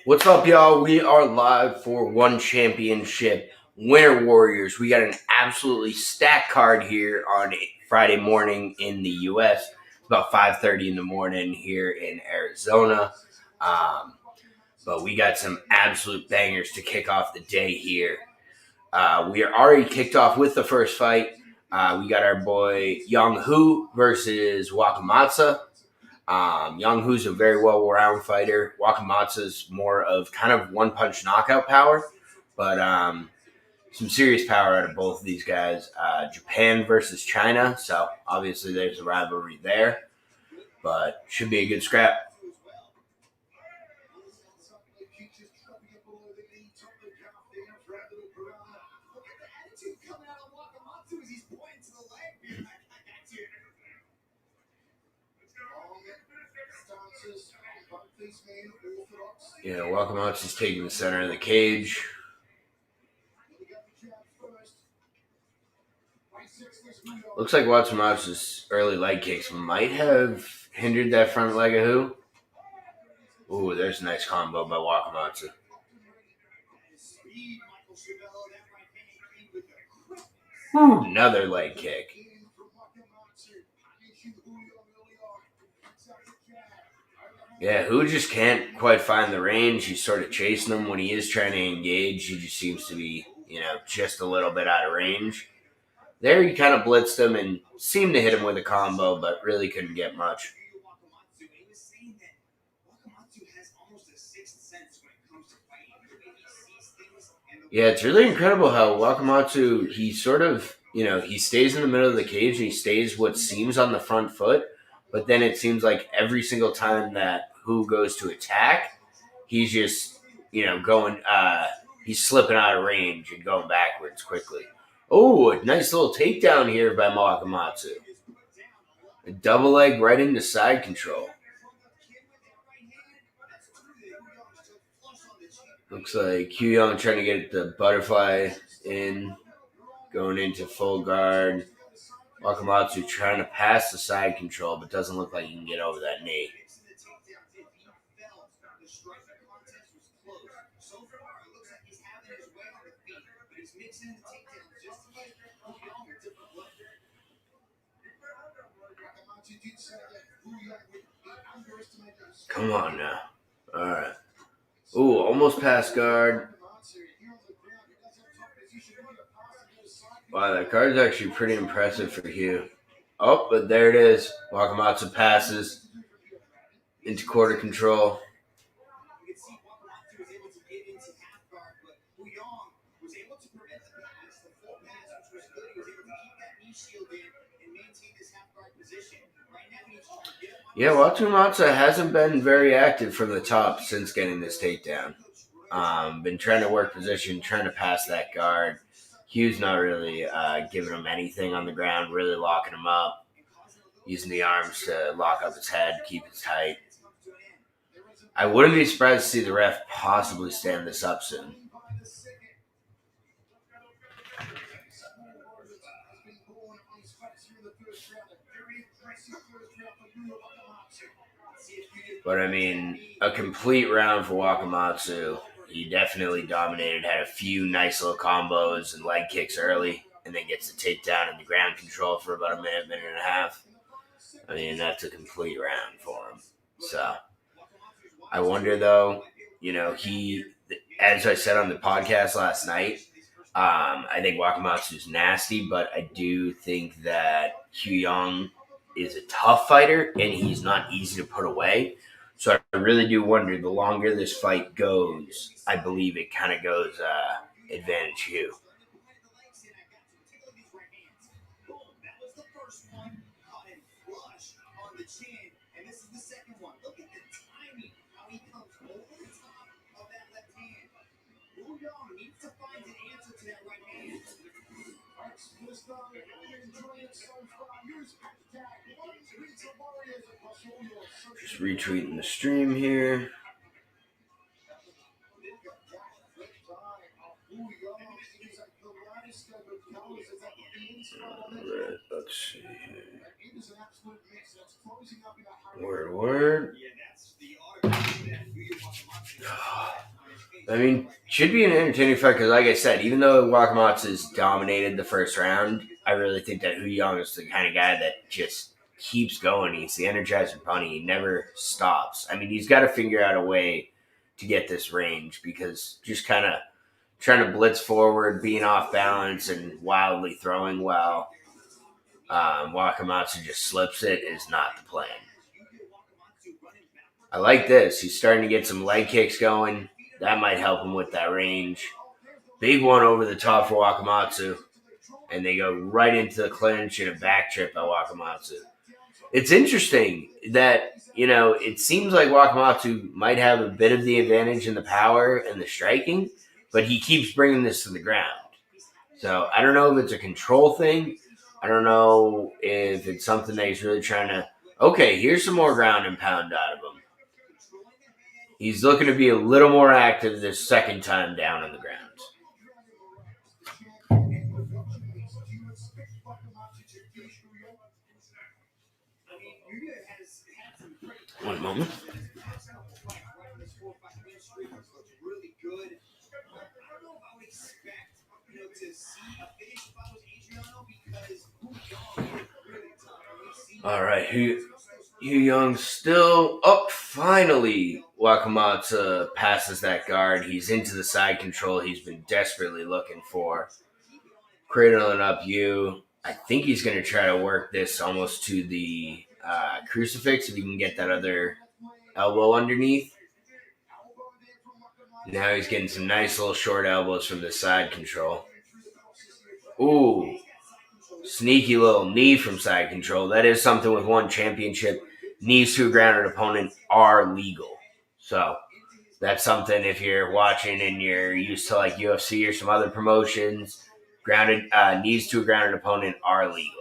What's up, y'all? We are live for One Championship Winter Warriors. We got an absolutely stacked card here on Friday morning in the U.S. It's about 5:30 in the morning here in Arizona. But we got some absolute bangers to kick off the day here. We are already kicked off with the first fight. We got our boy Young Hu versus Wakamatsu. Young Hu's a very well-rounded fighter. Wakamatsu's more of kind of one-punch knockout power, but some serious power out of both of these guys. Japan versus China, so obviously there's a rivalry there, but should be a good scrap. Yeah, Wakamatsu's taking the center of the cage. Looks like Watchamatsu's early leg kicks might have hindered that front leg of Hu. Ooh, there's a nice combo by Wakamatsu. Another leg kick. Yeah, Hu just can't quite find the range. He's sort of chasing him. When he is trying to engage, he just seems to be, just a little bit out of range. There he kind of blitzed him and seemed to hit him with a combo, but really couldn't get much. Yeah, it's really incredible how Wakamatsu, he sort of, he stays in the middle of the cage and he stays what seems on the front foot, but then it seems like every single time that Hu goes to attack, he's just, he's slipping out of range and going backwards quickly. Oh, a nice little takedown here by Wakamatsu. A double leg right into side control. Looks like Q Young trying to get the butterfly in, going into full guard. Wakamatsu trying to pass the side control, but doesn't look like he can get over that knee. Come on now. All right. Ooh, almost past guard. Wow, that card's actually pretty impressive for Hugh. Oh, but there it is. Wakamatsu passes into quarter control. Yeah, Wakamatsu hasn't been very active from the top since getting this takedown. Been trying to work position, trying to pass that guard. Hugh's not really giving him anything on the ground, really locking him up, using the arms to lock up his head, keep it tight. I wouldn't be surprised to see the ref possibly stand this up soon. But I mean, a complete round for Wakamatsu. He definitely dominated, had a few nice little combos and leg kicks early, and then gets the takedown and the ground control for about a minute and a half. I mean, that's a complete round for him. So, I wonder though, he, as I said on the podcast last night, I think Wakamatsu's nasty, but I do think that Q Young is a tough fighter and he's not easy to put away. So I really do wonder, the longer this fight goes, I believe it kind of goes advantage Hugh. Just retweeting the stream here. Alright, let's see here. Word. I mean, should be an entertaining fight because, like I said, even though Wakamatsu's dominated the first round, I really think that Hu Young is the kind of guy that just keeps going. He's the Energizer Bunny. He never stops. I mean, he's got to figure out a way to get this range because just kind of trying to blitz forward, being off balance, and wildly throwing well, Wakamatsu just slips it is not the plan. I like this. He's starting to get some leg kicks going. That might help him with that range. Big one over the top for Wakamatsu. And they go right into the clinch and a back trip by Wakamatsu. It's interesting that, it seems like Wakamatsu might have a bit of the advantage in the power and the striking, but he keeps bringing this to the ground. So I don't know if it's a control thing. I don't know if it's something that he's really trying to, okay, here's some more ground and pound out of him. He's looking to be a little more active this second time down on the ground. One moment. All right, Hu Young still up. Finally, Wakamatsu passes that guard. He's into the side control he's been desperately looking for. Cradling up Yu. I think he's going to try to work this almost to the crucifix if he can get that other elbow underneath. Now he's getting some nice little short elbows from the side control. Ooh. Sneaky little knee from side control. That is something with one championship. Knees to a grounded opponent are legal. So that's something if you're watching and you're used to like UFC or some other promotions, grounded knees to a grounded opponent are legal.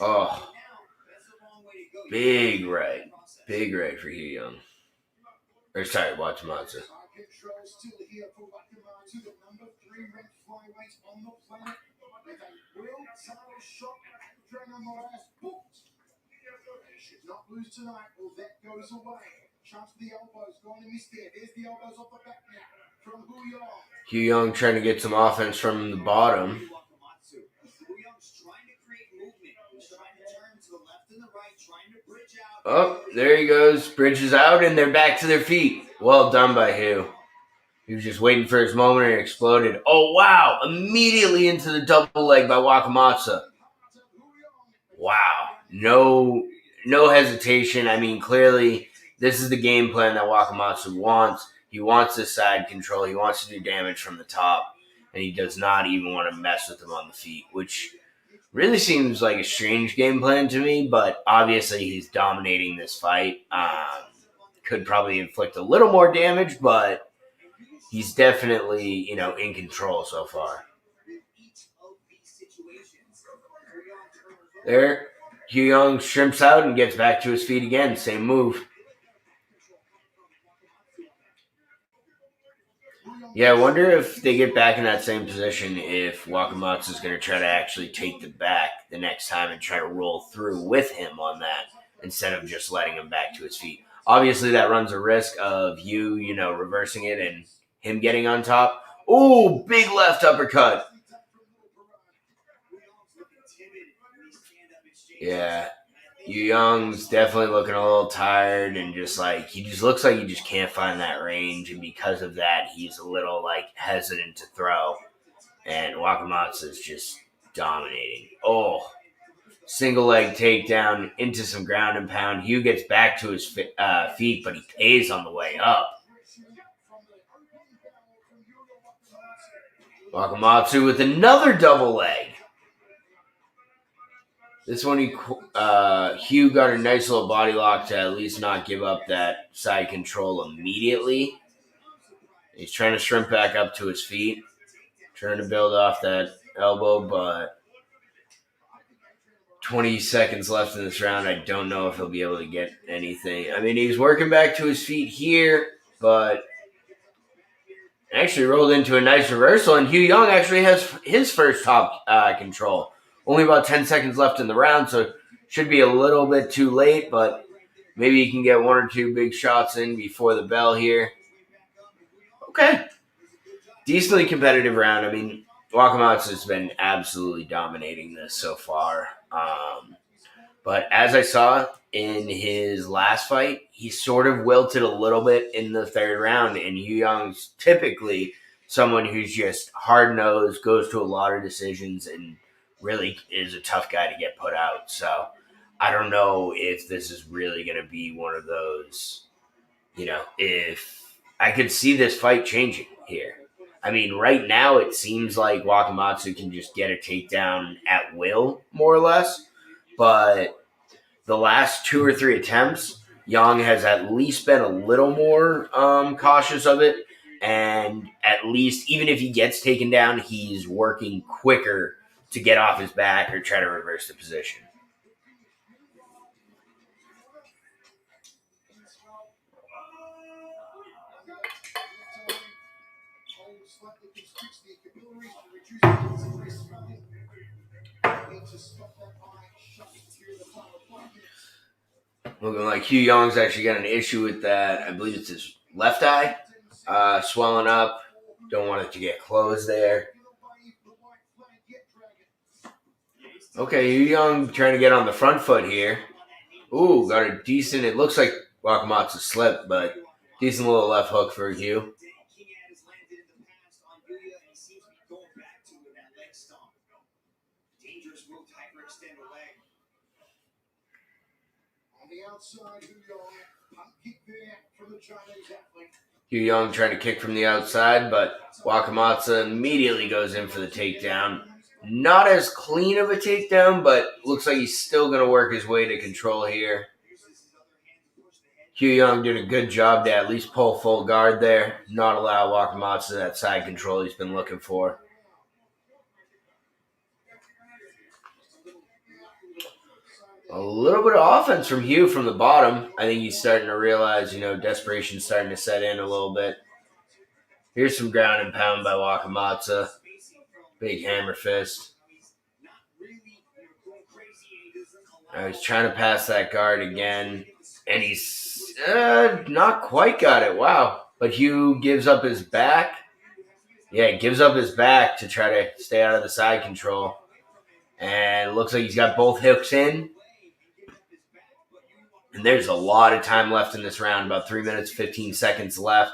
Oh, big right for Hu Young. Or sorry, Watchalong. Hu Young trying to get some offense from the bottom. Oh, there he goes. Bridges out, and they're back to their feet. Well done by Hu. He was just waiting for his moment and exploded. Oh, wow. Immediately into the double leg by Wakamatsu. Wow. No hesitation. I mean, clearly, this is the game plan that Wakamatsu wants. He wants this side control. He wants to do damage from the top. And he does not even want to mess with him on the feet, which really seems like a strange game plan to me, but obviously he's dominating this fight. Could probably inflict a little more damage, but he's definitely, in control so far. There, Hu Young shrimps out and gets back to his feet again. Same move. Yeah, I wonder if they get back in that same position if Wakamatsu is going to try to actually take the back the next time and try to roll through with him on that instead of just letting him back to his feet. Obviously, that runs a risk of you, reversing it and him getting on top. Ooh, big left uppercut. Yeah. Hu Young's definitely looking a little tired and he just looks like he just can't find that range. And because of that, he's a little hesitant to throw. And Wakamatsu is just dominating. Oh, single leg takedown into some ground and pound. Hu gets back to his feet, but he pays on the way up. Wakamatsu with another double leg. This one, Hu got a nice little body lock to at least not give up that side control immediately. He's trying to shrimp back up to his feet, trying to build off that elbow, but 20 seconds left in this round. I don't know if he'll be able to get anything. I mean, he's working back to his feet here, but Actually rolled into a nice reversal, and Hugh Young actually has his first top control. Only about 10 seconds left in the round, so should be a little bit too late, but maybe you can get one or two big shots in before the bell here. Okay. Decently competitive round. I mean, Wakamatsu's been absolutely dominating this so far. But as I saw in his last fight, he sort of wilted a little bit in the third round, and Yu Young's typically someone who's just hard nosed, goes to a lot of decisions, and really is a tough guy to get put out. So I don't know if this is really going to be one of those, if I could see this fight changing here. I mean, right now it seems like Wakamatsu can just get a takedown at will, more or less. But the last two or three attempts, Young has at least been a little more cautious of it. And at least, even if he gets taken down, he's working quicker to get off his back or try to reverse the position. Looking like Hugh Young's actually got an issue with that. I believe it's his left eye swelling up. Don't want it to get closed there. Okay, Hugh Young trying to get on the front foot here. Ooh, got a decent, it looks like Wakamatsu slipped, but decent little left hook for Hugh. Hugh Young trying to kick from the outside, but Wakamatsu immediately goes in for the takedown. Not as clean of a takedown, but looks like he's still going to work his way to control here. Hugh Young did a good job to at least pull full guard there, not allow Wakamatsu that side control he's been looking for. A little bit of offense from Hugh from the bottom. I think he's starting to realize, desperation's starting to set in a little bit. Here's some ground and pound by Wakamatsu. Big hammer fist. He's trying to pass that guard again, and he's not quite got it. Wow. But Hugh gives up his back. Yeah, gives up his back to try to stay out of the side control. And it looks like he's got both hooks in. And there's a lot of time left in this round, about 3 minutes, 15 seconds left.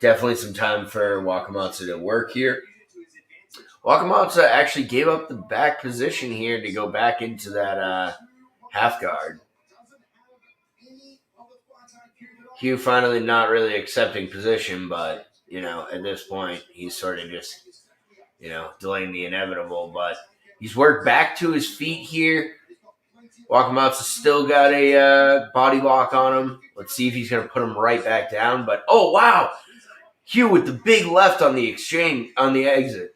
Definitely some time for Wakamatsu to work here. Wakamatsu actually gave up the back position here to go back into that half guard. Hugh finally not really accepting position, but, at this point, he's sort of just, delaying the inevitable. But he's worked back to his feet here. Wakamatsu still got a body lock on him. Let's see if he's going to put him right back down. But, oh, wow. Hugh with the big left on the exchange, on the exit.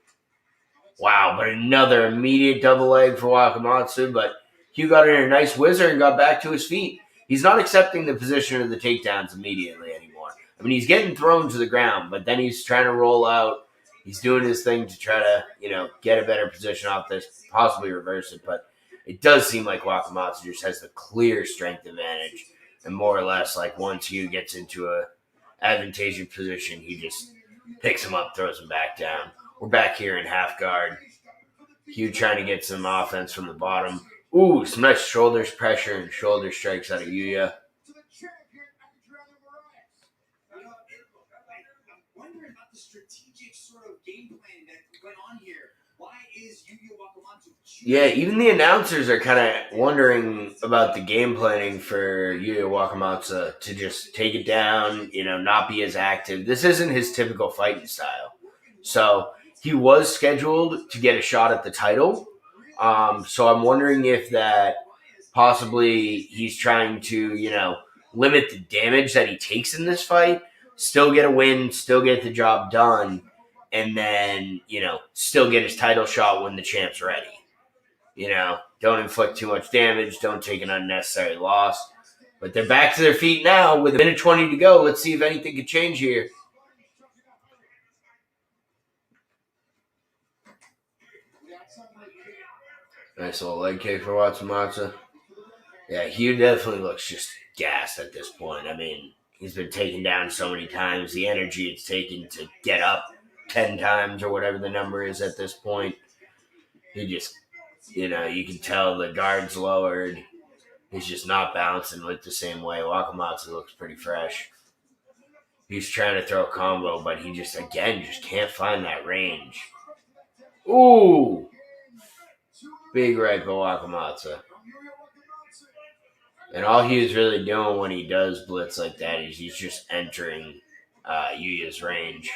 Wow, but another immediate double leg for Wakamatsu. But Hugh got in a nice whizzer and got back to his feet. He's not accepting the position of the takedowns immediately anymore. I mean, he's getting thrown to the ground, but then he's trying to roll out. He's doing his thing to try to, get a better position off this, possibly reverse it. But it does seem like Wakamatsu just has the clear strength advantage. And more or less, like once Hugh gets into a advantageous position, he just picks him up, throws him back down. We're back here in half guard. Hugh trying to get some offense from the bottom. Ooh, some nice shoulders pressure and shoulder strikes out of Yuya. Yeah, even the announcers are kind of wondering about the game planning for Yuya Wakamatsu to just take it down, not be as active. This isn't his typical fighting style. So he was scheduled to get a shot at the title. So I'm wondering if that possibly he's trying to, limit the damage that he takes in this fight, still get a win, still get the job done, and then, still get his title shot when the champ's ready. Don't inflict too much damage, don't take an unnecessary loss. But they're back to their feet now with a minute 20 to go. Let's see if anything can change here. Nice little leg kick for Watchalong. Yeah, he definitely looks just gassed at this point. I mean, he's been taken down so many times. The energy it's taken to get up 10 times or whatever the number is at this point, he just, you can tell the guard's lowered. He's just not bouncing with the same way. Wakamatsu looks pretty fresh. He's trying to throw a combo, but he just can't find that range. Ooh! Big right by Wakamatsu. And all he is really doing when he does blitz like that is he's just entering Yuya's range.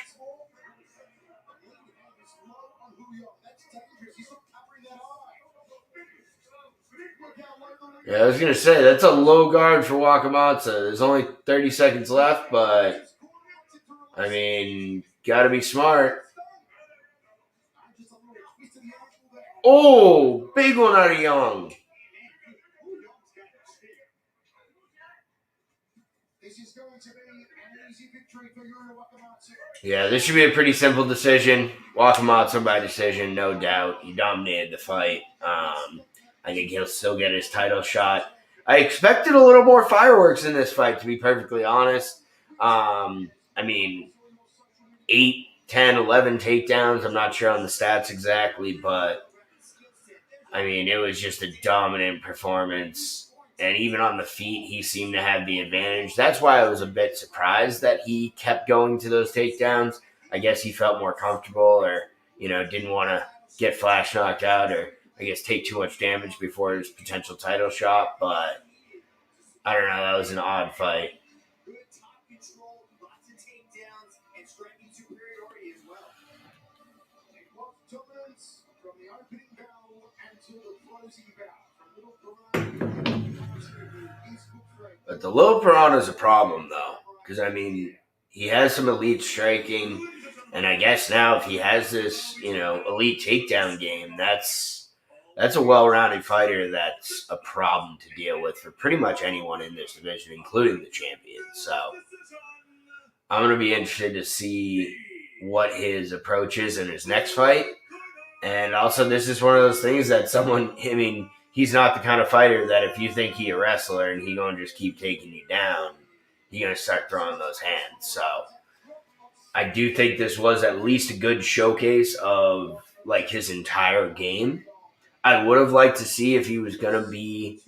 Yeah, I was going to say, that's a low guard for Wakamatsu. There's only 30 seconds left, but, I mean, got to be smart. Oh, big one out of Young. Yeah, this should be a pretty simple decision. Wakamatsu by decision, no doubt. He dominated the fight. I think he'll still get his title shot. I expected a little more fireworks in this fight, to be perfectly honest. I mean, 8, 10, 11 takedowns. I'm not sure on the stats exactly, but I mean, it was just a dominant performance. And even on the feet, he seemed to have the advantage. That's why I was a bit surprised that he kept going to those takedowns. I guess he felt more comfortable or, didn't want to get flash knocked out or, I guess, take too much damage before his potential title shot. But I don't know. That was an odd fight. But the low piranha is a problem, though, because I mean, he has some elite striking, and I guess now if he has this, elite takedown game, that's a well-rounded fighter. That's a problem to deal with for pretty much anyone in this division, including the champion. So I'm going to be interested to see what his approach is in his next fight. And also, this is one of those things that he's not the kind of fighter that if you think he a wrestler and he going to just keep taking you down, he's going to start throwing those hands. So I do think this was at least a good showcase of like his entire game. I would have liked to see if he was going to be,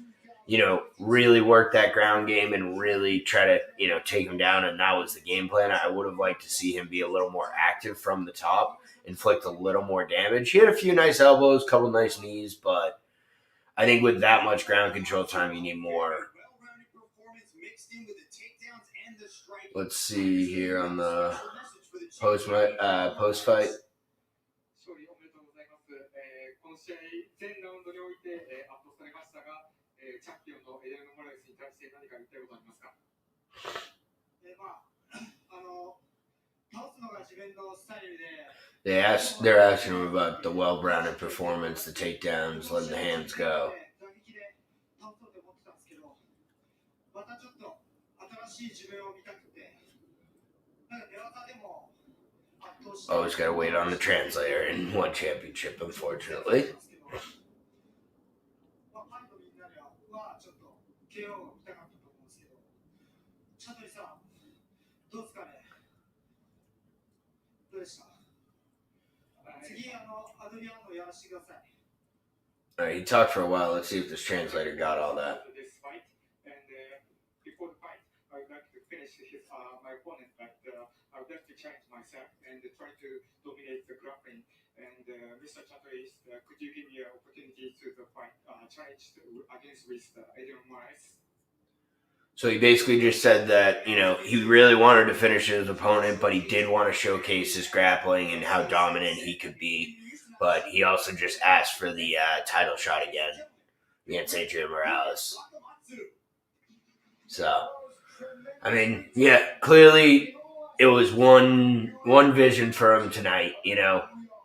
really work that ground game and really try to, take him down. And that was the game plan. I would have liked to see him be a little more active from the top, inflict a little more damage. He had a few nice elbows, a couple nice knees, but I think with that much ground control time, you need more. Let's see here on the post fight. They're asking him about the well-rounded performance, the takedowns, letting the hands go. Always got to wait on the translator in one championship, unfortunately. All right, he talked for a while. Let's see if this translator got all that. My opponent, but I would like to challenge myself and try to dominate the grappling. And Mr. Chato could you give me an opportunity to the fight challenge against with Adrian Morales? So he basically just said that, he really wanted to finish his opponent, but he did want to showcase his grappling and how dominant he could be. But he also just asked for the title shot again against Adrian Morales. So, I mean, yeah, clearly it was one vision for him tonight.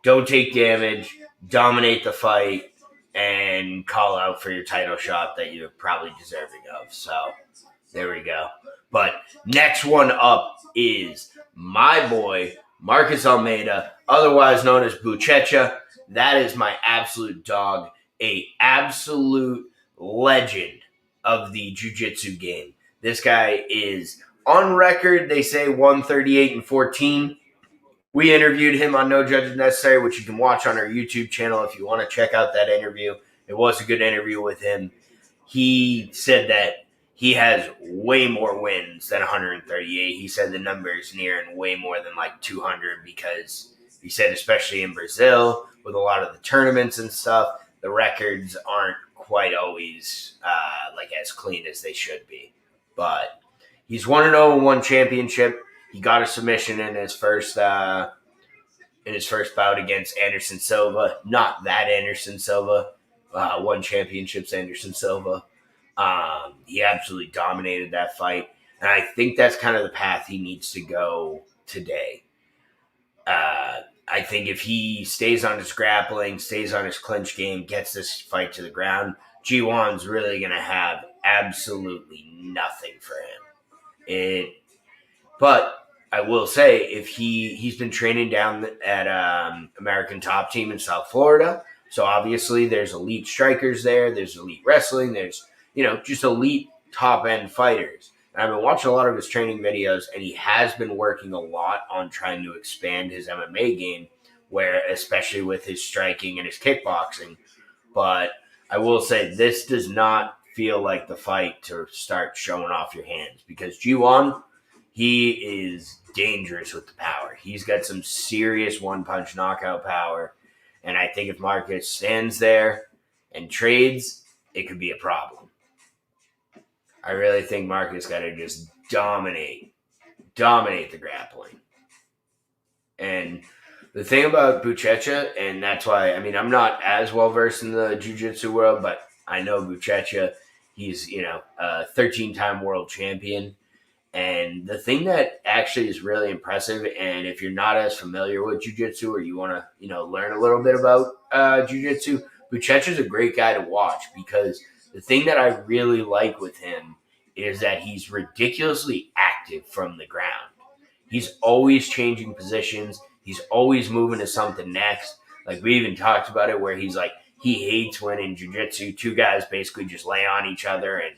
Don't take damage, dominate the fight, and call out for your title shot that you're probably deserving of. So, there we go. But next one up is my boy, Marcus Almeida, otherwise known as Buchecha. That is my absolute dog. a absolute legend of the jiu-jitsu game. This guy is on record, they say 138-14. We interviewed him on No Judges Necessary, which you can watch on our YouTube channel if you want to check out that interview. It was a good interview with him. He said that he has way more wins than 138. He said the number is near and way more than like 200 because he said, especially in Brazil, with a lot of the tournaments and stuff, the records aren't quite always like as clean as they should be. But he's 1-0 in one championship. He got a submission in his first bout against Anderson Silva. Not that Anderson Silva. Won championships, Anderson Silva. He absolutely dominated that fight. And I think that's kind of the path he needs to go today. I think if he stays on his grappling, stays on his clinch game, gets this fight to the ground, G1's really going to have absolutely nothing for him. But I will say, if he's been training down at American Top Team in South Florida, so obviously there's elite strikers there, there's elite wrestling, there's just elite top end fighters. And I've been watching a lot of his training videos, and he has been working a lot on trying to expand his MMA game, where especially with his striking and his kickboxing. But I will say, this does not feel like the fight to start showing off your hands, because G1, he is dangerous with the power. He's got some serious one-punch knockout power. And I think if Marcus stands there and trades, it could be a problem. I really think Marcus got to just dominate the grappling. And the thing about Buchecha, and that's why, I'm not as well-versed in the jiu-jitsu world, but I know Buchecha, he's, a 13-time world champion. And the thing that actually is really impressive, and if you're not as familiar with jiu-jitsu or you want to, learn a little bit about jiu-jitsu, Buchecha's a great guy to watch, because the thing that I really like with him is that he's ridiculously active from the ground. He's always changing positions. He's always moving to something next. Like, we even talked about it where he's like, he hates when in jiu-jitsu, two guys basically just lay on each other and,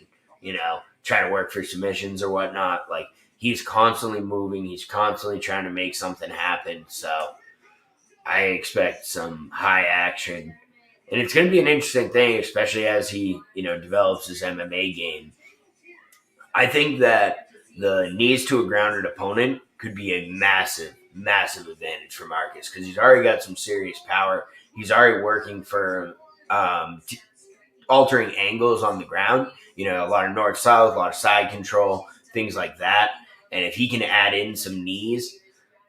trying to work for submissions or whatnot. Like, he's constantly moving. He's constantly trying to make something happen. So I expect some high action. And it's going to be an interesting thing, especially as he, develops his MMA game. I think that the knees to a grounded opponent could be a massive, massive advantage for Marcus, because he's already got some serious power. He's already working for altering angles on the ground. A lot of north-south, a lot of side control, things like that. And if he can add in some knees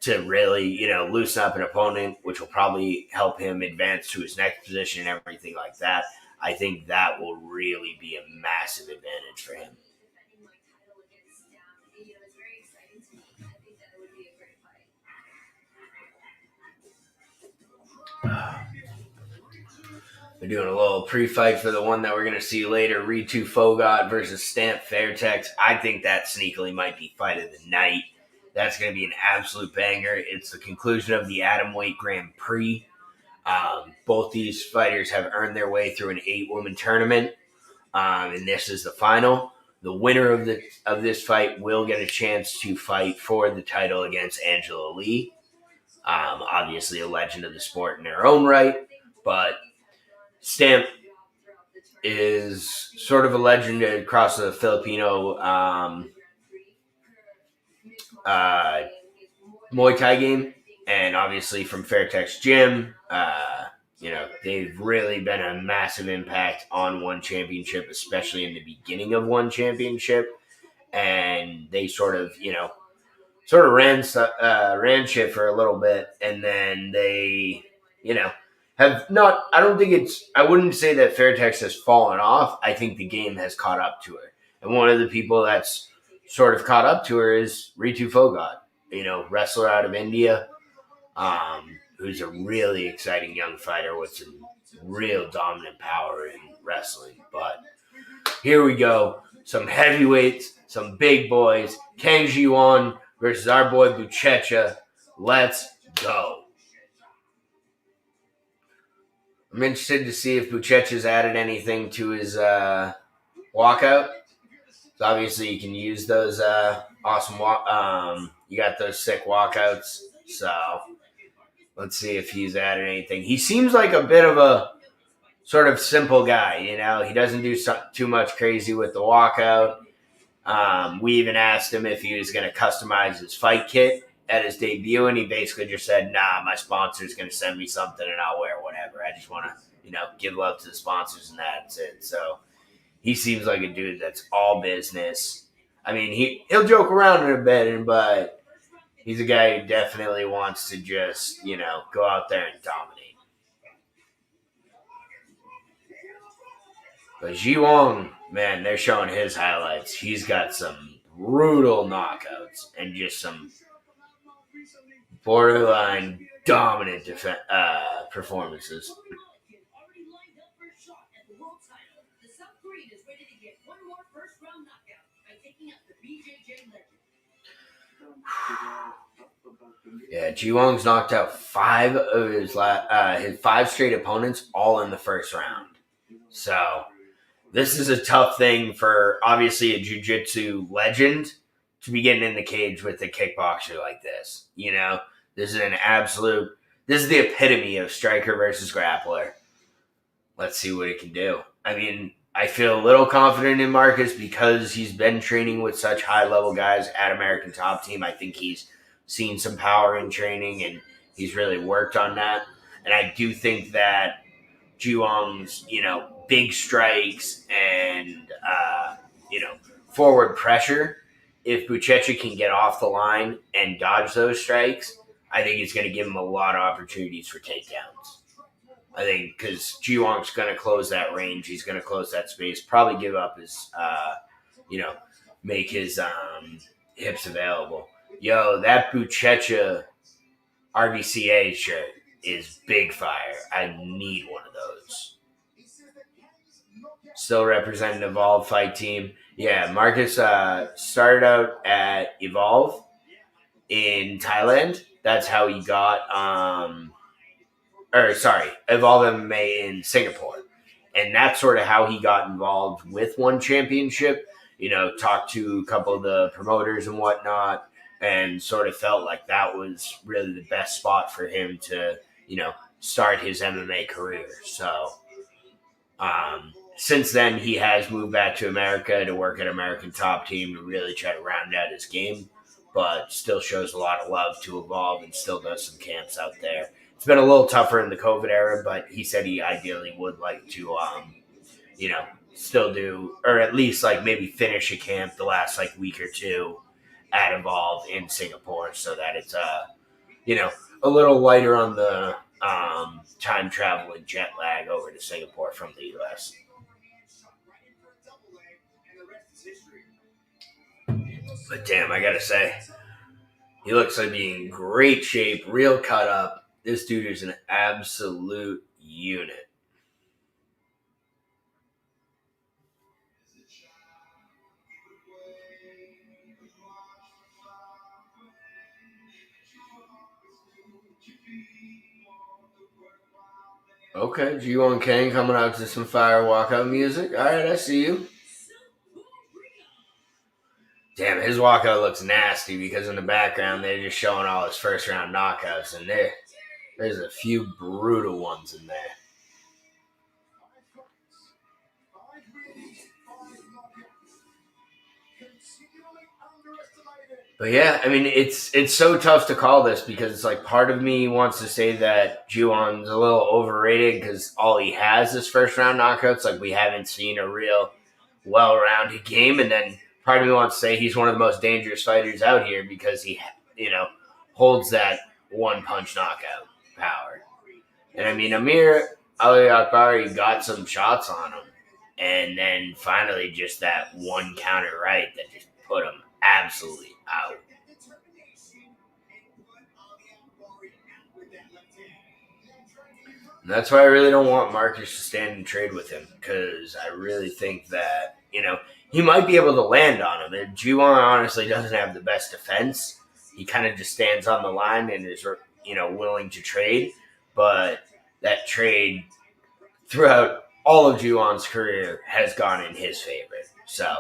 to really, loosen up an opponent, which will probably help him advance to his next position and everything like that, I think that will really be a massive advantage for him. We're doing a little pre-fight for the one that we're going to see later, Ritu Foghat versus Stamp Fairtex. I think that sneakily might be fight of the night. That's going to be an absolute banger. It's the conclusion of the Atomweight Grand Prix. Both these fighters have earned their way through an 8-woman tournament, and this is the final. The winner of this fight will get a chance to fight for the title against Angela Lee. Obviously a legend of the sport in her own right, but Stamp is sort of a legend across the Filipino Muay Thai game, and obviously from Fairtex Gym. They've really been a massive impact on One Championship, especially in the beginning of One Championship, and they sort of ran shit for a little bit, and then they, have not, I wouldn't say that Fairtex has fallen off. I think the game has caught up to her. And one of the people that's sort of caught up to her is Ritu Foghat, wrestler out of India, who's a really exciting young fighter with some real dominant power in wrestling. But here we go. Some heavyweights, some big boys. Kang Ji-won versus our boy Buchecha. Let's go. I'm interested to see if Buchecha's added anything to his walkout. So obviously you can use those awesome you got those sick walkouts. So let's see if he's added anything. He seems like a bit of a sort of simple guy, you know. He doesn't do too much crazy with the walkout. We even asked him if he was going to customize his fight kit at his debut, and he basically just said, "Nah, my sponsor's going to send me something, and I'll wear whatever. I just want to, give love to the sponsors, and that's it." So he seems like a dude that's all business. I mean, he'll joke around in a bit, but he's a guy who definitely wants to just, go out there and dominate. But Ji Wong, man, they're showing his highlights. He's got some brutal knockouts and just some borderline dominant performances. Yeah, Ji Wong's knocked out 5 of his 5 straight opponents, all in the first round. So this is a tough thing for obviously a jiu-jitsu legend to be getting in the cage with a kickboxer like this. This is this is the epitome of striker versus grappler. Let's see what it can do. I mean, I feel a little confident in Marcus because he's been training with such high-level guys at American Top Team. I think he's seen some power in training, and he's really worked on that. And I do think that Ji Wong's, big strikes and, forward pressure, if Buchecha can get off the line and dodge those strikes, I think it's going to give him a lot of opportunities for takedowns. I think because Ji Wong's going to close that range, he's going to close that space, probably give up his, make his hips available. Yo, that Buchecha RVCA shirt is big fire. I need one of those. Still representing Evolve Fight Team. Yeah, Marcus started out at Evolve in Thailand. That's how he got, Evolve MMA in Singapore. And that's sort of how he got involved with One Championship. Talked to a couple of the promoters and whatnot, and sort of felt like that was really the best spot for him to, start his MMA career. So, since then, he has moved back to America to work at American Top Team to really try to round out his game, but still shows a lot of love to Evolve and still does some camps out there. It's been a little tougher in the COVID era, but he said he ideally would like to, still do, or at least maybe finish a camp the last week or two at Evolve in Singapore, so that it's a little lighter on the time travel and jet lag over to Singapore from the U.S. But damn, I gotta say, he looks like being in great shape, real cut up. This dude is an absolute unit. Okay, G1 Kane coming out to some fire walkout music. All right, I see you. Damn, his walkout looks nasty because in the background they're just showing all his first round knockouts, and there's a few brutal ones in there. But yeah, I mean, it's so tough to call this because it's part of me wants to say that Juwon's a little overrated because all he has is first round knockouts. We haven't seen a real well-rounded game, and then part of me wants to say he's one of the most dangerous fighters out here because he, holds that one punch knockout power. And I mean, Amir Ali Akbari got some shots on him, and then finally just that one counter right that just put him absolutely out. And that's why I really don't want Marcus to stand and trade with him because I really think that, he might be able to land on him. And Juwon honestly doesn't have the best defense. He kind of just stands on the line and is, willing to trade. But that trade throughout all of Juwon's career has gone in his favor. So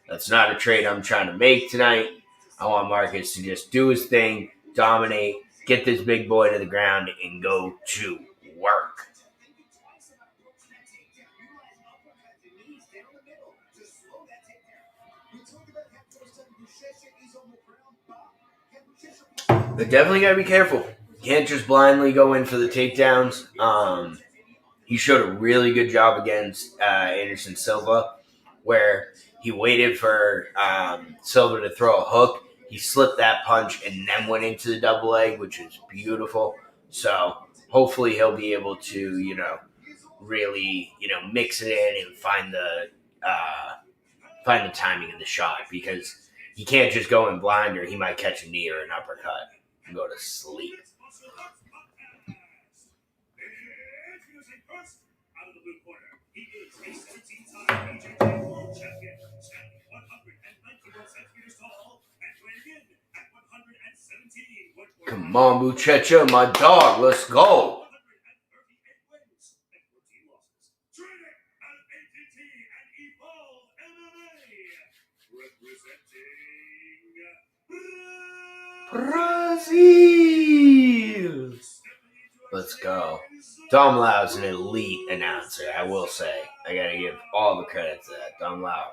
that's not a trade I'm trying to make tonight. I want Marcus to just do his thing, dominate, get this big boy to the ground, and go to work. But definitely got to be careful. Can't just blindly go in for the takedowns. He showed a really good job against Anderson Silva, where he waited for Silva to throw a hook. He slipped that punch and then went into the double leg, which is beautiful. So hopefully he'll be able to, really, mix it in and find the timing of the shot, because he can't just go in blind or he might catch a knee or an uppercut and go to sleep. Come on, Buchecha, my dog, let's go. Brazil! Let's go. Dom Lau's an elite announcer, I will say. I gotta give all the credit to that. Dom Lau.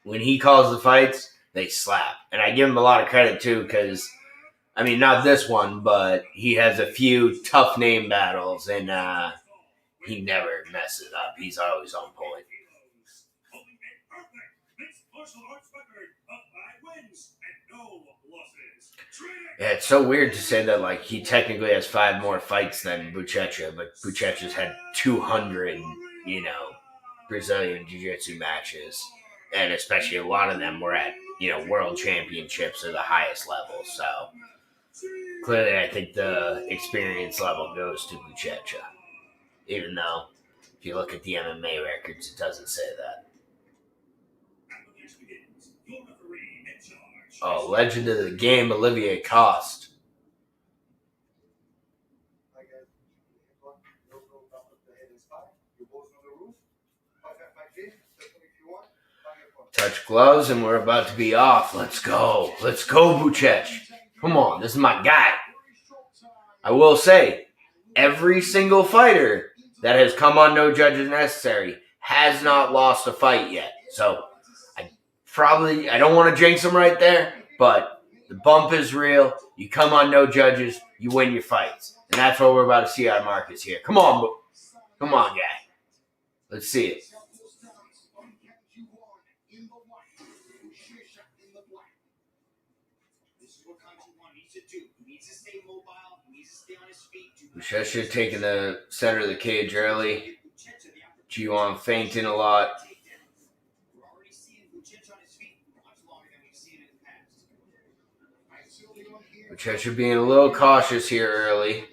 When he calls the fights, they slap. And I give him a lot of credit, too, because, not this one, but he has a few tough name battles, and he never messes up. He's always on point. Yeah, it's so weird to say that, he technically has 5 more fights than Buchecha, but Buchecha's had 200, Brazilian Jiu-Jitsu matches. And especially a lot of them were at, world championships or the highest level. So, clearly I think the experience level goes to Buchecha. Even though, if you look at the MMA records, it doesn't say that. Oh, legend of the game, Olivier Coste. Touch gloves, and we're about to be off. Let's go. Let's go, Buchech. Come on, this is my guy. I will say, every single fighter that has come on No Judges Necessary has not lost a fight yet. So, I don't want to jinx him right there, but the bump is real. You come on No Judges, you win your fights. And that's what we're about to see out of Marcus here. Come on, guy. Let's see it. Buchecha taking the center of the cage early. Juwon feinting a lot. Buchecha being a little cautious here early.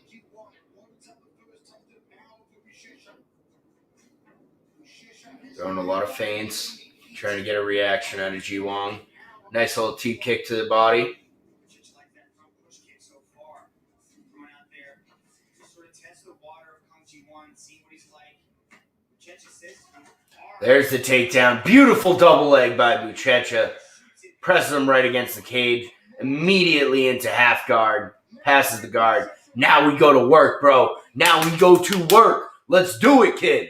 Throwing a lot of feints. Trying to get a reaction out of Juwon. Nice little teep kick to the body. There's the takedown. Beautiful double leg by Buchecha. Presses him right against the cage. Immediately into half guard. Passes the guard. Now we go to work, bro. Now we go to work. Let's do it, kid.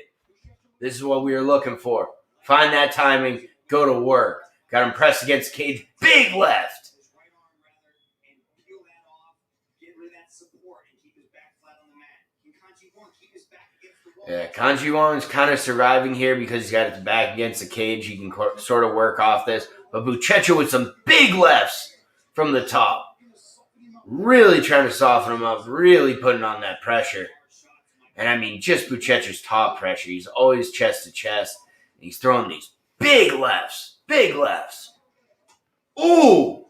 This is what we were looking for. Find that timing. Go to work. Got him pressed against the cage. Big left. Yeah, Kanji Wong's kind of surviving here because he's got his back against the cage. He can sort of work off this. But Buchecha with some big lefts from the top. Really trying to soften him up. Really putting on that pressure. And just Buchecha's top pressure. He's always chest to chest. And he's throwing these big lefts. Big lefts. Ooh!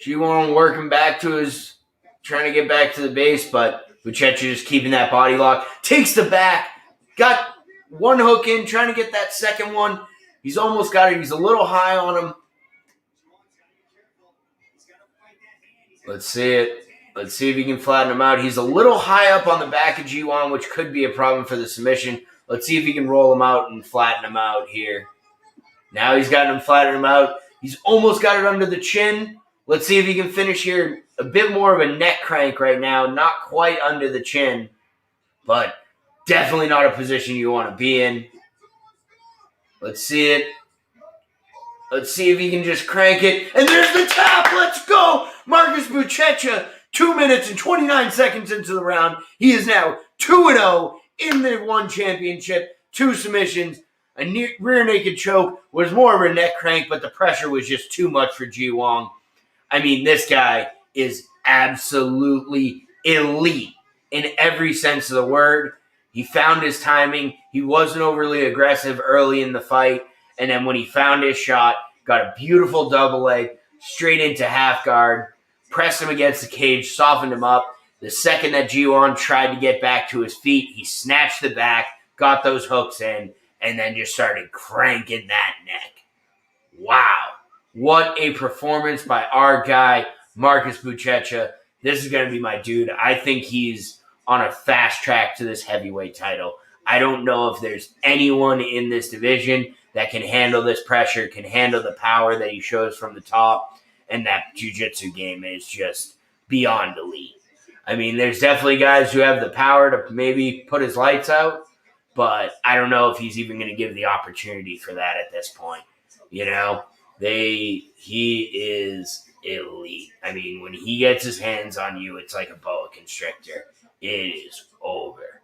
Juwon working back to his... Trying to get back to the base, but... Buchecha just keeping that body lock. Takes the back. Got one hook in. Trying to get that second one. He's almost got it. He's a little high on him. Let's see it. Let's see if he can flatten him out. He's a little high up on the back of G1, which could be a problem for the submission. Let's see if he can roll him out and flatten him out here. Now he's gotten him flattened him out. He's almost got it under the chin. Let's see if he can finish here. A bit more of a neck crank right now. Not quite under the chin, but definitely not a position you want to be in. Let's see it. Let's see if he can just crank it. And there's the tap. Let's go. Marcus Buchecha, 2 minutes and 29 seconds into the round. He is now 2-0 in the One Championship. 2 submissions. A rear naked choke was more of a neck crank, but the pressure was just too much for Ji Wong. I mean, this guy is absolutely elite in every sense of the word. He found his timing. He wasn't overly aggressive early in the fight. And then when he found his shot, got a beautiful double leg, straight into half guard, pressed him against the cage, softened him up. The second that Ji Wong tried to get back to his feet, he snatched the back, got those hooks in, and then just started cranking that neck. Wow. What a performance by our guy, Marcus Buchecha. This is going to be my dude. I think he's on a fast track to this heavyweight title. I don't know if there's anyone in this division that can handle this pressure, can handle the power that he shows from the top, and that jiu-jitsu game is just beyond elite. I mean, there's definitely guys who have the power to maybe put his lights out, but I don't know if he's even going to give the opportunity for that at this point. You know, he is elite. I mean, when he gets his hands on you, it's like a boa constrictor. It is over.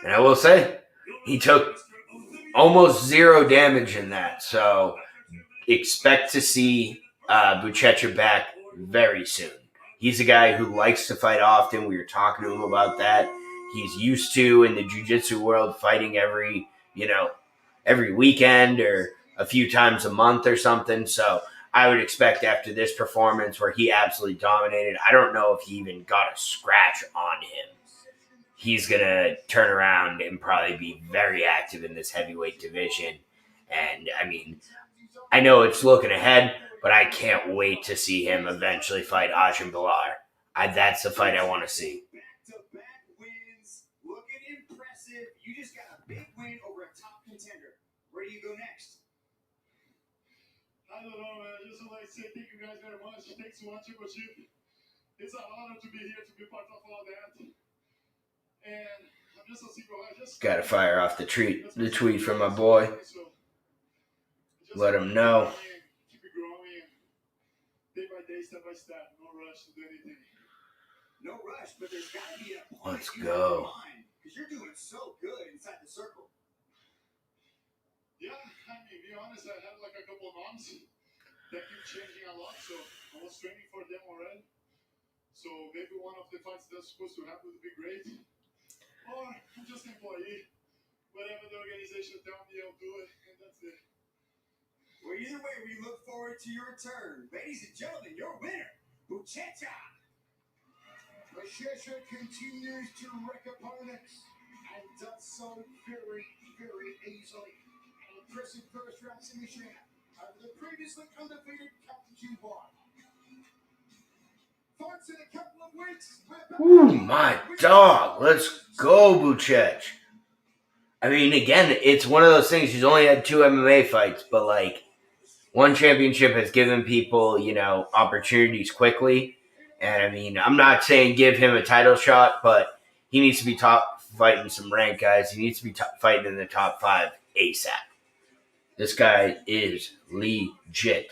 And I will say, he took almost 0 damage in that. So expect to see Buchecha back very soon. He's a guy who likes to fight often. We were talking to him about that. He's used to, in the jiu-jitsu world, fighting every weekend or a few times a month or something. So I would expect after this performance where he absolutely dominated, I don't know if he even got a scratch on him. He's going to turn around and probably be very active in this heavyweight division. And, I mean, I know it's looking ahead, but I can't wait to see him eventually fight Ajin Bilal. That's the fight I want to see. You just got a big win over a top contender. Where do you go next? I don't know, man. Just like I say, thank you guys very much. Thanks for watching Chamionship. It's an honor to be here, to be part of all that. And I'm just a single guy. Got to fire off the tweet from my boy. Let him know. Keep it growing. Day by day, step by step. No rush to do anything. No rush, but there's got to be a point. Let's go. Because you're doing so good inside the circle. Yeah, I mean, to be honest, I had like a couple of months that keep changing a lot, so I was training for them already. So maybe one of the fights that's supposed to happen would be great. Or I'm just an employee. Whatever the organization tells me, I'll do it, and that's it. Well, either way, we look forward to your return. Ladies and gentlemen, your winner, Buchecha. Buchecha continues to wreck opponents and does so very, very easily. An impressive first round submission over the previously undefeated Captain Ji Wong. Fights in a couple of weeks. Ooh, my dog. Let's go, Buchecha. I mean, again, it's one of those things. He's only had 2 MMA fights, but like, One Championship has given people, opportunities quickly. And, I mean, I'm not saying give him a title shot, but he needs to be top fighting some ranked guys. He needs to be fighting in the top 5 ASAP. This guy is legit.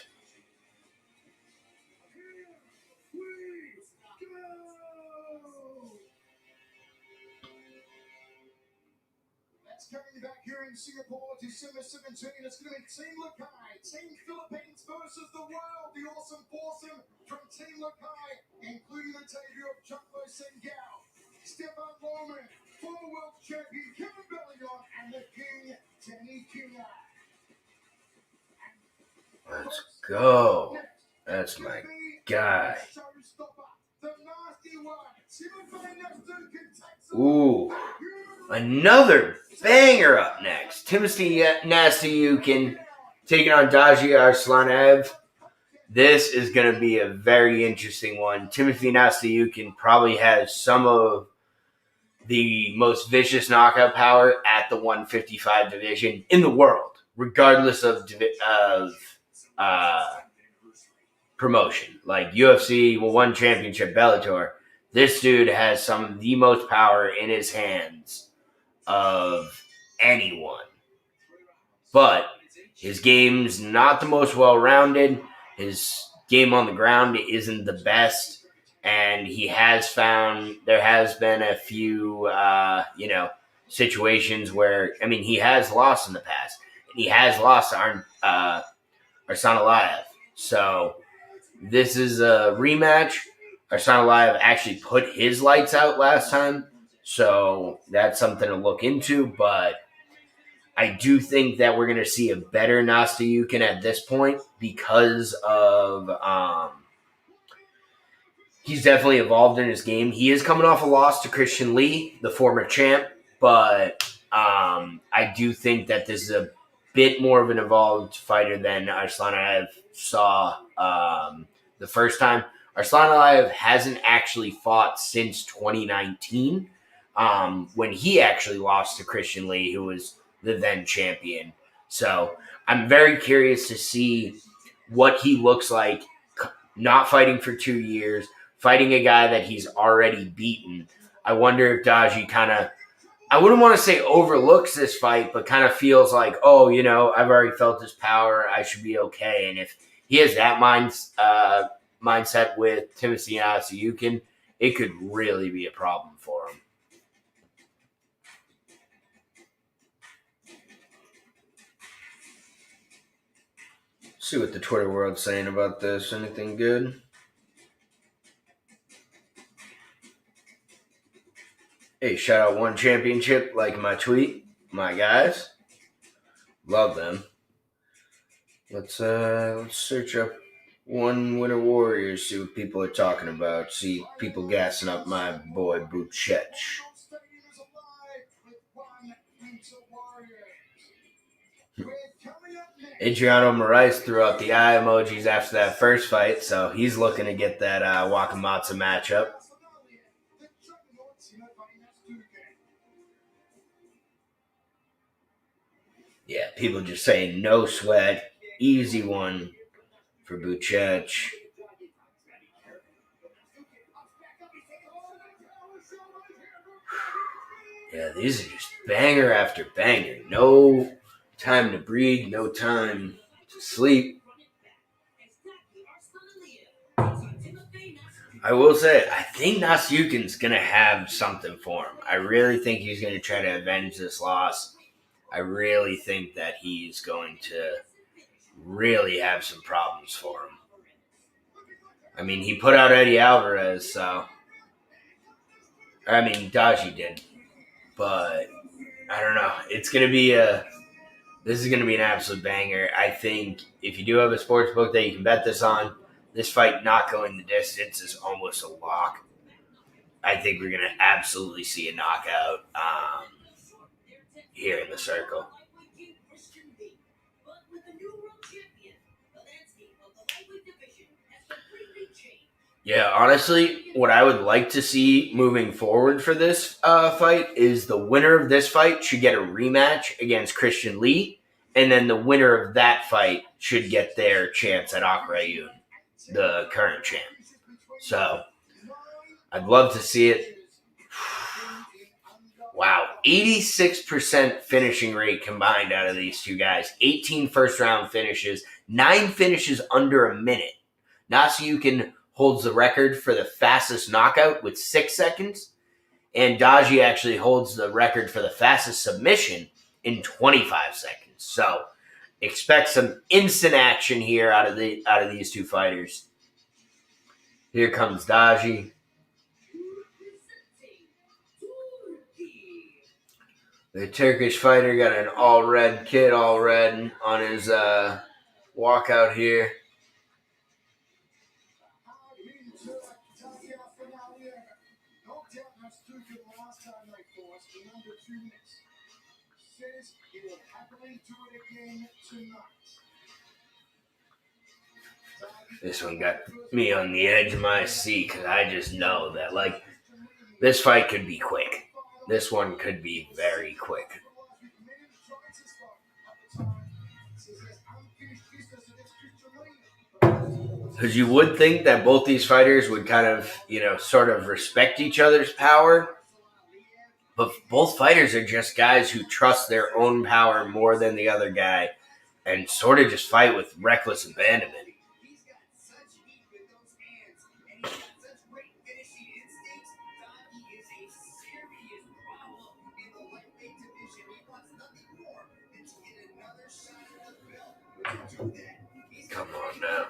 That's coming back here in Singapore, December 17. It's going to be Team Lakai, Team Philippines versus the world. The awesome foursome from Team Lakai, including the debut of Chuklo Sengao, Stefan Roman, former world champion Kevin Bellion, and the King, Danny Kuna. Let's go. That's my guy. Ooh. Another banger up next. Timothy Nastyukin taking on Daji Arslanev. This is going to be a very interesting one. Timothy Nastasiukin probably has some of the most vicious knockout power at the 155 division in the world, regardless of uh, promotion. Like UFC, One Championship, Bellator. This dude has some of the most power in his hands of anyone. But his game's not the most well-rounded. His game on the ground isn't the best. And he has found there has been a few, situations where, he has lost in the past. He has lost to Arsanalayev. So this is a rematch. Arsanalayev actually put his lights out last time. So that's something to look into. But I do think that we're going to see a better Nastasiukin at this point because of he's definitely evolved in his game. He is coming off a loss to Christian Lee, the former champ, but I do think that this is a bit more of an evolved fighter than Arsanalayev saw the first time. Arsanalayev hasn't actually fought since 2019 when he actually lost to Christian Lee, who was the then champion. So I'm very curious to see what he looks like not fighting for 2 years, fighting a guy that he's already beaten. I wonder if Daji kind of, I wouldn't want to say overlooks this fight, but kind of feels like, oh, I've already felt his power. I should be okay. And if he has that mindset with Timothy Nastasiukin, it could really be a problem for him. See what the Twitter world's saying about this. Anything good? Hey, shout out One Championship, like my tweet. My guys. Love them. Let's search up One Winter Warriors, see what people are talking about. See people gassing up my boy Buchech. Adriano Moraes threw out the eye emojis after that first fight, so he's looking to get that Wakamatsu matchup. Yeah, people just saying no sweat, easy one for Buchech. Yeah, these are just banger after banger. No time to breathe, no time to sleep. I will say, I think Nastasiukin's going to have something for him. I really think he's going to try to avenge this loss. I really think that he's going to really have some problems for him. He put out Eddie Alvarez, so... Daji did. But, I don't know. This is going to be an absolute banger. I think if you do have a sports book that you can bet this on, this fight not going the distance is almost a lock. I think we're going to absolutely see a knockout here in the circle. Yeah, honestly, what I would like to see moving forward for this fight is the winner of this fight should get a rematch against Christian Lee, and then the winner of that fight should get their chance at Akrayoun, the current champ. So, I'd love to see it. Wow, 86% finishing rate combined out of these two guys. 18 first-round finishes, 9 finishes under a minute. Nastasiukin holds the record for the fastest knockout with 6 seconds, and Daji actually holds the record for the fastest submission in 25 seconds. So, expect some instant action here out of these two fighters. Here comes Daji. The Turkish fighter got an all-red kit, all red on his walkout here. This one got me on the edge of my seat because I just know that, like, this fight could be quick. This one could be very quick. Because you would think that both these fighters would kind of, sort of respect each other's power. But both fighters are just guys who trust their own power more than the other guy and sort of just fight with reckless abandonment. Come on now.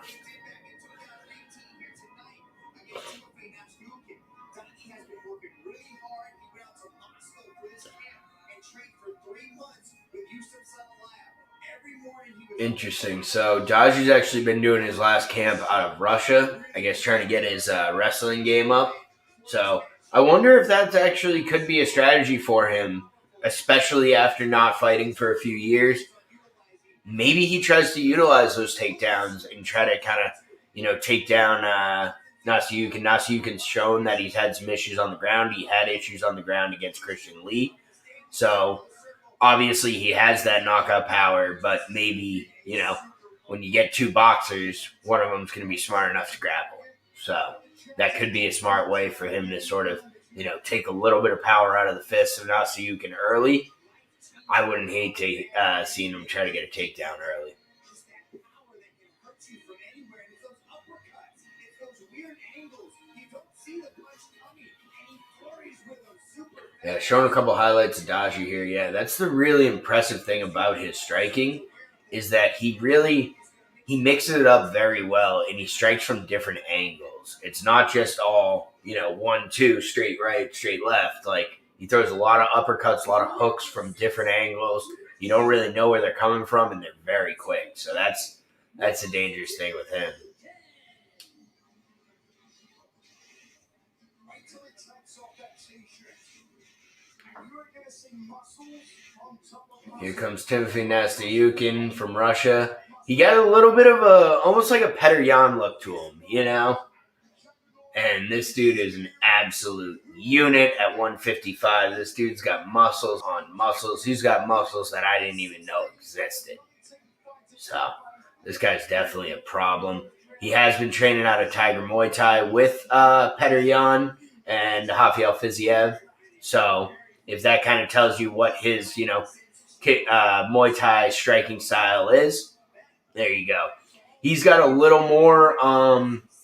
Interesting. So Daji's actually been doing his last camp out of Russia, I guess trying to get his wrestling game up. So I wonder if that actually could be a strategy for him, especially after not fighting for a few years. Maybe he tries to utilize those takedowns and try to kind of, take down Nasuyukin. Nasuyukin's shown that he's had some issues on the ground. He had issues on the ground against Christian Lee. So obviously he has that knockout power, but maybe, when you get two boxers, one of them's going to be smart enough to grapple. So that could be a smart way for him to sort of, take a little bit of power out of the fists of Nasuyukin early. I wouldn't hate to seeing him try to get a takedown early. Yeah, showing a couple highlights of Daji here. Yeah, that's the really impressive thing about his striking is that he mixes it up very well and he strikes from different angles. It's not just all, 1-2, straight right, straight left. Like, he throws a lot of uppercuts, a lot of hooks from different angles. You don't really know where they're coming from, and they're very quick. So that's a dangerous thing with him. Here comes Timothy Nasuyukin from Russia. He got a little bit of almost like a Petr Yan look to him, And this dude is an absolute unit at 155. This dude's got muscles on muscles. He's got muscles that I didn't even know existed. So this guy's definitely a problem. He has been training out of Tiger Muay Thai with Petr Yan and Rafael Fiziev. So if that kind of tells you what his, Muay Thai striking style is, there you go. He's got a little more,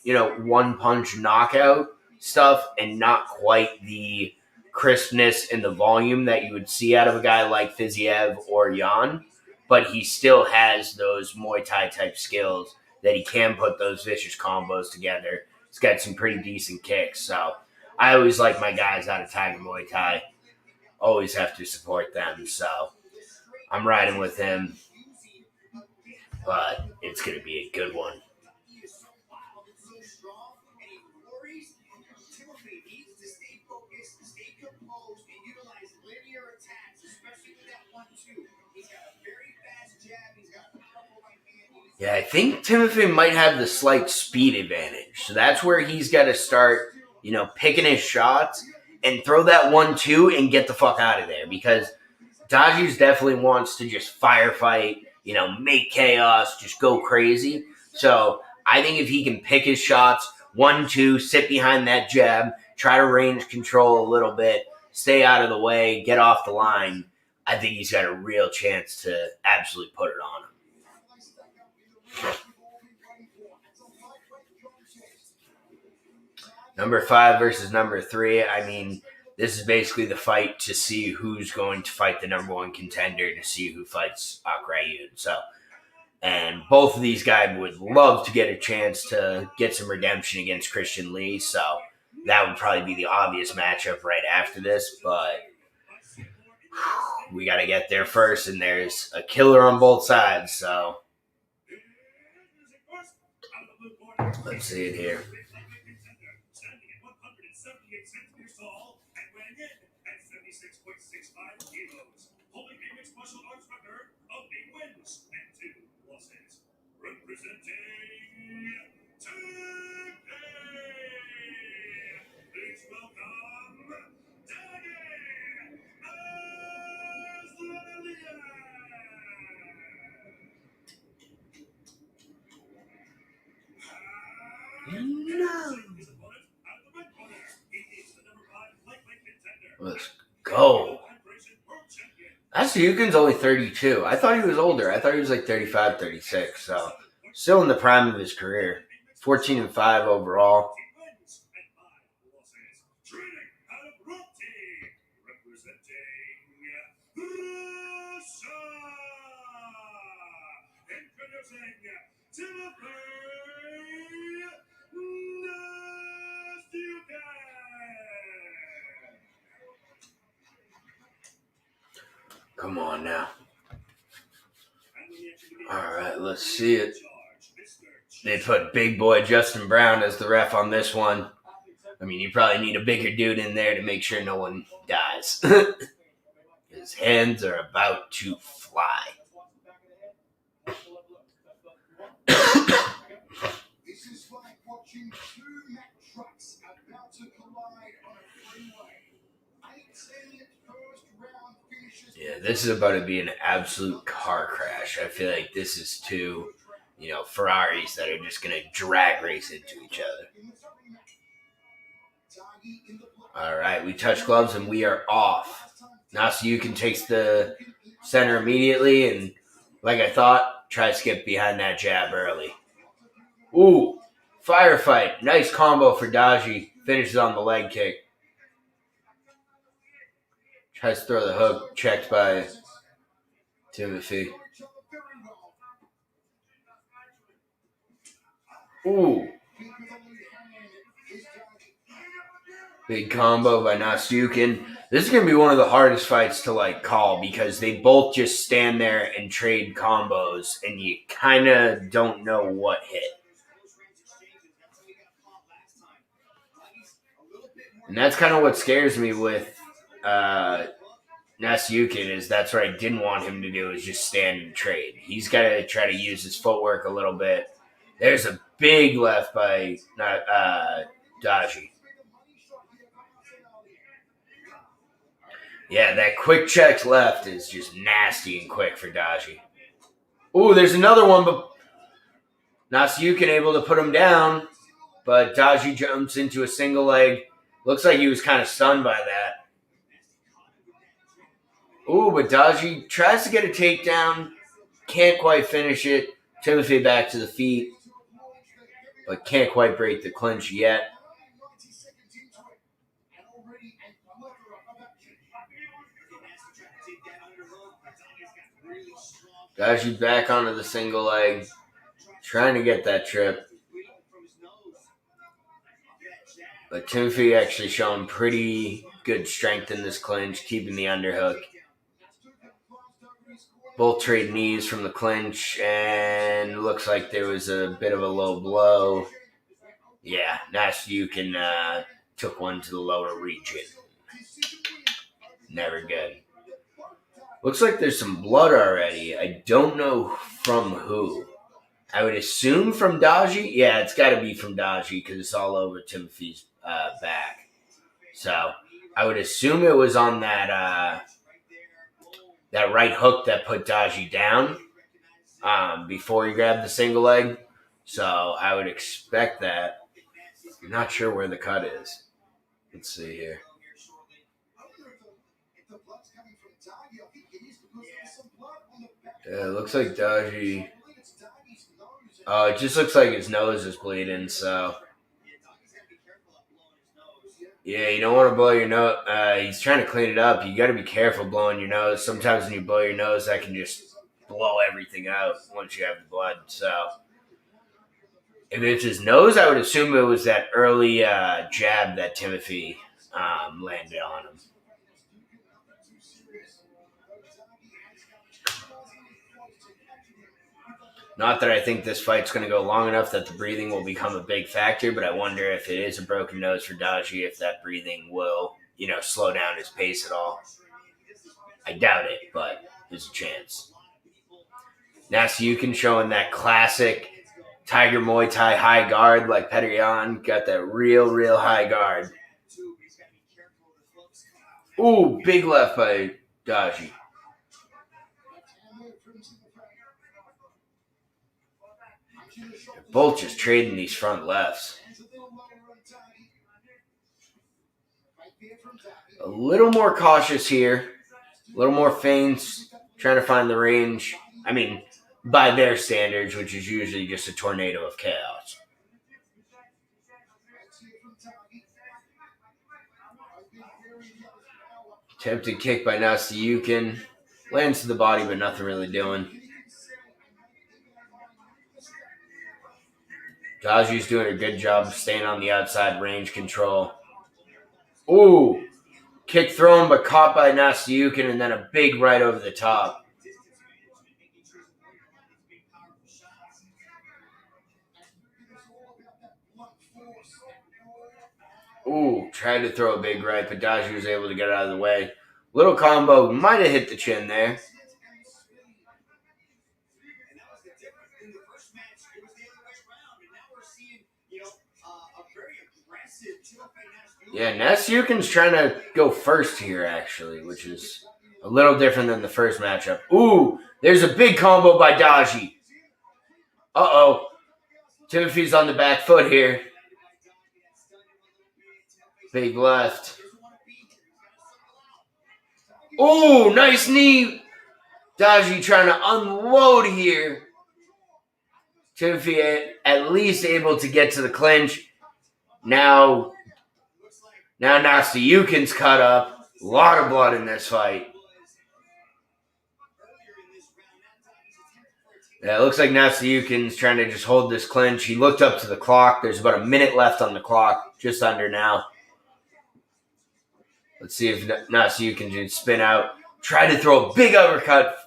one-punch knockout stuff and not quite the crispness and the volume that you would see out of a guy like Fiziev or Yan. But he still has those Muay Thai type skills that he can put those vicious combos together. He's got some pretty decent kicks. So I always like my guys out of Tiger Muay Thai. Always have to support them. So I'm riding with him. But it's going to be a good one. Yeah, I think Timothy might have the slight speed advantage. So that's where he's got to start, picking his shots and throw that 1-2 and get the fuck out of there. Because Daji's definitely wants to just firefight, make chaos, just go crazy. So I think if he can pick his shots, 1-2, sit behind that jab, try to range control a little bit, stay out of the way, get off the line, I think he's got a real chance to absolutely put it on him. Number 5 versus number 3. I mean, this is basically the fight to see who's going to fight the number 1 contender to see who fights Akrayun. So, and both of these guys would love to get a chance to get some redemption against Christian Lee. So that would probably be the obvious matchup right after this. But we got to get there first, and there's a killer on both sides. So let's see it here. Representing No. Let's go. Nasyukin's only 32. I thought he was older. I thought he was like 35, 36. So still in the prime of his career. 14-5 overall. Come on now. All right, let's see it. They put big boy Justin Brown as the ref on this one. I mean, you probably need a bigger dude in there to make sure no one dies. His hands are about to fly. This is like watching two Mack trucks about to collide on a freeway. 18 first round finishes. Yeah, this is about to be an absolute car crash. I feel like this is two, Ferraris that are just going to drag race into each other. All right, we touch gloves and we are off. Nasyukin takes the center immediately and, like I thought, tries to get behind that jab early. Ooh, firefight. Nice combo for Daji. Finishes on the leg kick. Tries to throw the hook. Checked by Timothy. Ooh. Big combo by Nasyukin. This is going to be one of the hardest fights to call because they both just stand there and trade combos and you kind of don't know what hit. And that's kind of what scares me with Nasyukin is that's what I didn't want him to do is just stand and trade. He's got to try to use his footwork a little bit. There's a big left by Daji. Yeah, that quick check left is just nasty and quick for Daji. Ooh, there's another one, but Nasyukin able to put him down, but Daji jumps into a single leg. Looks like he was kind of stunned by that. Ooh, but Daji tries to get a takedown, can't quite finish it. Timothy back to the feet, but can't quite break the clinch yet. Daji back onto the single leg, trying to get that trip. But Timothy actually showing pretty good strength in this clinch, keeping the underhook. Both trade knees from the clinch, and looks like there was a bit of a low blow. Yeah, Nasyukin took one to the lower region. Never good. Looks like there's some blood already. I don't know from who. I would assume from Daji. Yeah, it's got to be from Daji because it's all over Timothy's back. So I would assume it was on that right hook that put Daji down before he grabbed the single leg. So I would expect that. I'm not sure where the cut is. Let's see here. Yeah, it looks like Daji. Oh, it just looks like his nose is bleeding, so. Yeah, you don't want to blow your nose. He's trying to clean it up. You got to be careful blowing your nose. Sometimes when you blow your nose, that can just blow everything out once you have the blood. So, if it's his nose, I would assume it was that early jab that Timothy landed on him. Not that I think this fight's going to go long enough that the breathing will become a big factor, but I wonder if it is a broken nose for Daji, if that breathing will, slow down his pace at all. I doubt it, but there's a chance. Nasyukin showing that classic Tiger Muay Thai high guard like Petr Yan. Got that real high guard. Ooh, big left by Daji. Both just trading these front lefts. A little more cautious here. A little more feints. Trying to find the range. I mean, by their standards, which is usually just a tornado of chaos. Attempted kick by Nastasiukin. Lands to the body, but nothing really doing. Daji's doing a good job of staying on the outside range control. Ooh! Kick thrown, but caught by Nastasiukin, and then a big right over the top. Ooh, tried to throw a big right, but Daji was able to get out of the way. Little combo, might have hit the chin there. Yeah, Nastasiukin's trying to go first here, actually, which is a little different than the first matchup. Ooh, there's a big combo by Daji. Uh-oh. Timothy's on the back foot here. Big left. Ooh, nice knee. Daji trying to unload here. Timothy at least able to get to the clinch. Now Nastasiukin's cut up. A lot of blood in this fight. Yeah, it looks like Nastasiukin's trying to just hold this clinch. He looked up to the clock. There's about a minute left on the clock. Just under now. Let's see if Nastasiukin can spin out. Try to throw a big uppercut.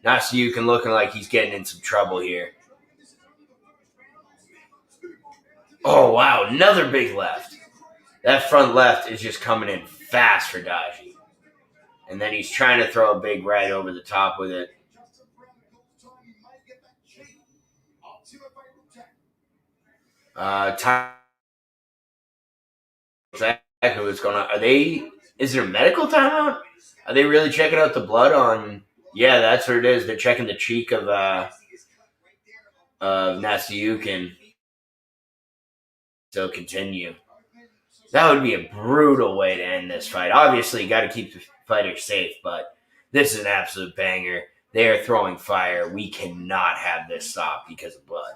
Nastasiukin looking like he's getting in some trouble here. Oh, wow. Another big left. That front left is just coming in fast for Daji. And then he's trying to throw a big right over the top with it. Exactly what's going on. Is there a medical timeout? Are they really checking out the blood on? Yeah, that's what it is. They're checking the cheek of Nastasiukin. So continue. That would be a brutal way to end this fight. Obviously, you got to keep the fighter safe, but this is an absolute banger. They are throwing fire. We cannot have this stop because of blood.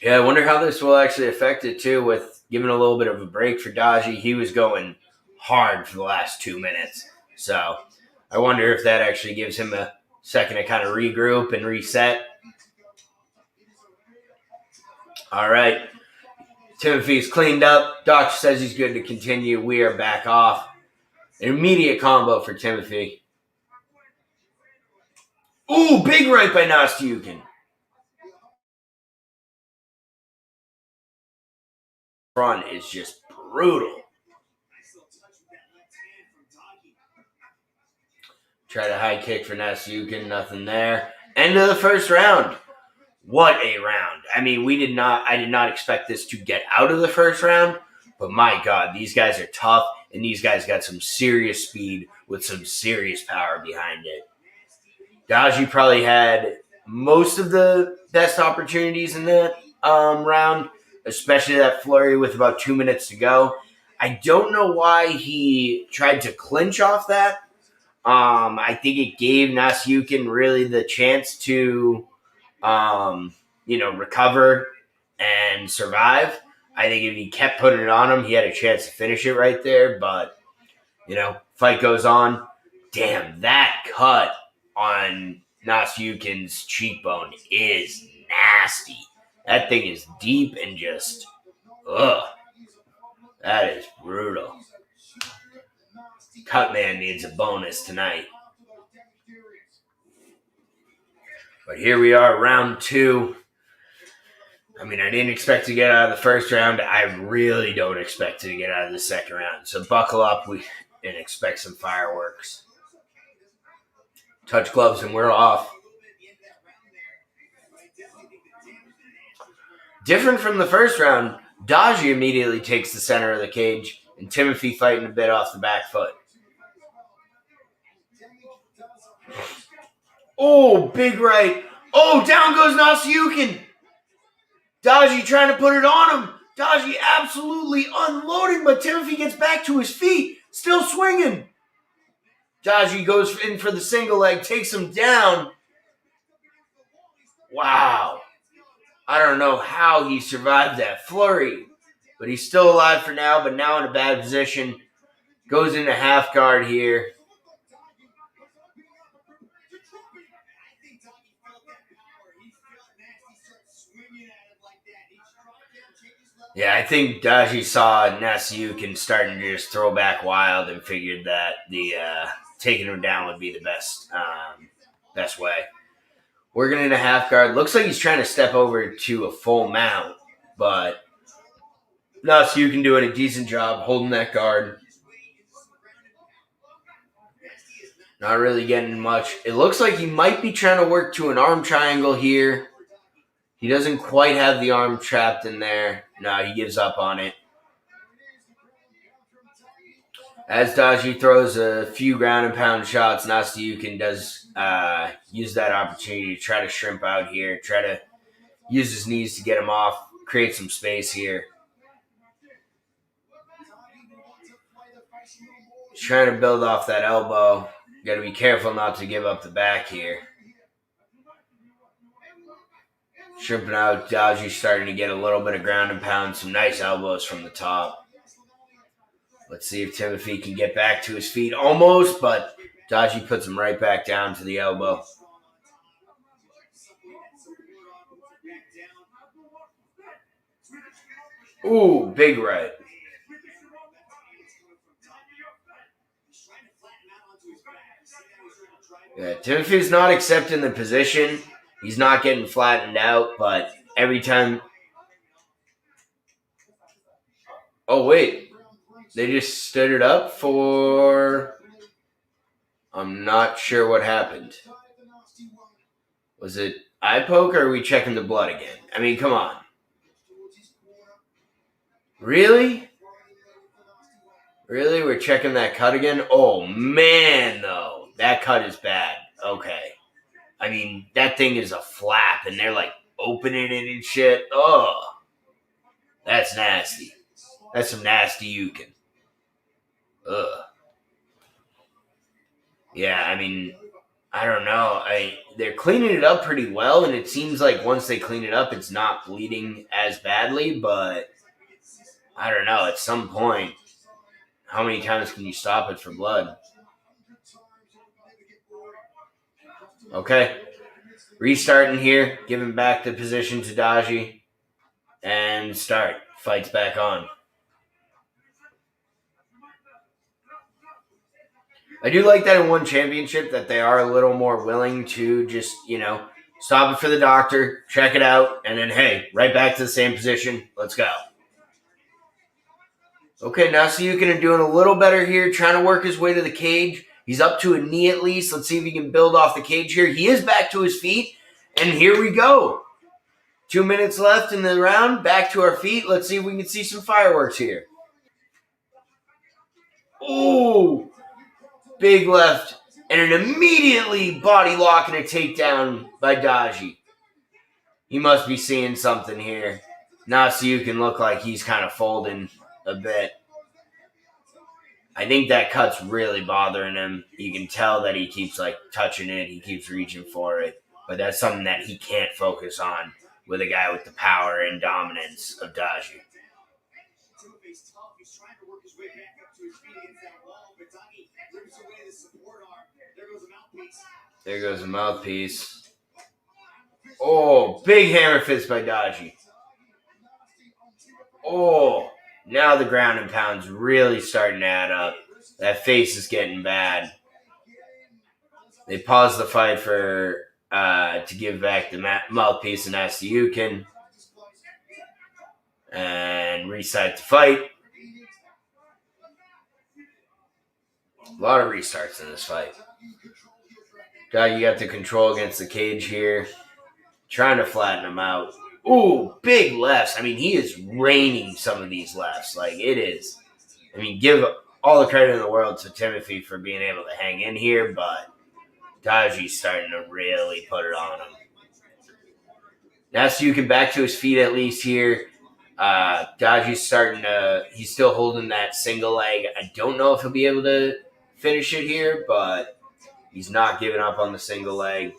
Yeah, I wonder how this will actually affect it, too, with giving a little bit of a break for Daji. He was going hard for the last 2 minutes. So I wonder if that actually gives him a second to kind of regroup and reset. All right. Timothy's cleaned up. Doctor says he's good to continue. We are back off. An immediate combo for Timothy. Ooh, big right by Nastasiukin. Front is just brutal. Try to high kick for Nastasiukin. Nothing there. End of the first round. What a round. I mean, I did not expect this to get out of the first round, but my God, these guys are tough, and these guys got some serious speed with some serious power behind it. Daji probably had most of the best opportunities in that round, especially that flurry with about 2 minutes to go. I don't know why he tried to clinch off that. I think it gave Nastasiukin really the chance to recover and survive. I think if he kept putting it on him, he had a chance to finish it right there. But, fight goes on. Damn, that cut on Nastasiukin's cheekbone is nasty. That thing is deep and just, ugh. That is brutal. Cutman needs a bonus tonight. But here we are, round 2. I mean, I didn't expect to get out of the first round. I really don't expect to get out of the second round. So buckle up and expect some fireworks. Touch gloves and we're off. Different from the first round, Daji immediately takes the center of the cage and Timothy fighting a bit off the back foot. Oh, big right. Oh, down goes Nasiyukin. Daji trying to put it on him. Daji absolutely unloading, but Timothy gets back to his feet, still swinging. Daji goes in for the single leg, takes him down. Wow. I don't know how he survived that flurry, but he's still alive for now, but now in a bad position. Goes into half guard here. Yeah, I think Daji saw Nasiyukin starting to just throw back wild and figured that the taking him down would be the best way. Working in a half guard. Looks like he's trying to step over to a full mount, but Nasiyukin doing a decent job holding that guard. Not really getting much. It looks like he might be trying to work to an arm triangle here. He doesn't quite have the arm trapped in there. No, he gives up on it. As Daji throws a few ground and pound shots, Nasiyukin does use that opportunity to try to shrimp out here, try to use his knees to get him off, create some space here. Trying to build off that elbow. Got to be careful not to give up the back here. Shrimping out, Daji starting to get a little bit of ground and pound, some nice elbows from the top. Let's see if Timothy can get back to his feet almost, but Daji puts him right back down to the elbow. Ooh, big right. Yeah, Timothy's not accepting the position. He's not getting flattened out, but every time... Oh, wait. They just stood it up for... I'm not sure what happened. Was it eye poke, or are we checking the blood again? I mean, come on. Really? Really? We're checking that cut again? Oh, man, though. That cut is bad. Okay. I mean, that thing is a flap, and they're, like, opening it and shit. Oh. That's nasty. That's some nasty Yukin. Ugh. Yeah, I mean, I don't know. They're cleaning it up pretty well, and it seems like once they clean it up, it's not bleeding as badly, but I don't know. At some point, how many times can you stop it for blood? Okay. Restarting here, giving back the position to Daji, and start. Fight's back on. I do like that in one championship that they are a little more willing to just, stop it for the doctor, check it out, and then, hey, right back to the same position. Let's go. Okay, Nasiyukin doing a little better here, trying to work his way to the cage. He's up to a knee at least. Let's see if he can build off the cage here. He is back to his feet, and here we go. 2 minutes left in the round. Back to our feet. Let's see if we can see some fireworks here. Ooh. Big left, and an immediately body lock and a takedown by Daji. He must be seeing something here. Nasiyukin look like he's kind of folding a bit. I think that cut's really bothering him. You can tell that he keeps touching it. He keeps reaching for it. But that's something that he can't focus on with a guy with the power and dominance of Daji. There goes a mouthpiece. Oh, big hammer fist by Daji. Oh, now the ground and pound's really starting to add up. That face is getting bad. They paused the fight to give back the mouthpiece and Nasiyukin and restart the fight. A lot of restarts in this fight. Daji got the control against the cage here. Trying to flatten him out. Ooh, big lefts. I mean, he is raining some of these lefts. It is. I mean, give all the credit in the world to Timothy for being able to hang in here, but Daji's starting to really put it on him. Now Sukin back to his feet at least here. Daji's he's still holding that single leg. I don't know if he'll be able to finish it here, but he's not giving up on the single leg.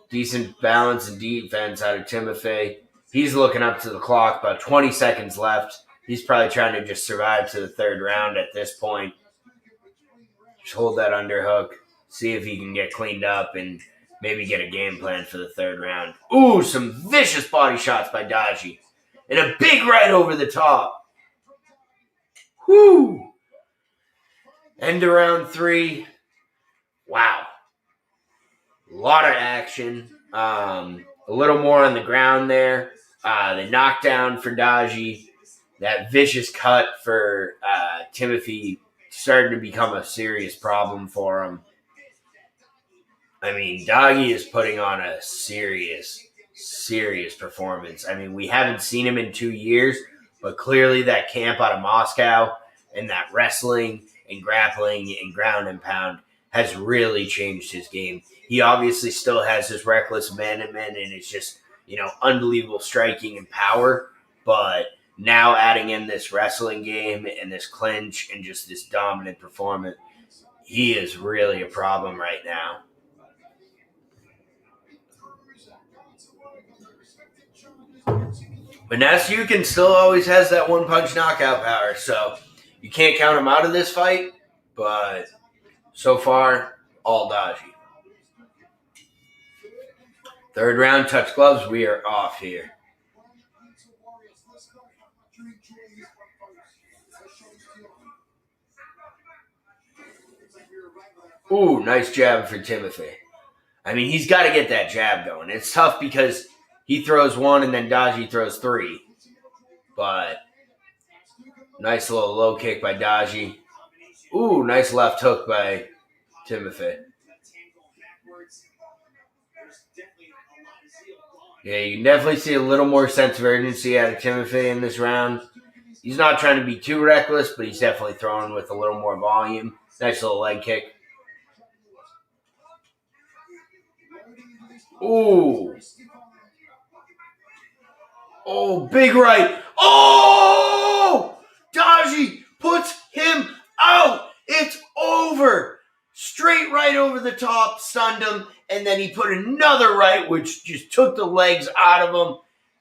Decent balance and defense out of Timofey. He's looking up to the clock, about 20 seconds left. He's probably trying to just survive to the third round at this point. Just hold that underhook, see if he can get cleaned up and maybe get a game plan for the third round. Ooh, some vicious body shots by Daji. And a big right over the top. Whoo! End of round 3. Wow. A lot of action. A little more on the ground there. The knockdown for Daji. That vicious cut for Timothy started to become a serious problem for him. I mean, Doggy is putting on a serious performance. I mean, we haven't seen him in 2 years, but clearly that camp out of Moscow and that wrestling and grappling and ground and pound has really changed his game. He obviously still has his reckless abandonment and it's just, unbelievable striking and power, but now adding in this wrestling game and this clinch and just this dominant performance, he is really a problem right now. But Nasukin still always has that one-punch knockout power, so you can't count him out of this fight, but so far, all Daji. Third round, touch gloves, we are off here. Ooh, nice jab for Timothy. I mean, he's got to get that jab going. It's tough because he throws one and then Daji throws 3. But nice little low kick by Daji. Ooh, nice left hook by Timothy. Yeah, you can definitely see a little more sense of urgency out of Timothy in this round. He's not trying to be too reckless, but he's definitely throwing with a little more volume. Nice little leg kick. Ooh. Oh, big right. Oh! Daji puts him out. It's over. Straight right over the top, stunned him, and then he put another right, which just took the legs out of him.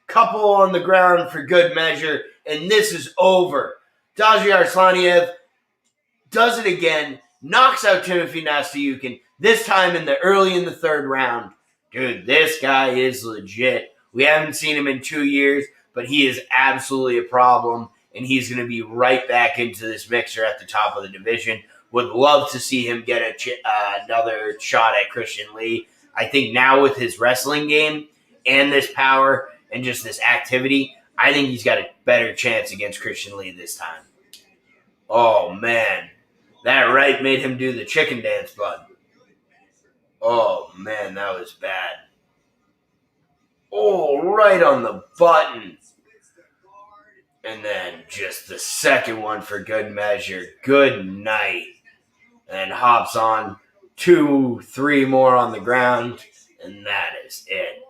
Couple on the ground for good measure, and this is over. Daji Arslaniev does it again, knocks out Timothy Nastasiukin, this time early in the third round. Dude, this guy is legit. We haven't seen him in 2 years, but he is absolutely a problem, and he's going to be right back into this mixer at the top of the division. Would love to see him get another shot at Christian Lee. I think now with his wrestling game and this power and just this activity, I think he's got a better chance against Christian Lee this time. Oh, man. That right made him do the chicken dance, bud. Oh, man, that was bad. Oh, right on the button. And then just the second one for good measure. Good night. And hops on 2, 3 more on the ground. And that is it.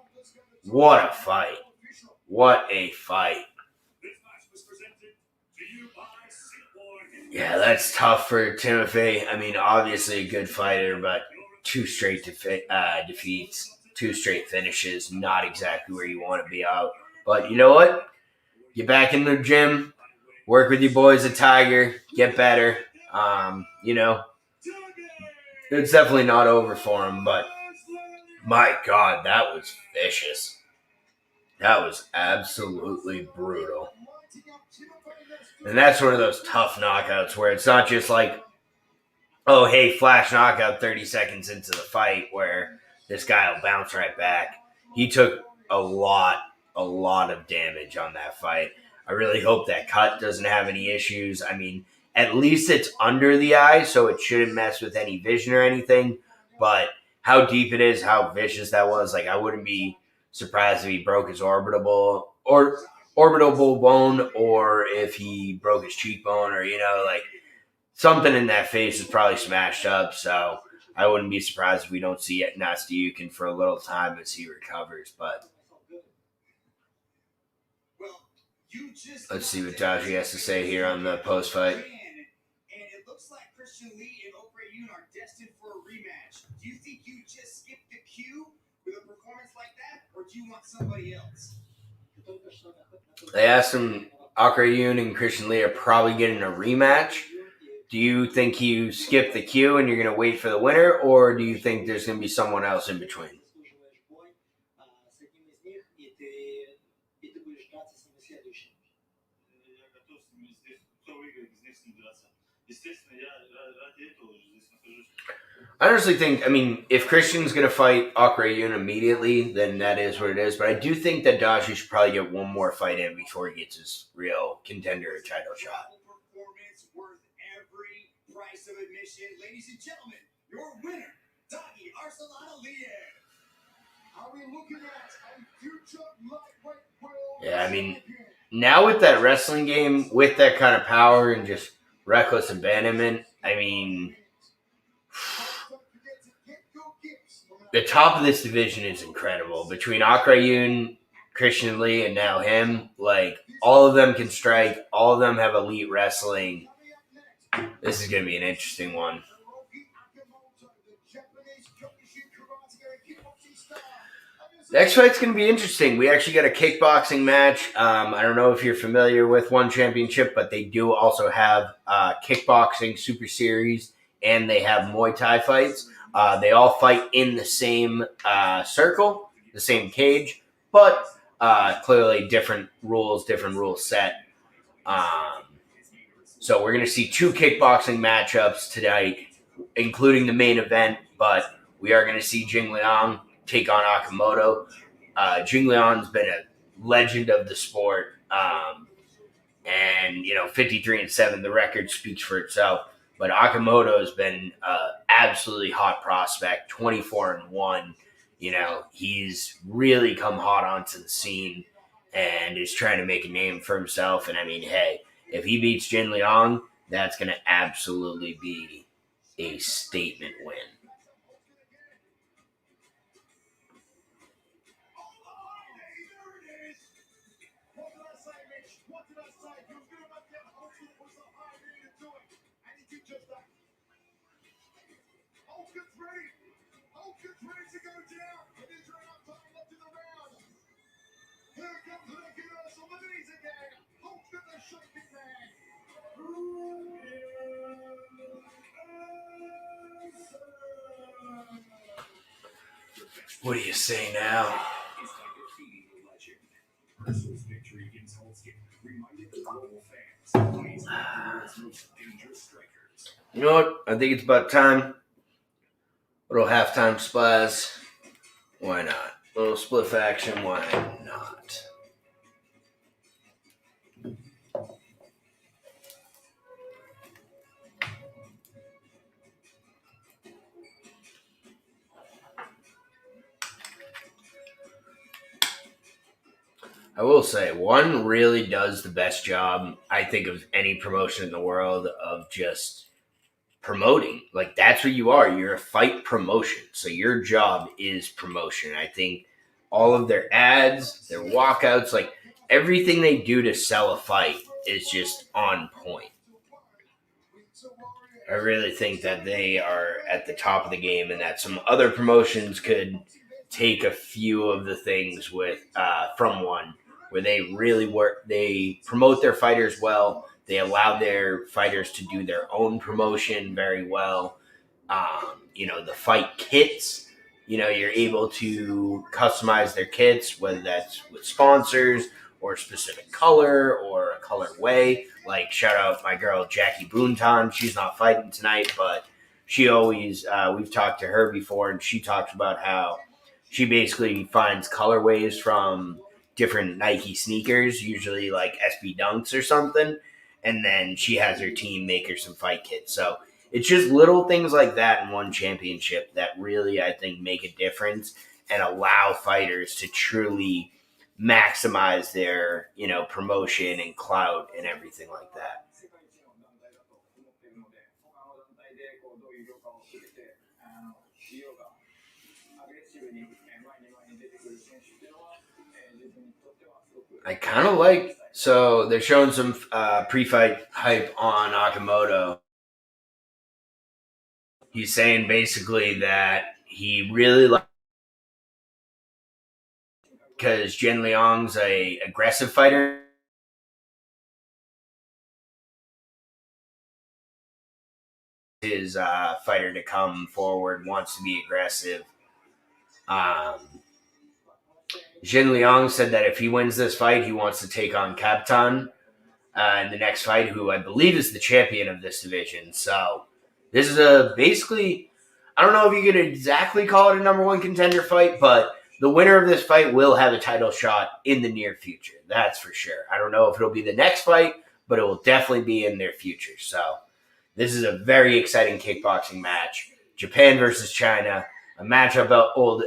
What a fight. What a fight. Yeah, that's tough for Timothy. I mean, obviously a good fighter, but 2 straight defeats, 2 straight finishes, not exactly where you want to be out. But you know what? Get back in the gym, work with your boys at Tiger, get better. It's definitely not over for him, but my God, that was vicious. That was absolutely brutal. And that's one of those tough knockouts where it's not just like, oh, hey, flash knockout 30 seconds into the fight where this guy will bounce right back. He took a lot of damage on that fight. I really hope that cut doesn't have any issues. I mean, at least it's under the eye, so it shouldn't mess with any vision or anything. But how deep it is, how vicious that was, I wouldn't be surprised if he broke his orbital bone or if he broke his cheekbone or, something in that face is probably smashed up. So I wouldn't be surprised if we don't see Nastasiukin for a little time as he recovers. But let's see what Daji has to say here on the post fight. And it looks like Christian Lee and Okray Yoon are destined for a rematch. Do you think you just skip the queue with a performance like that, or do you want somebody else? They asked him, Okray Yoon and Christian Lee are probably getting a rematch. Do you think you skip the queue and you're going to wait for the winner, or do you think there's going to be someone else in between? I honestly think, if Christian's going to fight Okray Yoon immediately, then that is what it is. But I do think that Daji should probably get one more fight in before he gets his real contender title shot. Performance worth every price of admission. Ladies and gentlemen, your winner, Daji Arsalanaliyev. Are we looking at a future lightweight world Yeah, now with that wrestling game, with that kind of power and just reckless abandonment, the top of this division is incredible. Between Okray Yoon, Christian Lee, and now him, all of them can strike. All of them have elite wrestling. This is going to be an interesting one. Next fight's going to be interesting. We actually got a kickboxing match. I don't know if you're familiar with One Championship, but they do also have kickboxing Super Series, and they have Muay Thai fights. They all fight in the same circle, the same cage, but clearly different rules set. So we're going to see 2 kickboxing matchups tonight, including the main event, but we are going to see Jing Liang take on Akamoto. Jing Liang's been a legend of the sport, and 53-7, the record speaks for itself. But Akamoto has been absolutely hot prospect, 24-1. He's really come hot onto the scene and is trying to make a name for himself. And hey, if he beats Jin Liang, that's going to absolutely be a statement win. What do you say now? You know what? I think it's about time. A little halftime splash. Why not? A little split action. Why not? I will say, One really does the best job, I think, of any promotion in the world of just promoting. That's what you are. You're a fight promotion. So your job is promotion. I think all of their ads, their walkouts, everything they do to sell a fight is just on point. I really think that they are at the top of the game and that some other promotions could take a few of the things with from One, where they really work. They promote their fighters well. They allow their fighters to do their own promotion very well. The fight kits, you're able to customize their kits, whether that's with sponsors or a specific color or a colorway. Shout out my girl Jackie Boonton. She's not fighting tonight, but she always, we've talked to her before, and she talks about how she basically finds colorways from different Nike sneakers, usually SB Dunks or something, and then she has her team make her some fight kits. So it's just little things like that in One Championship that really, I think, make a difference and allow fighters to truly maximize their, promotion and clout and everything like that. I kind of like. So they're showing some pre-fight hype on Akamoto. He's saying basically that he really likes because Jin Liang's a aggressive fighter. His fighter to come forward wants to be aggressive. Um, Jin Liang said that if he wins this fight, he wants to take on Captain in the next fight, who I believe is the champion of this division. So this is a basically, I don't know if you could exactly call it a number one contender fight, but the winner of this fight will have a title shot in the near future. That's for sure. I don't know if it'll be the next fight, but it will definitely be in their future. So this is a very exciting kickboxing match. Japan versus China, a matchup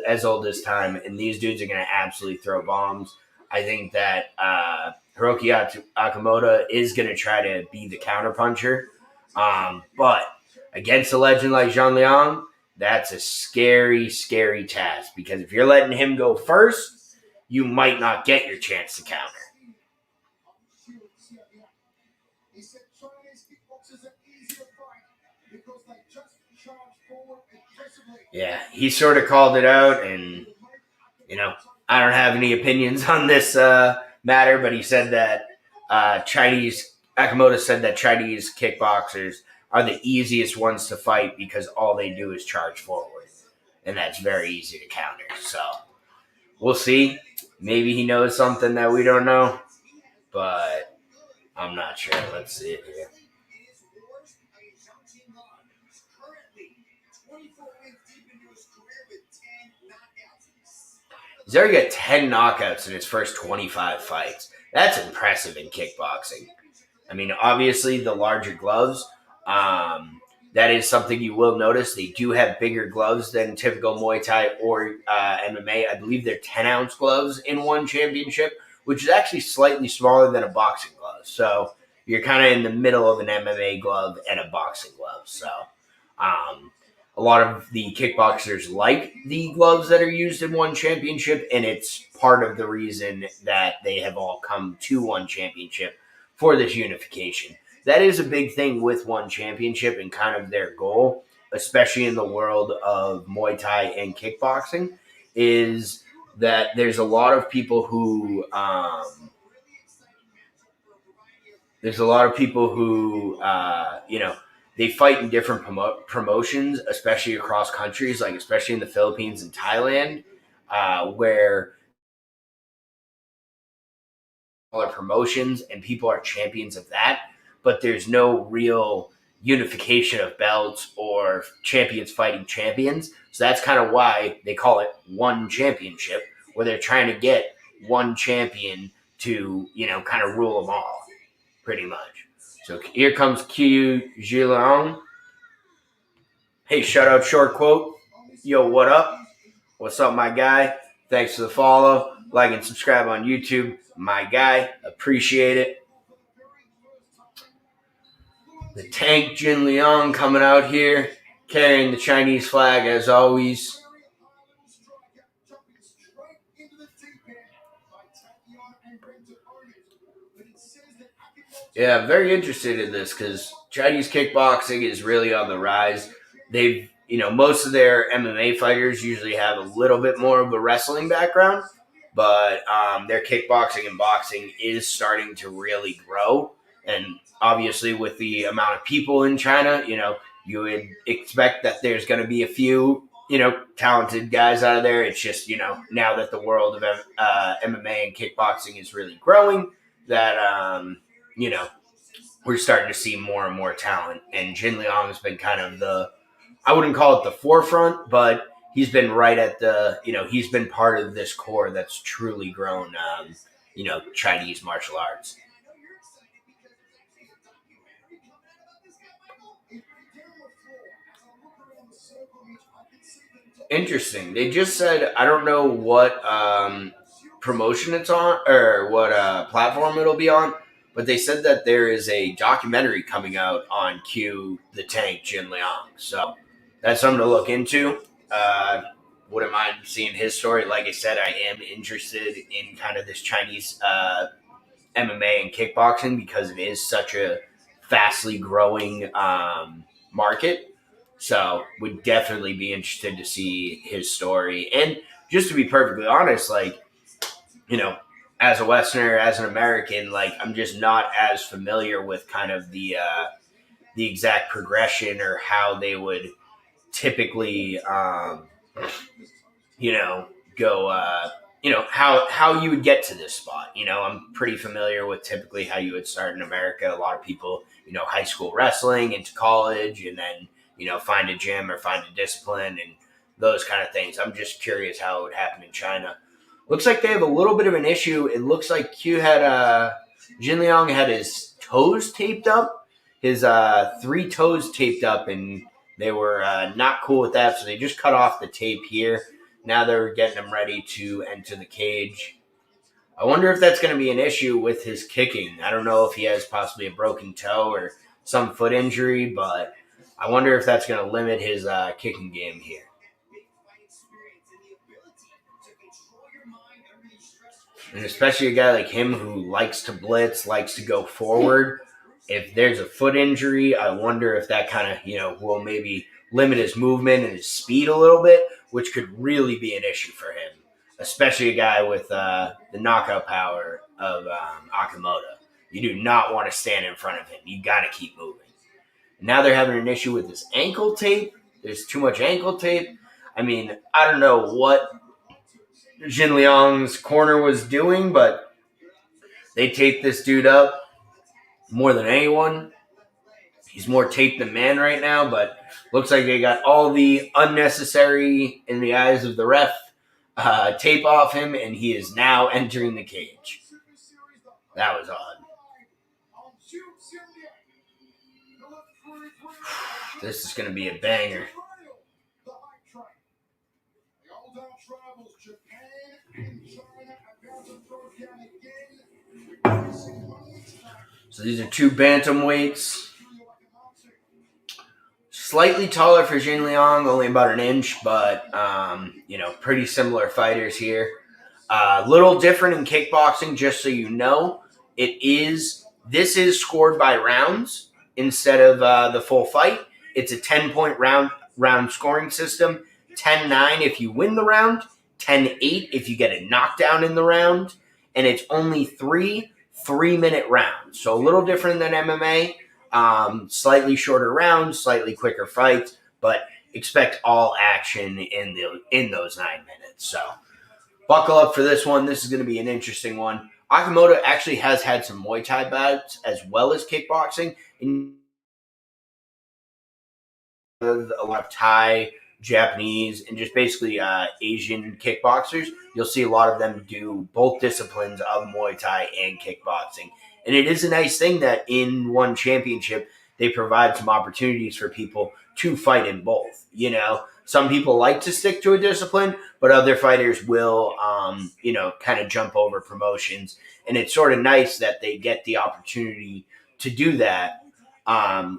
as old as time, and these dudes are going to absolutely throw bombs. I think that Hiroki Akamoto is going to try to be the counterpuncher. But against a legend like Zhang Liang, that's a scary, scary task because if you're letting him go first, you might not get your chance to counter. He said Chinese kickboxers are easy to fight because they just charge forward aggressively. Yeah, he sort of called it out, and I don't have any opinions on this matter, but he said that Akamoto said that Chinese kickboxers are the easiest ones to fight because all they do is charge forward, and that's very easy to counter. So we'll see. Maybe he knows something that we don't know, but I'm not sure. Let's see it here. He's already got 10 knockouts in his first 25 fights. That's impressive in kickboxing. I mean, obviously, the larger gloves, that is something you will notice. They do have bigger gloves than typical Muay Thai or MMA. I believe they're 10-ounce gloves in one championship, which is actually slightly smaller than a boxing glove. So you're kind of in the middle of an MMA glove and a boxing glove. So a lot of the kickboxers like the gloves that are used in one championship, and it's part of the reason that they have all come to one championship for this unification. That is a big thing with one championship and kind of their goal, especially in the world of Muay Thai and kickboxing, is that there's a lot of people who they fight in different promotions, especially across countries, like especially in the Philippines and Thailand, where are promotions and people are champions of that, but there's no real unification of belts or champions fighting champions. So that's kind of why they call it one championship, where they're trying to get one champion to, kind of rule them all, pretty much. So here comes Q Zhilang. Hey, shout out short quote. Yo, what up? What's up, my guy? Thanks for the follow. Like and subscribe on YouTube. My guy, appreciate it. The tank Jin Liang coming out here, carrying the Chinese flag as always. Yeah, I'm very interested in this because Chinese kickboxing is really on the rise. They've, most of their MMA fighters usually have a little bit more of a wrestling background, but their kickboxing and boxing is starting to really grow. And obviously, with the amount of people in China, you would expect that there's going to be a few, talented guys out of there. It's just, now that the world of MMA and kickboxing is really growing, that we're starting to see more and more talent. And Jin Liang has been kind of I wouldn't call it the forefront, but he's been right at he's been part of this core that's truly grown, Chinese martial arts. Interesting. They just said, I don't know what promotion it's on or what platform it'll be on, but they said that there is a documentary coming out on Q the Tank Jin Liang. So that's something to look into. wouldn't mind seeing his story. Like I said, I am interested in kind of this Chinese MMA and kickboxing because it is such a fastly growing market. So would definitely be interested to see his story. And just to be perfectly honest, like, you know, as a Westerner, as an American, like I'm just not as familiar with kind of the exact progression or how they would typically you know, go, how you would get to this spot. I'm pretty familiar with typically how you would start in America. A lot of people, high school wrestling into college and then, find a gym or find a discipline and those kind of things. I'm just curious how it would happen in China. Looks like they have a little bit of an issue. It looks like Jin Liang had his toes taped up, his 3 toes taped up, and they were not cool with that. So they just cut off the tape here. Now they're getting him ready to enter the cage. I wonder if that's going to be an issue with his kicking. I don't know if he has possibly a broken toe or some foot injury, but I wonder if that's going to limit his kicking game here. And especially a guy like him who likes to blitz, likes to go forward. If there's a foot injury, I wonder if that kind of, will maybe limit his movement and his speed a little bit, which could really be an issue for him, especially a guy with the knockout power of Akamoto. You do not want to stand in front of him. You got to keep moving. Now they're having an issue with this ankle tape. There's too much ankle tape. I mean, I don't know what Jin Liang's corner was doing, but they taped this dude up more than anyone. He's more taped than man right now, but looks like they got all the unnecessary, in the eyes of the ref, tape off him, and he is now entering the cage. That was odd. This is going to be a banger. So these are 2 bantamweights. Slightly taller for Jin Liang, only about an inch, but, pretty similar fighters here. A little different in kickboxing, just so you know. This is scored by rounds instead of the full fight. It's a 10-point round scoring system. 10-9 if you win the round, 10-8 if you get a knockdown in the round, and it's only 3 3-minute rounds. So a little different than MMA. Slightly shorter rounds, slightly quicker fights, but expect all action in those 9 minutes. So buckle up for this one. This is going to be an interesting one. Akamoto actually has had some Muay Thai bouts as well as kickboxing. And a lot of Thai, Japanese, and just basically Asian kickboxers, you'll see a lot of them do both disciplines of Muay Thai and kickboxing. And it is a nice thing that in one championship, they provide some opportunities for people to fight in both. Some people like to stick to a discipline, but other fighters will, kind of jump over promotions. And it's sort of nice that they get the opportunity to do that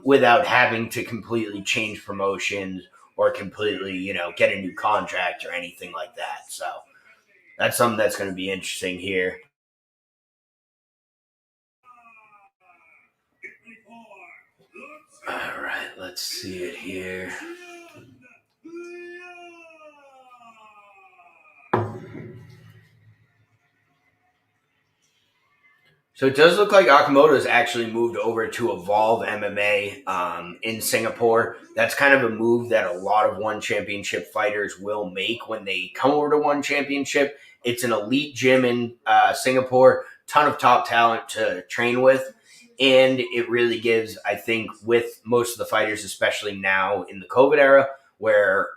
without having to completely change promotions or completely, get a new contract or anything like that. So that's something that's going to be interesting here. All right, let's see it here. So it does look like Akamoto's actually moved over to Evolve MMA in Singapore. That's kind of a move that a lot of one championship fighters will make when they come over to one championship. It's an elite gym in Singapore, ton of top talent to train with. And it really gives, I think, with most of the fighters, especially now in the COVID era, where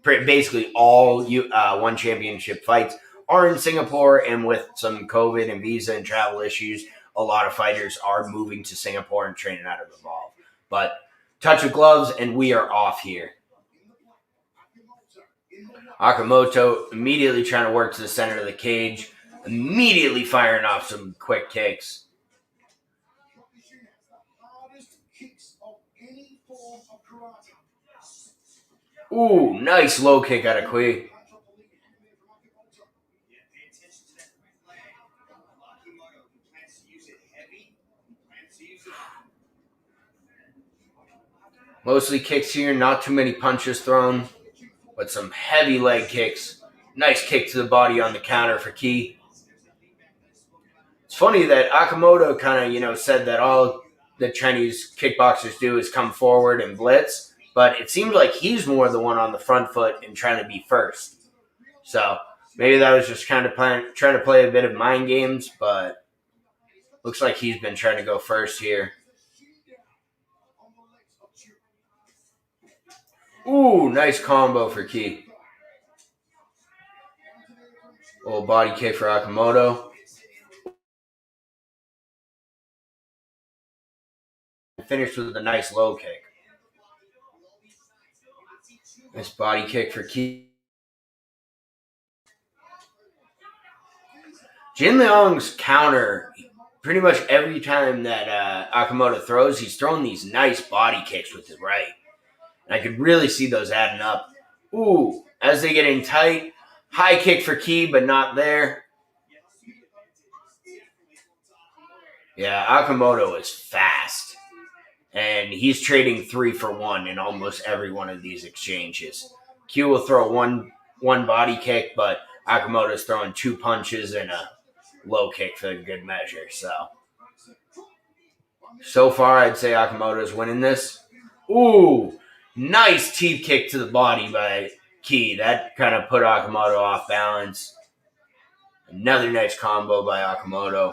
basically all one championship fights are in Singapore, and with some COVID and visa and travel issues, a lot of fighters are moving to Singapore and training out of Evolve. But touch of gloves, and we are off here. Akamoto immediately trying to work to the center of the cage, immediately firing off some quick kicks. Ooh, nice low kick out of Kui. Yeah, pay attention to that right leg. Makimoto plans to use it heavy. Plans to use it. Mostly kicks here, not too many punches thrown, but some heavy leg kicks. Nice kick to the body on the counter for Ki. It's funny that Akamoto kind of, said that all the Chinese kickboxers do is come forward and blitz, but it seems like he's more the one on the front foot and trying to be first. So maybe that was just kind of trying to play a bit of mind games, but looks like he's been trying to go first here. Ooh, nice combo for Ki. Little body kick for Akamoto. Finished with a nice low kick. Nice body kick for Ki. Jin Leong's counter, pretty much every time that Akamoto throws, he's throwing these nice body kicks with his right. And I could really see those adding up. Ooh, as they get in tight, high kick for Ki, but not there. Yeah, Akamoto is fast. And he's trading 3 for 1 in almost every one of these exchanges. Q will throw one body kick, but Akamoto's throwing 2 punches and a low kick for good measure. So far, I'd say Akamoto's winning this. Ooh, nice teep kick to the body by Ki. That kind of put Akamoto off balance. Another nice combo by Akamoto.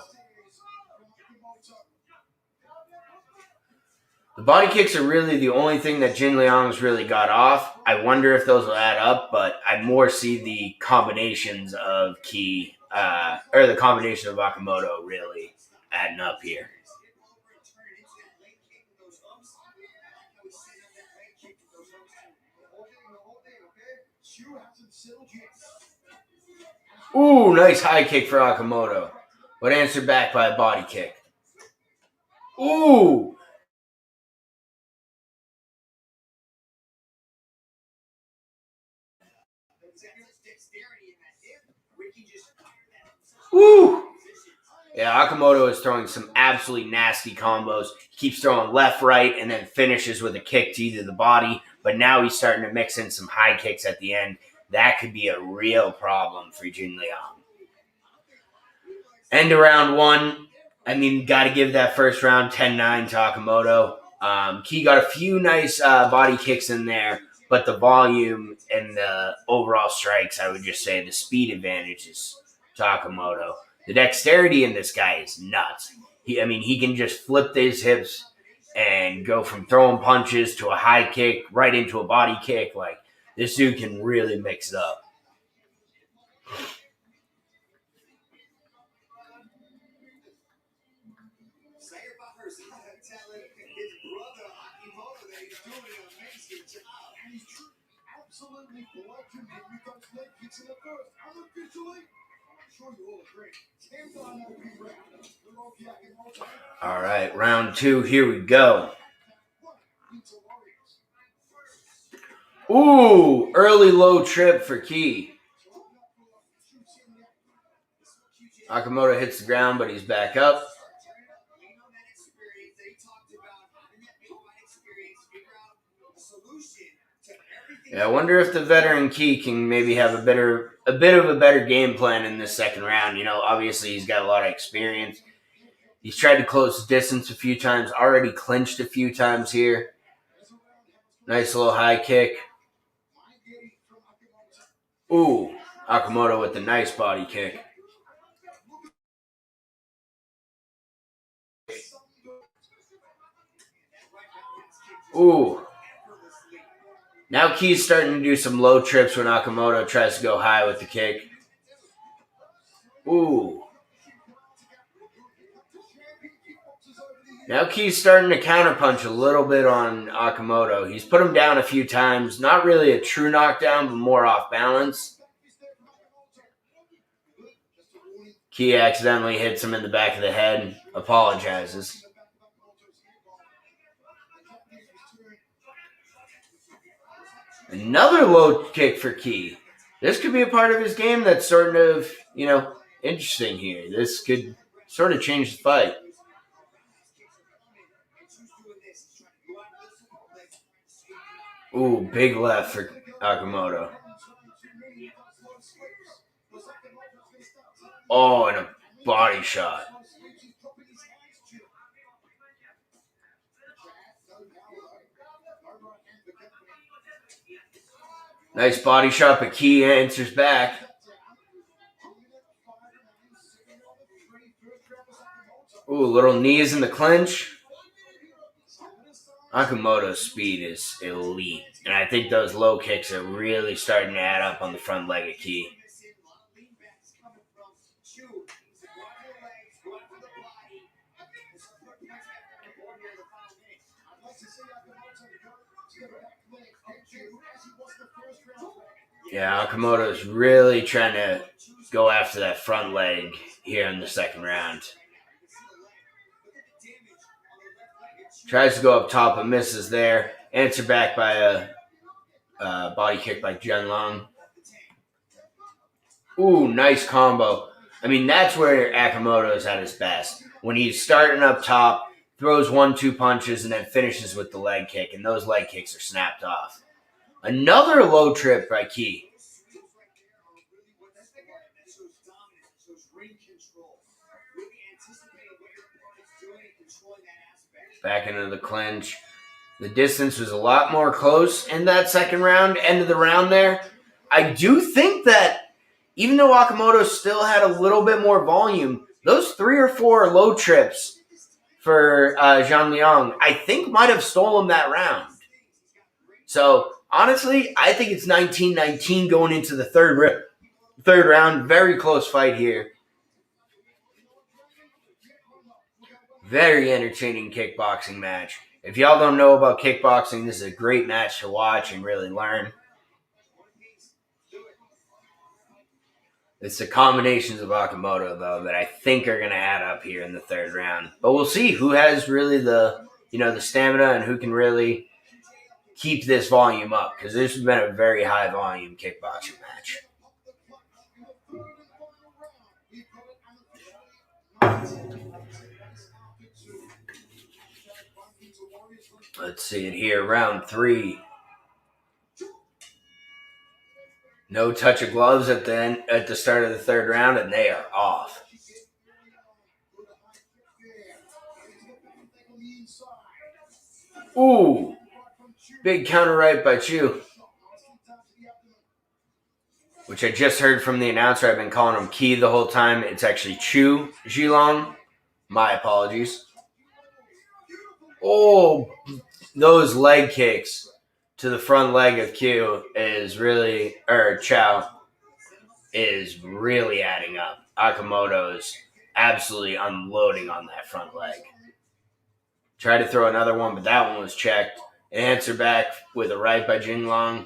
The body kicks are really the only thing that Jin Leong's really got off. I wonder if those will add up, but I more see the combinations of Ki, or the combination of Akamoto really adding up here. Ooh, nice high kick for Akamoto, but answered back by a body kick. Ooh! Woo! Yeah, Akamoto is throwing some absolutely nasty combos. He keeps throwing left, right, and then finishes with a kick to either the body. But now he's starting to mix in some high kicks at the end. That could be a real problem for Jin Leong. End of round 1. I mean, got to give that first round 10-9 to Akamoto. Ki got a few nice body kicks in there, but the volume and the overall strikes, I would just say the speed advantage is to Akamoto. The dexterity in this guy is nuts. He can just flip his hips and go from throwing punches to a high kick right into a body kick. Like, this dude can really mix it up. Absolutely bludgeoned him with those leg kicks in the first. Unofficially, I'm sure you all agree. Stand on that round. All right, round 2. Here we go. Ooh, early low trip for Ki. Akamoto hits the ground, but he's back up. Yeah, I wonder if the veteran Ki can maybe have a bit of a better game plan in this second round. Obviously he's got a lot of experience. He's tried to close the distance a few times, already clinched a few times here. Nice little high kick. Ooh, Akamoto with the nice body kick. Ooh. Now Ki's starting to do some low trips when Akamoto tries to go high with the kick. Ooh. Now Ki's starting to counterpunch a little bit on Akamoto. He's put him down a few times. Not really a true knockdown, but more off balance. Ki accidentally hits him in the back of the head. Apologizes. Another low kick for Key. This could be a part of his game that's sort of, interesting here. This could sort of change the fight. Ooh, big left for Akamoto. Oh, and a body shot. Nice body shot, but Key answers back. Ooh, little knees in the clinch. Akamoto's speed is elite, and I think those low kicks are really starting to add up on the front leg of Key. Yeah, Akamoto's really trying to go after that front leg here in the second round. Tries to go up top but misses there. Answer back by a body kick by Junlong. Ooh, nice combo. I mean, that's where Akamoto's at his best. When he's starting up top, throws 1-2 punches, and then finishes with the leg kick, and those leg kicks are snapped off. Another low trip by Key. Back into the clinch. The distance was a lot more close in that second round, end of the round there. I do think that even though Akamoto still had a little bit more volume, those 3 or 4 low trips for Zhang Liang, I think might have stolen that round. So, honestly, I think it's 19-19 going into the third round. Very close fight here. Very entertaining kickboxing match. If y'all don't know about kickboxing, this is a great match to watch and really learn. It's the combinations of Akamoto, though, that I think are going to add up here in the third round. But we'll see who has really the stamina and who can really keep this volume up, because this has been a very high volume kickboxing match. Let's see it here, round 3. No touch of gloves at the start of the third round, and they are off. Ooh, big counter right by Chu, which I just heard from the announcer. I've been calling him Key the whole time. It's actually Chu Zhilong. My apologies. Oh, those leg kicks to the front leg of Q Chow is really adding up. Akamoto's absolutely unloading on that front leg. Tried to throw another one, but that one was checked. Answer back with a right by Jinglong.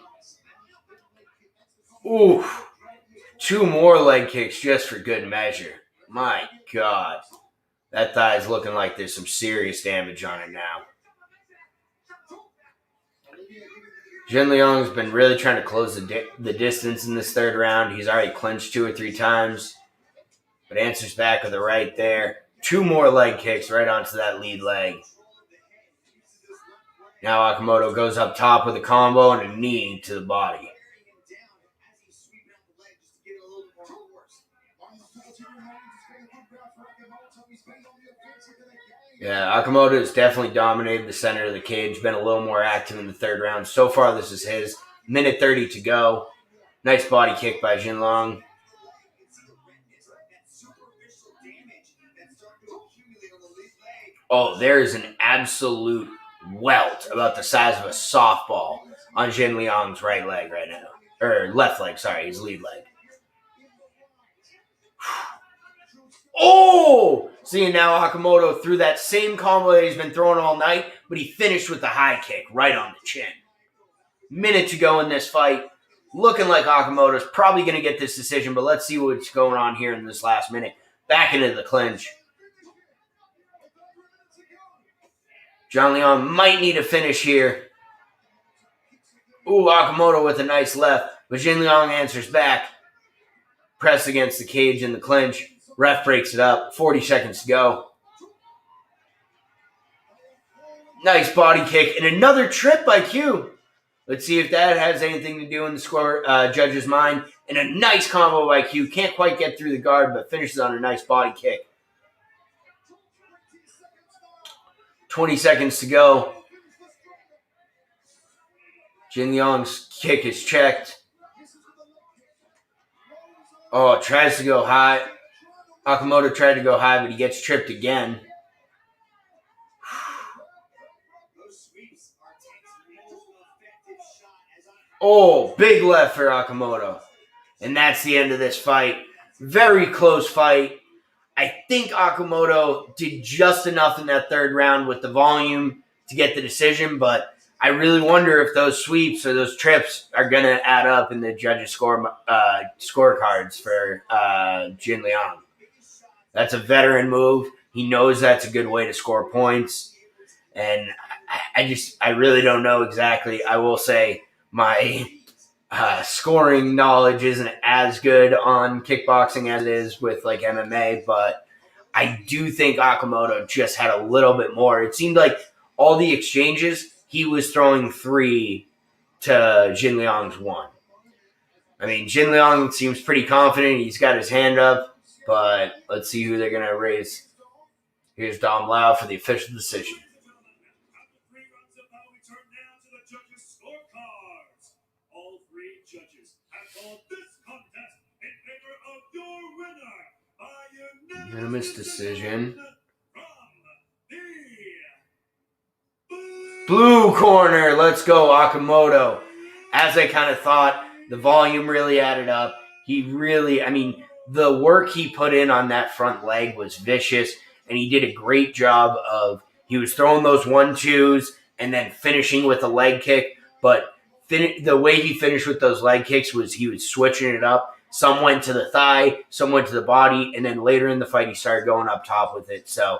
Ooh, 2 more leg kicks just for good measure. My God. That thigh's looking like there's some serious damage on it now. Jin Liang's been really trying to close the distance in this third round. He's already clinched 2 or 3 times, but answers back with a right there. 2 more leg kicks right onto that lead leg. Now Akamoto goes up top with a combo and a knee to the body. Yeah, Akamoto has definitely dominated the center of the cage, been a little more active in the third round. So far, this is his. Minute 30 to go. Nice body kick by Jinlong. Oh, there is an absolute welt about the size of a softball on Jin Liang's right leg right now. Or left leg, sorry, his lead leg. Oh! See, now Akamoto threw that same combo that he's been throwing all night, but he finished with the high kick right on the chin. Minute to go in this fight. Looking like Akamoto's probably going to get this decision, but let's see what's going on here in this last minute. Back into the clinch. Zhang Liang might need a finish here. Ooh, Akamoto with a nice left. But Jin Liang answers back. Press against the cage in the clinch. Ref breaks it up. 40 seconds to go. Nice body kick. And another trip by Q. Let's see if that has anything to do in the score judge's mind. And a nice combo by Q. Can't quite get through the guard, but finishes on a nice body kick. 20 seconds to go. Jin Liang's kick is checked. Oh, tries to go high. Akamoto tried to go high, but he gets tripped again. Oh, big left for Akamoto. And that's the end of this fight. Very close fight. I think Akamoto did just enough in that third round with the volume to get the decision, but I really wonder if those sweeps or those trips are going to add up in the judges' scorecards for Jin Liang. That's a veteran move. He knows that's a good way to score points. And I really don't know exactly. I will say my scoring knowledge isn't as good on kickboxing as it is with like MMA, but I do think Akamoto just had a little bit more. It seemed like all the exchanges, he was throwing 3 to Jin Liang's 1. I mean, Jin Liang seems pretty confident. He's got his hand up, but let's see who they're going to raise. Here's Dom Lau for the official decision. All 3 judges have called this contest in favor of your winner by Unanimous decision. From the Blue corner, let's go, Akamoto. As I kind of thought, the volume really added up. The work he put in on that front leg was vicious, and he did a great job he was throwing those 1-2s and then finishing with a leg kick, but the way he finished with those leg kicks was he was switching it up. Some went to the thigh, some went to the body, and then later in the fight he started going up top with it. So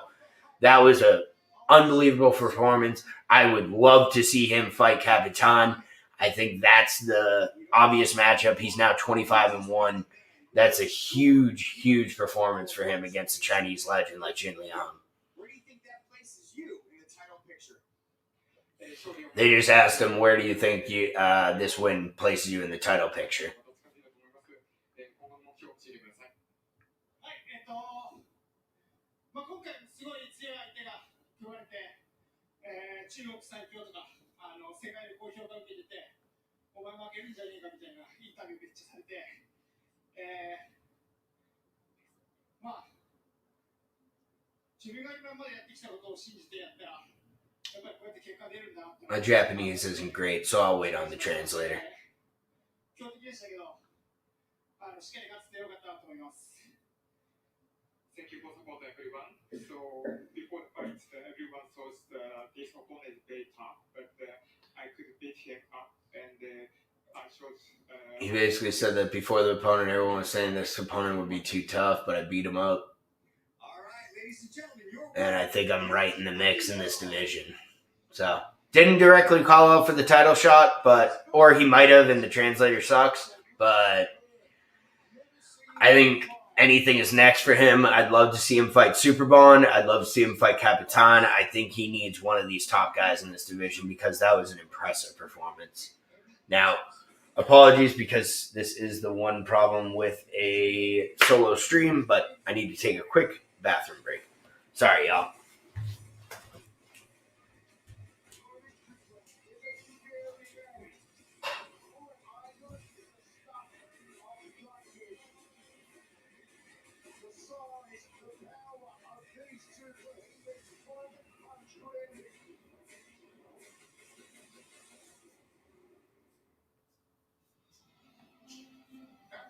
that was an unbelievable performance. I would love to see him fight Capitan. I think that's the obvious matchup. He's now 25-1. That's a huge, huge performance for him against a Chinese legend like Jin Liang. Where do you think that places you in the title picture? They just asked him, where do you think this win places you in the title picture? My Japanese isn't great, so I'll wait on the translator. Thank you for support, everyone. So before the fight, everyone thought this opponent is very tough, but I could beat him up, and I showed. He basically said that before the opponent, everyone was saying this opponent would be too tough, but I beat him up. All right, ladies and gentlemen, And I think I'm right in the mix in this division. So, didn't directly call out for the title shot, or he might have, and the translator sucks, but I think anything is next for him. I'd love to see him fight Superbon. I'd love to see him fight Capitan. I think he needs one of these top guys in this division because that was an impressive performance. Now, apologies because this is the one problem with a solo stream, but I need to take a quick bathroom break. Sorry, y'all.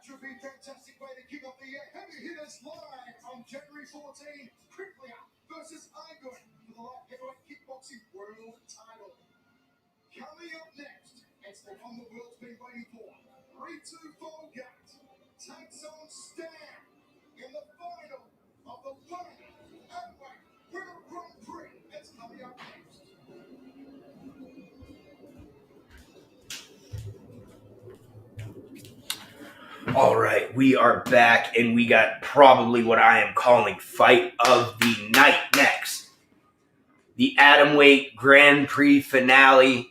Should be fantastic way to kick off the heavy hitters live on January 14. Crippler versus Igon for the light heavyweight kickboxing world title. Coming up next, it's the one the world's been waiting for. Ritu Fogart takes on Stan in the final of the One Heavyweight World Grand Prix. That's coming up next. All right, we are back, and we got probably what I am calling fight of the night next. The Atomweight Grand Prix finale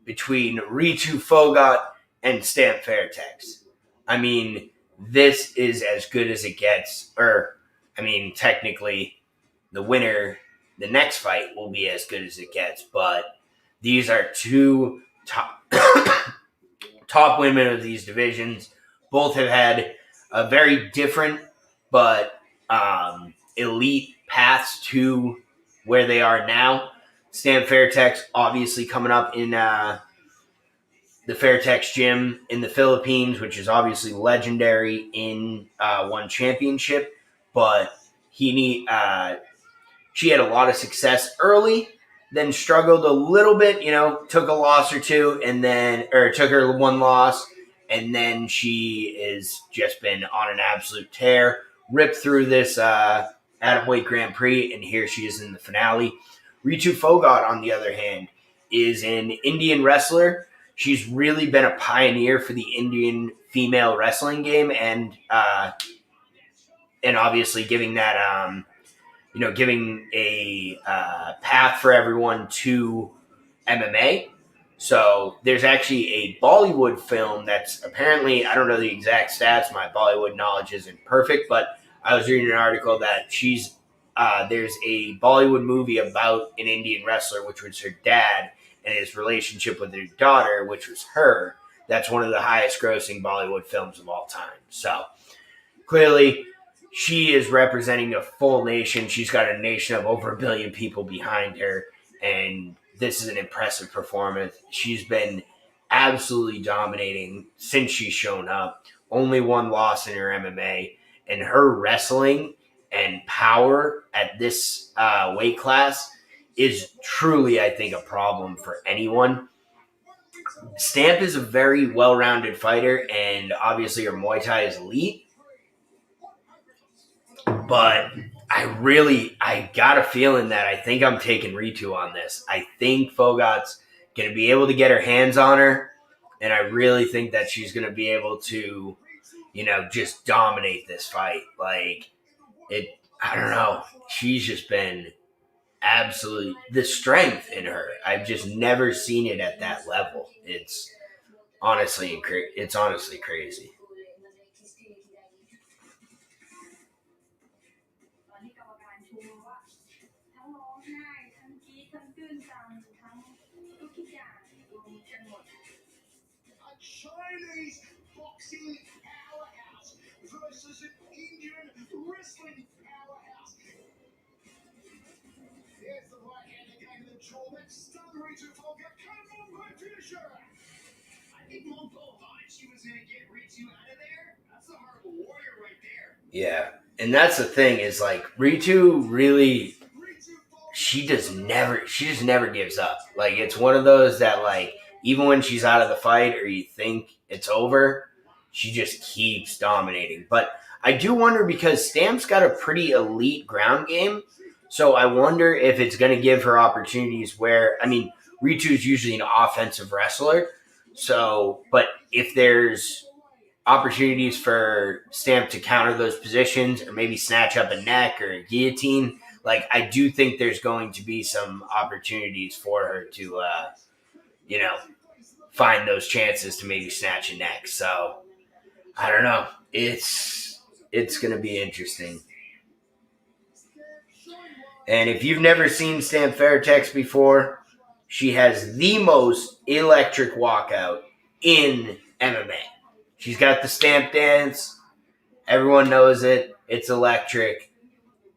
between Ritu Phogat and Stamp Fairtex. I mean, this is as good as it gets. Technically, the winner, the next fight will be as good as it gets, but these are two top top women of these divisions. Both have had a very different but elite paths to where they are now. Stan Fairtex obviously coming up in the Fairtex gym in the Philippines, which is obviously legendary in one championship, but she had a lot of success early, then struggled a little bit, took a loss or two, took her one loss, and then she has just been on an absolute tear, ripped through this Atomweight Grand Prix, and here she is in the finale. Ritu Phogat, on the other hand, is an Indian wrestler. She's really been a pioneer for the Indian female wrestling game, and obviously giving that giving a path for everyone to MMA. So there's actually a Bollywood film that's apparently, I don't know the exact stats, my Bollywood knowledge isn't perfect, but I was reading an article that there's a Bollywood movie about an Indian wrestler, which was her dad, and his relationship with her daughter, which was her. That's one of the highest grossing Bollywood films of all time. So clearly, she is representing a full nation. She's got a nation of over 1 billion people behind her, and this is an impressive performance. She's been absolutely dominating since she's shown up. Only one loss in her MMA, and her wrestling and power at this weight class is truly, I think, a problem for anyone. Stamp is a very well-rounded fighter, and obviously her Muay Thai is elite. But I got a feeling that I think I'm taking Ritu on this. I think Fogat's going to be able to get her hands on her, and I really think that she's going to be able to, just dominate this fight. I don't know. She's just been absolutely, the strength in her. I've just never seen it at that level. It's honestly crazy. Chinese boxing powerhouse versus an Indian wrestling powerhouse. There's the right hand again to the jaw. That stun Ritu Phogat. Come on, my finisher. I think Mongol thought she was going to get Ritu out of there. That's the heart of a warrior right there. Yeah. And that's the thing is Ritu really, she just never gives up. It's one of those that even when she's out of the fight or you think it's over, she just keeps dominating. But I do wonder because Stamp's got a pretty elite ground game. So I wonder if it's going to give her opportunities where, Ritu's usually an offensive wrestler. So, but if there's opportunities for Stamp to counter those positions or maybe snatch up a neck or a guillotine, I do think there's going to be some opportunities for her to, find those chances to maybe snatch a neck. So I don't know. It's going to be interesting. And if you've never seen Stamp Fairtex before, she has the most electric walkout in MMA. She's got the Stamp dance. Everyone knows it. It's electric.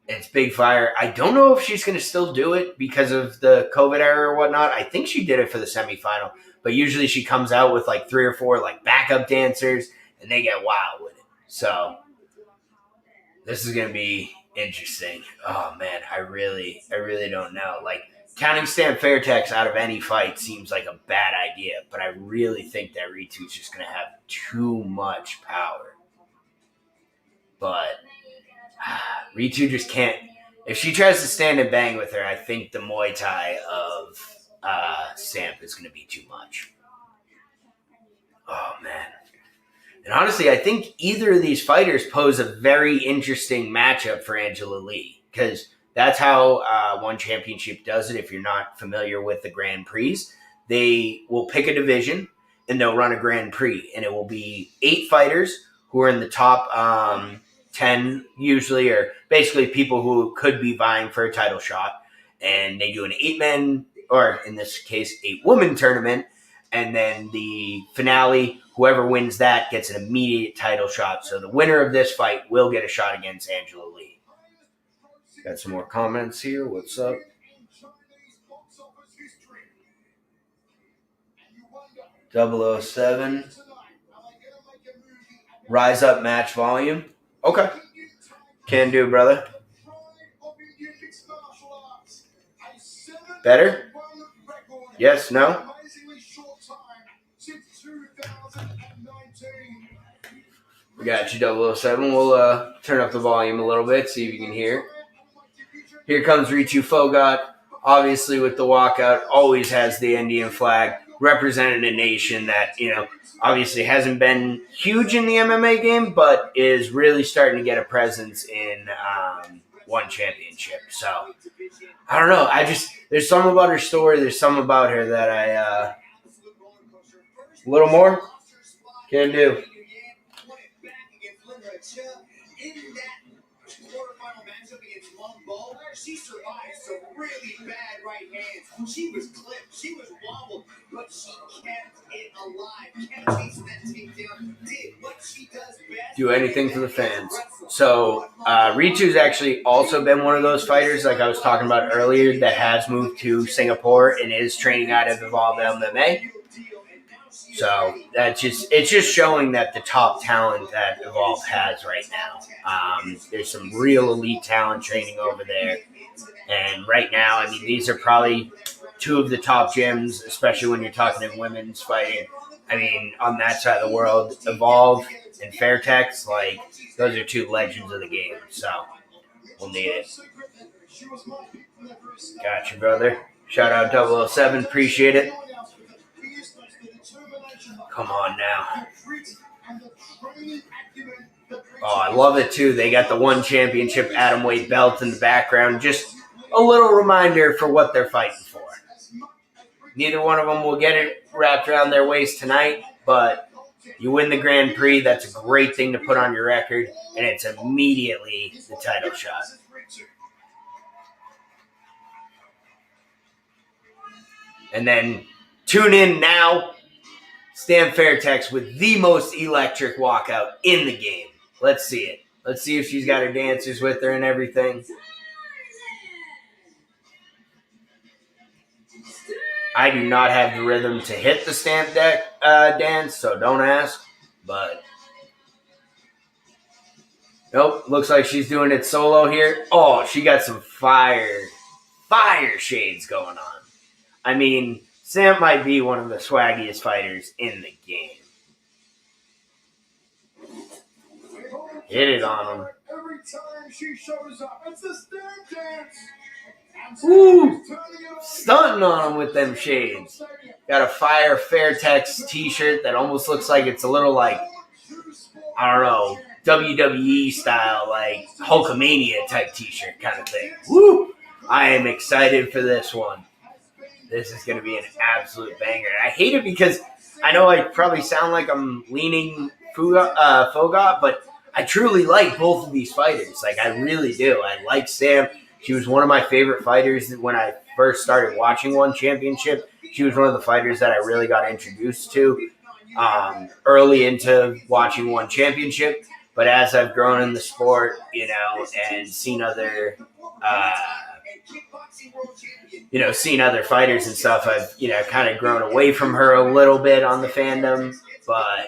It's big fire. I don't know if she's going to still do it because of the COVID era or whatnot. I think she did it for the semifinal. But usually she comes out with 3 or 4 backup dancers, and they get wild with it. So this is going to be interesting. Oh, man, I really don't know. Counting Stamp Fairtex out of any fight seems like a bad idea, but I really think that Ritu's just going to have too much power. But Ritu just can't. If she tries to stand and bang with her, I think the Muay Thai of Stamp is going to be too much. Oh, man. And honestly, I think either of these fighters pose a very interesting matchup for Angela Lee, because that's how One Championship does it. If you're not familiar with the Grand Prix, they will pick a division and they'll run a Grand Prix, and it will be 8 fighters who are in the top 10 usually, or basically people who could be vying for a title shot. And they do an 8-man, or in this case, 8-woman tournament. And then the finale, whoever wins that gets an immediate title shot. So the winner of this fight will get a shot against Angela Lee. Got some more comments here. What's up? 007. Rise up match volume. Okay. Can do, brother. Better? Yes, no? We got you, 007. We'll turn up the volume a little bit, see if you can hear. Here comes Ritu Phogat. Obviously, with the walkout, always has the Indian flag, representing a nation that, obviously hasn't been huge in the MMA game, but is really starting to get a presence in One Championship. So, I don't know. There's something about her story. There's something about her that a little more can do. In that quarterfinal matchup against Long Ball, she survived some really bad right hands. She was clipped, she was wobbled, but she kept it alive, kept chasing that takedown, did what she does best. Do anything for the fans. So, Ritu's actually also been one of those fighters, like I was talking about earlier, that has moved to Singapore and is training out of Evolve MMA. So it's just showing that the top talent that Evolve has right now. There's some real elite talent training over there. And right now, I mean, these are probably 2 of the top gyms, especially when you're talking in women's fighting. I mean, on that side of the world, Evolve and Fairtex, like, those are 2 legends of the game. So we'll need it. Gotcha, brother. Shout out 007. Appreciate it. Come on now. Oh, I love it too. They got the One Championship atomweight belt in the background. Just a little reminder for what they're fighting for. Neither one of them will get it wrapped around their waist tonight, but you win the Grand Prix. That's a great thing to put on your record, and it's immediately the title shot. And then tune in now. Stan Fairtex with the most electric walkout in the game. Let's see it. Let's see if she's got her dancers with her and everything. I do not have the rhythm to hit the stamp deck dance, so don't ask. But nope, looks like she's doing it solo here. Oh, she got some fire shades going on. I mean, Sam might be one of the swaggiest fighters in the game. Hit it on him. Every time she shows up, it's a stamp dance. Woo! Stunting on him with them shades. Got a Fire Fairtex t-shirt that almost looks like it's a little like, I don't know, WWE style, like Hulkamania type t-shirt kind of thing. Woo! I am excited for this one. This is going to be an absolute banger. I hate it because I know I probably sound like I'm leaning Phogat, but I truly like both of these fighters. Like, I really do. I like Sam. She was one of my favorite fighters when I first started watching One Championship. She was one of the fighters that I really got introduced to early into watching One Championship. But as I've grown in the sport, and seen other seeing other fighters and stuff, I've, kind of grown away from her a little bit on the fandom. But,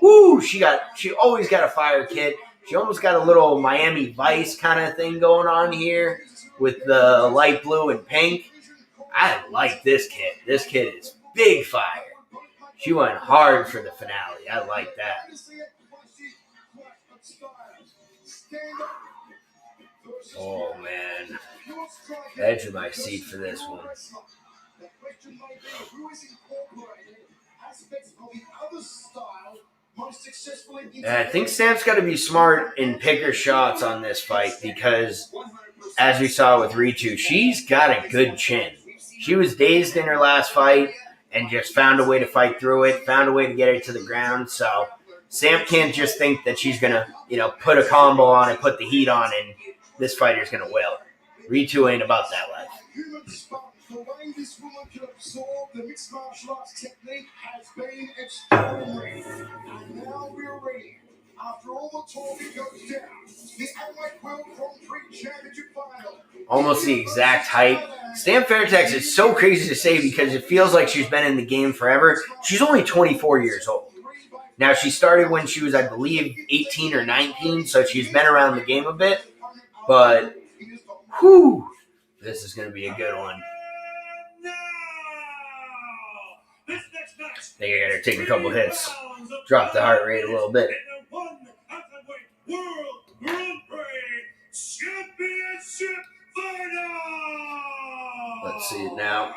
woo, she always got a fire kit. She almost got a little Miami Vice kind of thing going on here with the light blue and pink. I like this kit. This kit is big fire. She went hard for the finale. I like that. Oh, man. Edge of my seat for this one. The question might be, who is incorporated aspects of the other style I think Stamp's got to be smart and pick her shots on this fight because, as we saw with Ritu, she's got a good chin. She was dazed in her last fight and just found a way to fight through it, found a way to get her to the ground. So Stamp can't just think that she's going to, put a combo on and put the heat on and this fighter's going to will. Ritu ain't about that life. The way this woman can absorb the mixed martial arts technique has been extraordinary. And now we're ready. After all the talking goes down, the Heavyweight World Grand Prix Championship final. Almost the exact height. Stamp Fairtex is so crazy to say because it feels like she's been in the game forever. She's only 24 years old. Now, she started when she was, I believe, 18 or 19, so she's been around the game a bit. But, whew, this is going to be a good one. I think I got to take a couple hits, drop the heart rate a little bit. Let's see it now.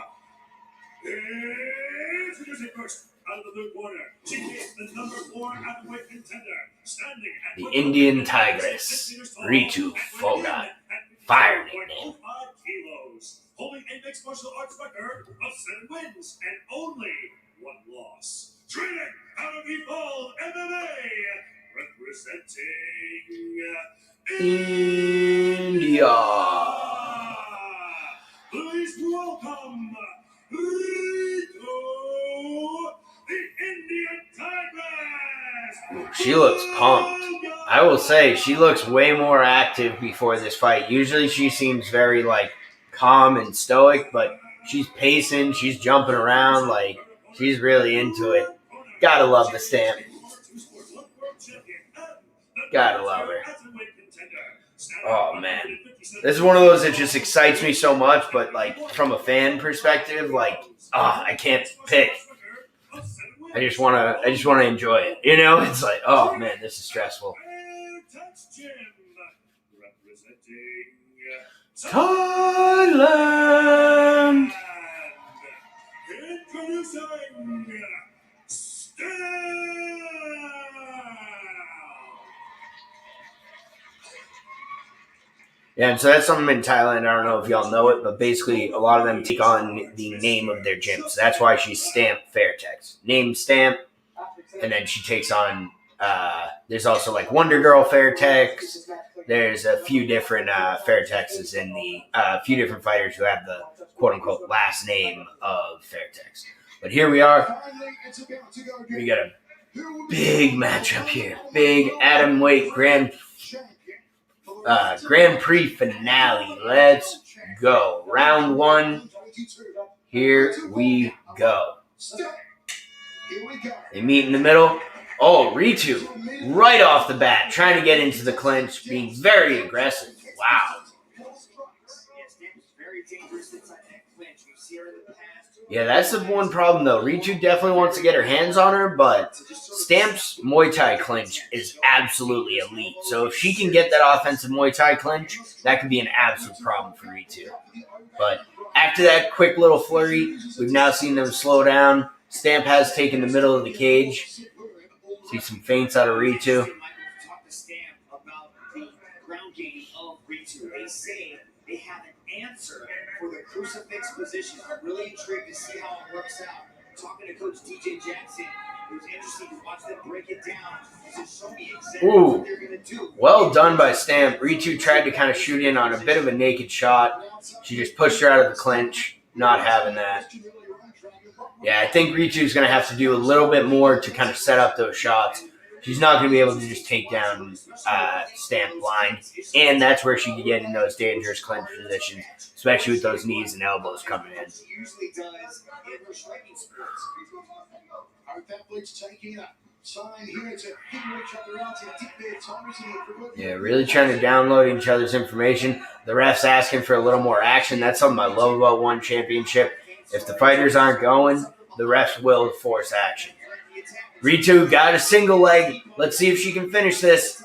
Introducing first, out of the blue corner, she is the number 4 heavyweight contender, standing at the Indian Tigress, Ritu Phogat, fire nickname. Kilos, holding a mixed martial arts record of 7 wins and only 1 loss. Training out of Evolve MMA, representing India. Please welcome Ritu, the Indian Tigress. She looks pumped. I will say she looks way more active before this fight. Usually she seems very calm and stoic, but she's pacing, she's jumping around, she's really into it. Gotta love the Stamp. Gotta love her. Oh man. This is one of those that just excites me so much, but from a fan perspective, I can't pick. I just wanna enjoy it. It's like, oh man, this is stressful. Thailand. Introducing Yeah, and so that's something in Thailand. I don't know if y'all know it, but basically a lot of them take on the name of their gym. So that's why she's Stamp Fairtex. Name Stamp, and then she takes on, there's also Wonder Girl Fairtex. There's a few different Fairtexes in a few different fighters who have the quote-unquote last name of Fairtex. But here we are. We got a big matchup here. Big atom weight Grand Prix finale. Let's go. Round 1. Here we go. They meet in the middle. Oh, Ritu, right off the bat, trying to get into the clinch, being very aggressive. Wow. Yeah, that's the one problem, though. Ritu definitely wants to get her hands on her, but Stamp's Muay Thai clinch is absolutely elite. So if she can get that offensive Muay Thai clinch, that could be an absolute problem for Ritu. But after that quick little flurry, we've now seen them slow down. Stamp has taken the middle of the cage. See some feints out of Ritu. They say they have an answer for the crucifix position. I'm really intrigued to see how it works out. Talking to Coach DJ Jackson, it was interesting to watch them break it down to show me exactly what they're going to do. Well done by Stamp. Ritu tried to kind of shoot in on a bit of a naked shot. She just pushed her out of the clinch, not having that. Yeah, I think Ritu's going to have to do a little bit more to kind of set up those shots. She's not going to be able to just take down Stamp blind, and that's where she can get in those dangerous clinch positions, especially with those knees and elbows coming in. Yeah, really trying to download each other's information. The ref's asking for a little more action. That's something I love about One Championship. If the fighters aren't going, the refs will force action. Ritu got a single leg. Let's see if she can finish this.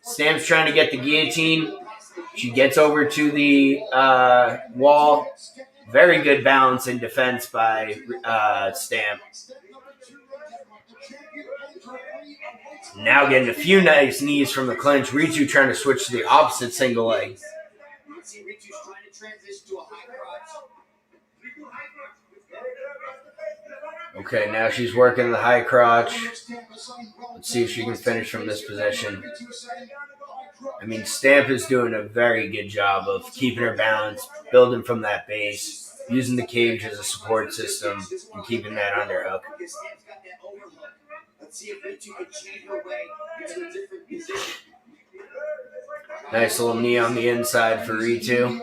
Stamp's trying to get the guillotine. She gets over to the wall. Very good balance in defense by Stamp. Now getting a few nice knees from the clinch. Ritu trying to switch to the opposite single leg. See Ritu's trying to transition to a high crotch. Okay, now she's working the high crotch. Let's see if she can finish from this position. I mean, Stamp is doing a very good job of keeping her balance, building from that base, using the cage as a support system, and keeping that underhook. Let's see if Ritu can change her way into a different position. Nice little knee on the inside for Ritu.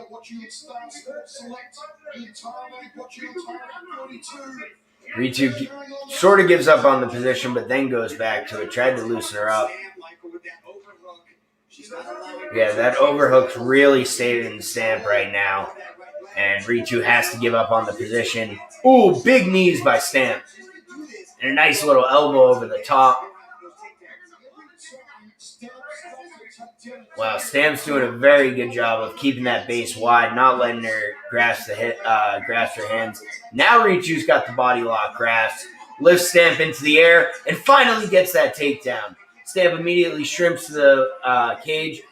Ritu sort of gives up on the position, but then goes back to it. Tried to loosen her up. Yeah, that overhook's really stayed in Stamp right now. And Ritu has to give up on the position. Ooh, big knees by Stamp. And a nice little elbow over the top. Wow, Stamp's doing a very good job of keeping that base wide, not letting her grasp her hands. Now Ritu's got the body lock grasp, lifts Stamp into the air, and finally gets that takedown. Stamp immediately shrimps the cage,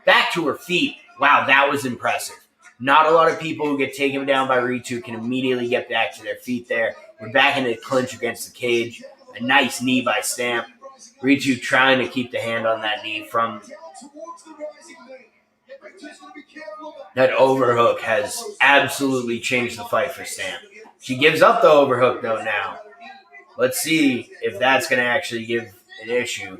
back to her feet. Wow, that was impressive. Not a lot of people who get taken down by Ritu can immediately get back to their feet there. We're back into the clinch against the cage. A nice knee by Stamp. Ritu trying to keep the hand on that knee from... That overhook has absolutely changed the fight for Stamp. She gives up the overhook, though, now. Let's see if that's going to actually give an issue.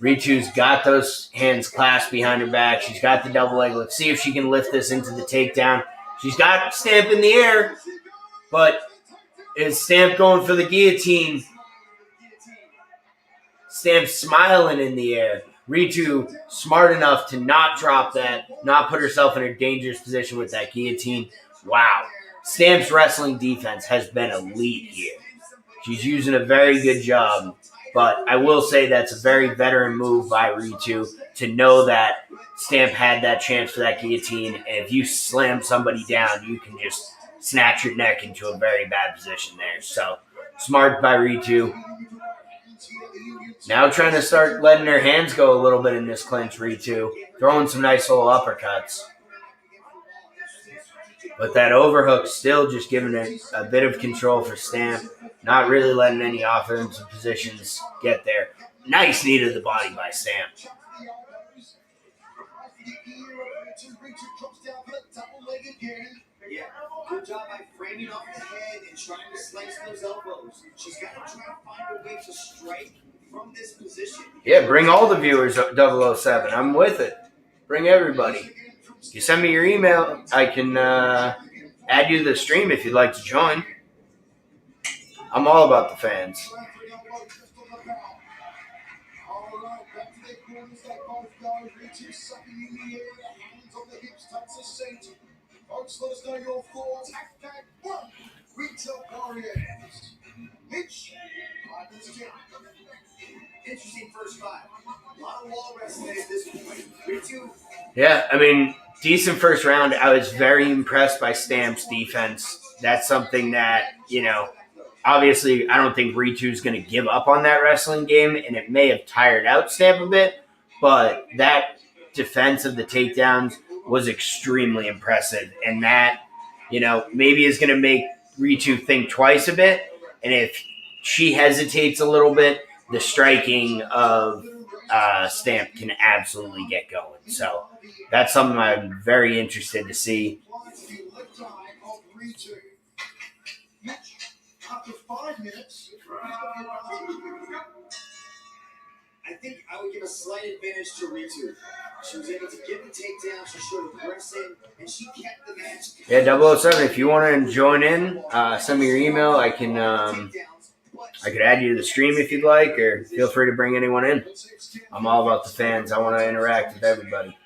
Ritu's got those hands clasped behind her back. She's got the double leg. Let's see if she can lift this into the takedown. She's got Stamp in the air, but is Stamp going for the guillotine? Stamp smiling in the air. Ritu smart enough to not drop that, not put herself in a dangerous position with that guillotine. Wow. Stamp's wrestling defense has been elite here. She's using a very good job, but I will say that's a very veteran move by Ritu to know that Stamp had that chance for that guillotine, and if you slam somebody down, you can just snatch your neck into a very bad position there. So, smart by Ritu. Now trying to start letting her hands go a little bit in this clinch, Ritu. Throwing some nice little uppercuts. But that overhook still just giving it a bit of control for Stamp. Not really letting any offensive positions get there. Nice knee to the body by Stamp. Yeah, good job by framing off the head and trying to slice those elbows. She's got to try to find a way to strike from this position. Yeah, bring all the viewers 007. I'm with it. Bring everybody. If you send me your email, I can add you to the stream if you'd like to join. I'm all about the fans. Folks, let us know your thoughts. #1 Retail Warriors. Mitch, Interesting first five. A lot of wall wrestling at this point. Ritu. Yeah, I mean, decent first round. I was very impressed by Stamp's defense. That's something that, obviously I don't think Ritu's going to give up on that wrestling game, and it may have tired out Stamp a bit, but that defense of the takedowns was extremely impressive, and that, maybe is going to make Ritu think twice a bit, and if she hesitates a little bit, the striking of Stamp can absolutely get going. So that's something I'm very interested to see. After 5 minutes, I think I would give a slight advantage to Ritu. She was able to get the takedown, she showed aggression, and she kept the match. Yeah, 007, if you want to join in, send me your email. I can I could add you to the stream if you'd like, or feel free to bring anyone in. I'm all about the fans. I want to interact with everybody.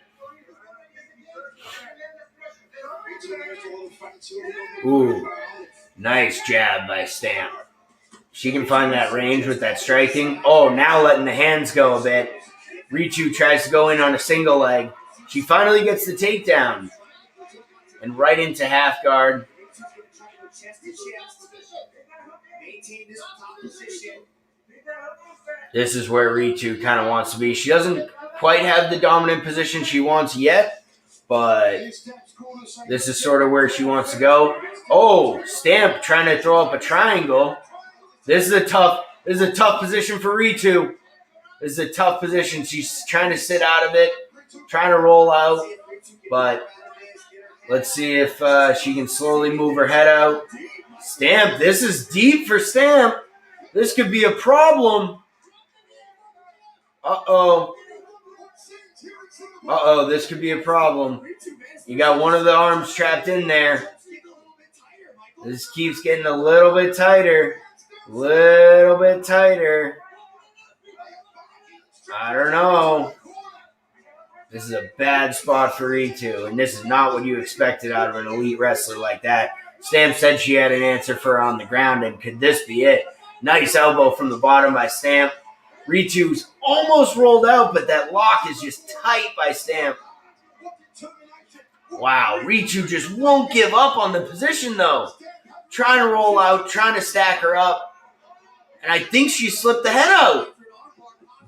Ooh, nice jab by Stamp. She can find that range with that striking. Oh, now letting the hands go a bit. Ritu tries to go in on a single leg. She finally gets the takedown. And right into half guard. Maintain this top position. This is where Ritu kind of wants to be. She doesn't quite have the dominant position she wants yet, but this is sort of where she wants to go. Oh, Stamp trying to throw up a triangle. This is a tough position for Ritu. This is a tough position. She's trying to sit out of it, trying to roll out, but let's see if she can slowly move her head out. Stamp, this is deep for Stamp. This could be a problem. Uh-oh, this could be a problem. You got one of the arms trapped in there. This keeps getting a little bit tighter. I don't know. This is a bad spot for Ritu, and this is not what you expected out of an elite wrestler like that. Stamp said she had an answer for her on the ground, and could this be it? Nice elbow from the bottom by Stamp. Ritu's almost rolled out, but that lock is just tight by Stamp. Wow, Ritu just won't give up on the position, though. Trying to roll out, trying to stack her up, and I think she slipped the head out.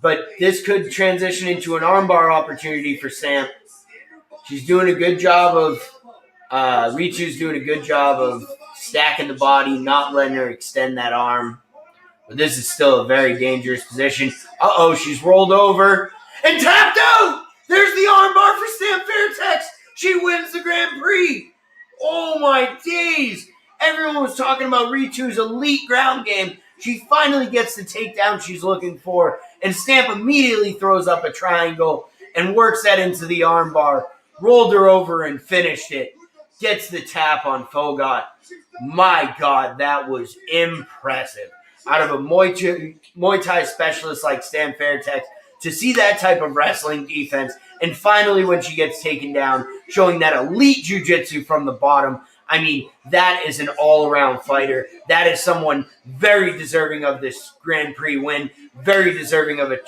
But this could transition into an armbar opportunity for Stamp. She's doing a good job of, Ritu's doing a good job of stacking the body, not letting her extend that arm. But this is still a very dangerous position. She's rolled over and tapped out. There's the armbar for Stamp Fairtex. She wins the Grand Prix. Oh my days. Everyone was talking about Ritu's elite ground game. She finally gets the takedown she's looking for, and Stamp immediately throws up a triangle and works that into the armbar. Rolled her over and finished it. Gets the tap on Fogot. My God, that was impressive. Out of a Muay Thai specialist like Stamp Fairtex, to see that type of wrestling defense, and finally when she gets taken down, showing that elite jiu-jitsu from the bottom. I mean, that is an all-around fighter. That is someone very deserving of this Grand Prix win, very deserving of a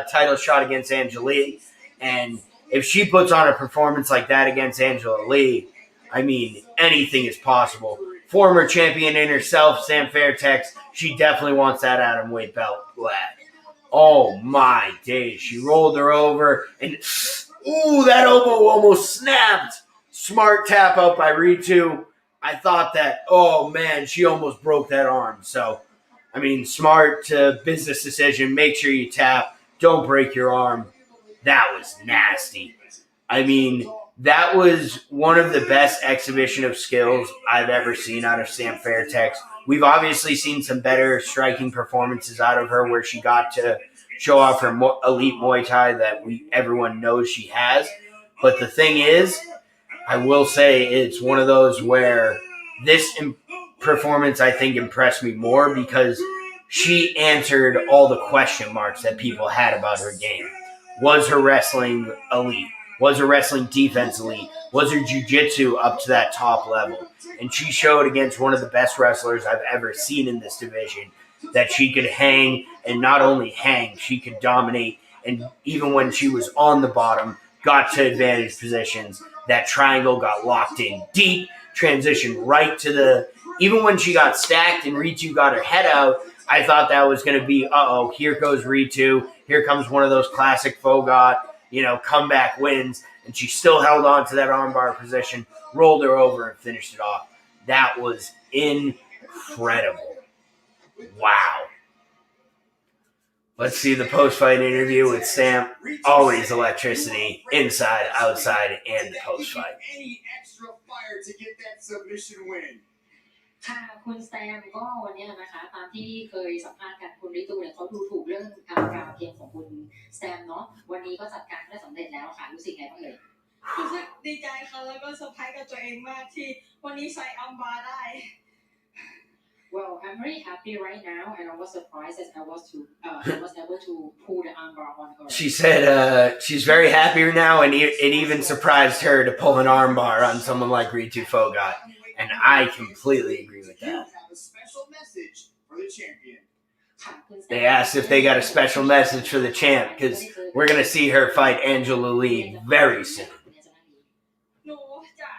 title shot against Angela Lee. And if she puts on a performance like that against Angela Lee, I mean, anything is possible. Former champion in herself, Stamp Fairtex, she definitely wants that atomweight belt black. Oh my days. She rolled her over, and that elbow almost snapped. Smart tap out by Ritu. I thought that, she almost broke that arm. So, I mean, smart business decision. Make sure you tap. Don't break your arm. That was nasty. I mean, that was one of the best exhibition of skills I've ever seen out of Stamp Fairtex. We've obviously seen some better striking performances out of her where she got to show off her elite Muay Thai that everyone knows she has. But the thing is, I will say it's one of those where this performance, I think, impressed me more because she answered all the question marks that people had about her game. Was her wrestling elite? Was her wrestling defense elite? Was her jiu-jitsu up to that top level? And she showed against one of the best wrestlers I've ever seen in this division that she could hang, and not only hang, she could dominate. And even when she was on the bottom, got to advantage positions. That triangle got locked in deep, transitioned right to even when she got stacked and Ritu got her head out, I thought that was going to be, here goes Ritu. Here comes one of those classic Fogot, comeback wins. And she still held on to that armbar position, rolled her over, and finished it off. That was incredible. Wow. Let's see the post-fight interview with Stamp. Always electricity, inside, outside, and the post-fight. Any extra fire to get that submission win. ค่ะคุณแซมก็วันนี้นะคะตามที่เคยสัมภาษณ์กันคุณริตูเนี่ยเขาดูถูกเรื่องการเกมของคุณแซมเนาะวันนี้ก็จัดการได้สำเร็จแล้วค่ะรู้สึกไงบ้างเลยรู้สึกดีใจค่ะแล้วก็เซอร์ไพรส์กับตัวเองมากที่วันนี้ใส่อัมบาร์ได้ Well, I'm very happy right now, and I was surprised that I was able to pull the armbar on her. She said she's very happy now, and it even surprised her to pull an armbar on someone like Ritu Fogot, and I completely agree with that. You have a special message for the champion. They asked if they got a special message for the champ, because we're going to see her fight Angela Lee very soon. หนูจะ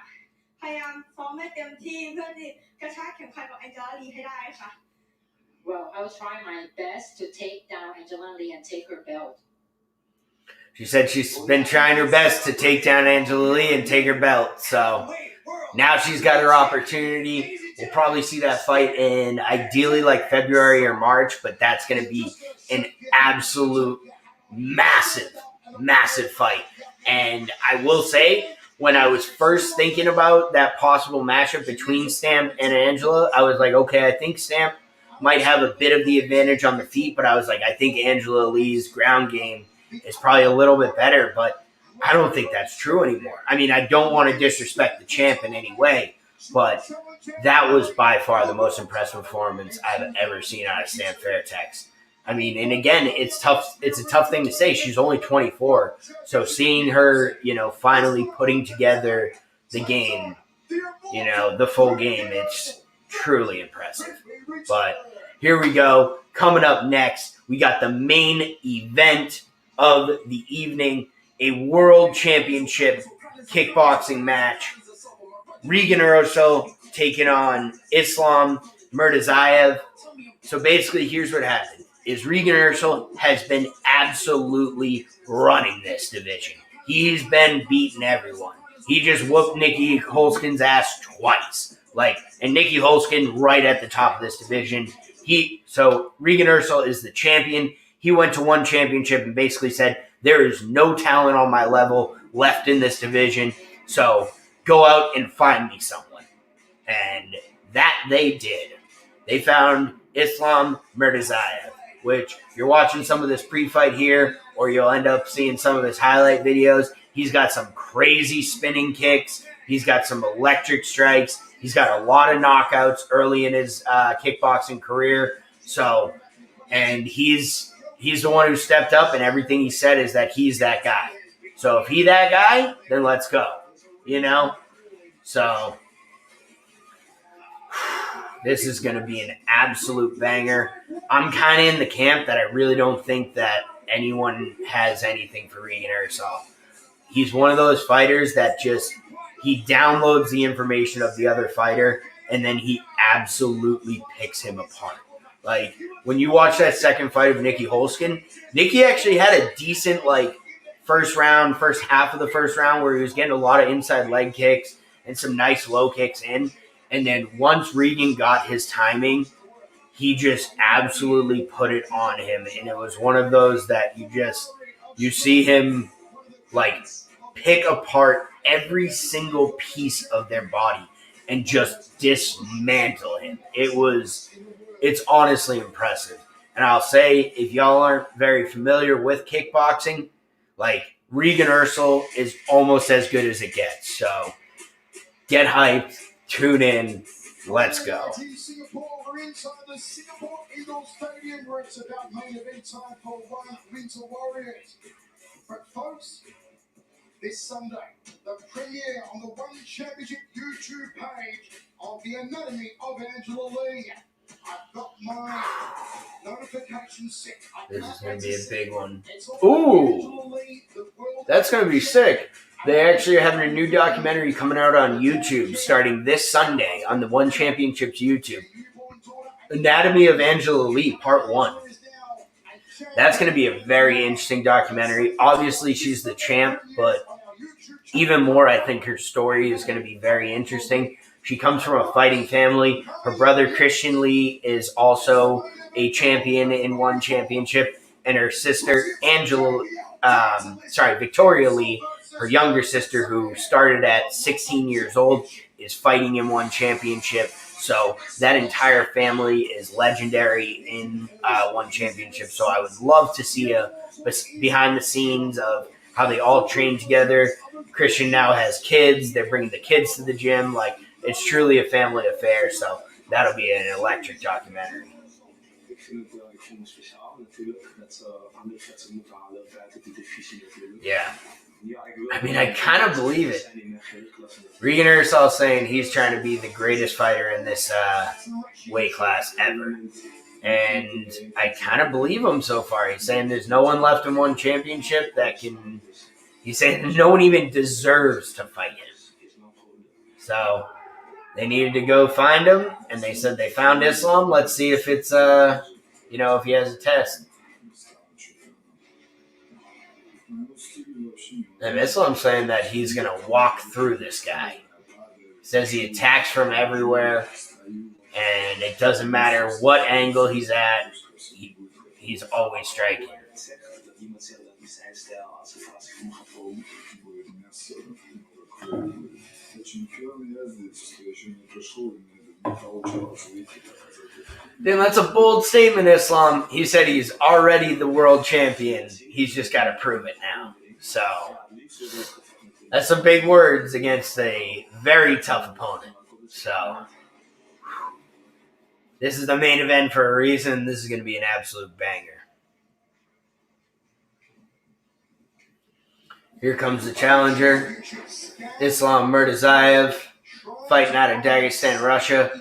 พยายามซ้อมให้เต็มที่เพื่อที่กระชากเข็มขัดของแองเจล่าลีให้ได้ค่ะ Well, I was trying my best to take down Angela Lee and take her belt. She said she's been trying her best to take down Angela Lee and take her belt. So now she's got her opportunity. We'll probably see that fight in ideally like February or March, but that's going to be an absolute massive, massive fight. And I will say, when I was first thinking about that possible matchup between Stamp and Angela, I was like, okay, I think Stamp might have a bit of the advantage on the feet, but I was like, I think Angela Lee's ground game is probably a little bit better, but I don't think that's true anymore. I mean, I don't want to disrespect the champ in any way, but that was by far the most impressive performance I've ever seen out of Stamp Fairtex. I mean, and again, it's tough. It's a tough thing to say. She's only 24, so seeing her, finally putting together the game, the full game, it's truly impressive. But here we go. Coming up next, we got the main event of the evening, a world championship kickboxing match. Regan Urso taking on Islam Murtazaev. So basically, here's what happened. Is Regan Urso has been absolutely running this division. He's been beating everyone. He just whooped Nikki Holskin's ass twice. And Nikki Holskin right at the top of this division. So Regan Urso is the champion. He went to one championship and basically said, there is no talent on my level left in this division, so go out and find me someone. And that they did. They found Islam Murtazaev, which you're watching some of this pre-fight here, or you'll end up seeing some of his highlight videos. He's got some crazy spinning kicks. He's got some electric strikes. He's got a lot of knockouts early in his kickboxing career. So, and he's the one who stepped up, and everything he said is that he's that guy. So if he's that guy, then let's go. So this is going to be an absolute banger. I'm kind of in the camp that I really don't think that anyone has anything for Regan Urso. He's one of those fighters that he downloads the information of the other fighter, and then he absolutely picks him apart. When you watch that second fight of Nikki Holskin, Nikki actually had a decent, first half of the first round where he was getting a lot of inside leg kicks and some nice low kicks in. And then once Regan got his timing, he just absolutely put it on him. And it was one of those that you see him, pick apart every single piece of their body and just dismantle him. It's honestly impressive. And I'll say, if y'all aren't very familiar with kickboxing, Regan Urso is almost as good as it gets. So get hyped, tune in, let's go. We're inside the Singapore Indoor Stadium where it's about main event time for One Winter Warriors. But folks, this Sunday, the premiere on the One Championship YouTube page of the Anatomy of Angela Lee. I've got my notification set. This is going to be a big one. Ooh, that's going to be sick. They actually are having a new documentary coming out on YouTube starting this Sunday on the One Championship's YouTube. Anatomy of Angela Lee, Part 1. That's going to be a very interesting documentary. Obviously, she's the champ, but even more, I think her story is going to be very interesting. She comes from a fighting family. Her brother, Christian Lee, is also a champion in One Championship. And her sister, Victoria Lee, her younger sister, who started at 16 years old, is fighting in One Championship. So that entire family is legendary in One Championship. So I would love to see a behind the scenes of how they all train together. Christian now has kids. They're bringing the kids to the gym. It's truly a family affair. So that'll be an electric documentary. Yeah. I mean, I kind of believe it. Regan Urso saying he's trying to be the greatest fighter in this weight class ever. And I kind of believe him so far. He's saying there's no one left in One Championship that can... He's saying no one even deserves to fight him. So, They needed to go find him, and they said they found Islam. Let's see if it's if he has a test. And Islam's saying that he's gonna walk through this guy. He says he attacks from everywhere, and it doesn't matter what angle he's at, he's always striking. Then that's a bold statement, Islam. He said he's already the world champion. He's just got to prove it now. So that's some big words against a very tough opponent. So this is the main event for a reason. This is going to be an absolute banger. Here comes the challenger, Islam Murtazaev, fighting out of Dagestan, Russia.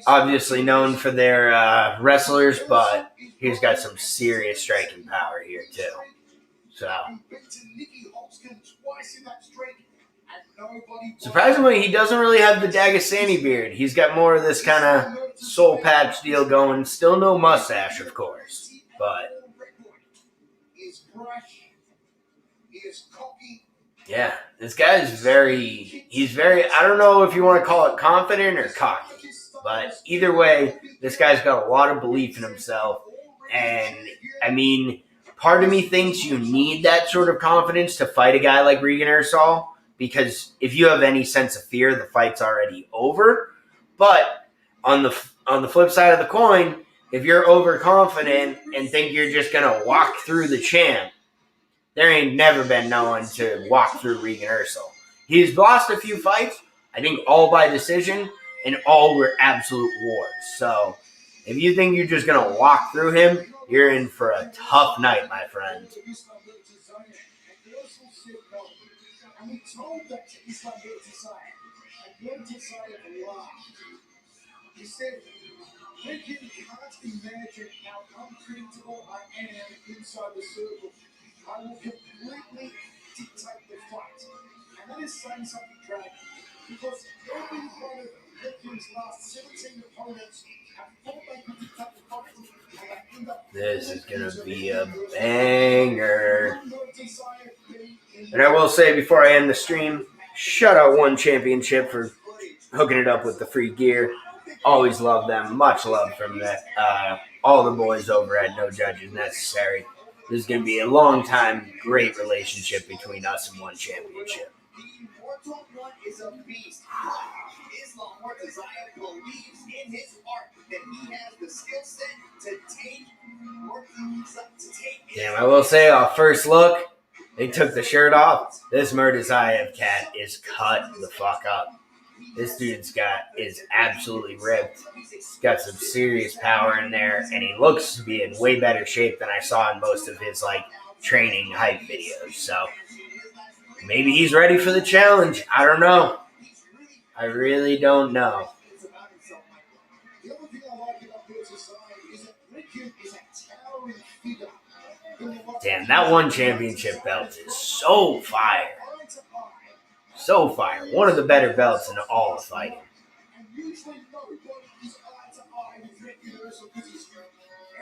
Obviously known for their wrestlers, but he's got some serious striking power here too. So surprisingly, he doesn't really have the Dagestani beard. He's got more of this kind of soul patch deal going. Still no mustache, of course, but yeah, this guy is he's very, I don't know if you want to call it confident or cocky, but either way, this guy's got a lot of belief in himself. And I mean, part of me thinks you need that sort of confidence to fight a guy like Regan Ersal, because if you have any sense of fear, the fight's already over. But on the flip side of the coin, if you're overconfident and think you're just going to walk through the champ, there ain't never been no one to walk through Regan Ersal. He's lost a few fights, I think all by decision, and all were absolute wars. So if you think you're just going to walk through him, you're in for a tough night, my friend. He said, Regan can't imagine how unpredictable I am inside the circle. I will completely dictate the fight. And that is saying something, Drake, because every one of Regan's last 17 opponents have thought they could dictate the fight. This is going to be a banger. And I will say before I end the stream, shout out One Championship for hooking it up with the free gear. Always love them. Much love from all the boys over at No Judges Necessary. This is going to be a long time, great relationship between us and One Championship. The Immortal One is a beast. Islam Murtazaev believes in his heart that he has the skill set to take. Damn, I will say, off first look, they took the shirt off. This Murtazaev cat is cut the fuck up. This dude's is absolutely ripped. He's got some serious power in there, and he looks to be in way better shape than I saw in most of his training hype videos. So maybe he's ready for the challenge. I don't know. I really don't know. Damn, that One Championship belt is so fire. So fire. One of the better belts in all of fighting.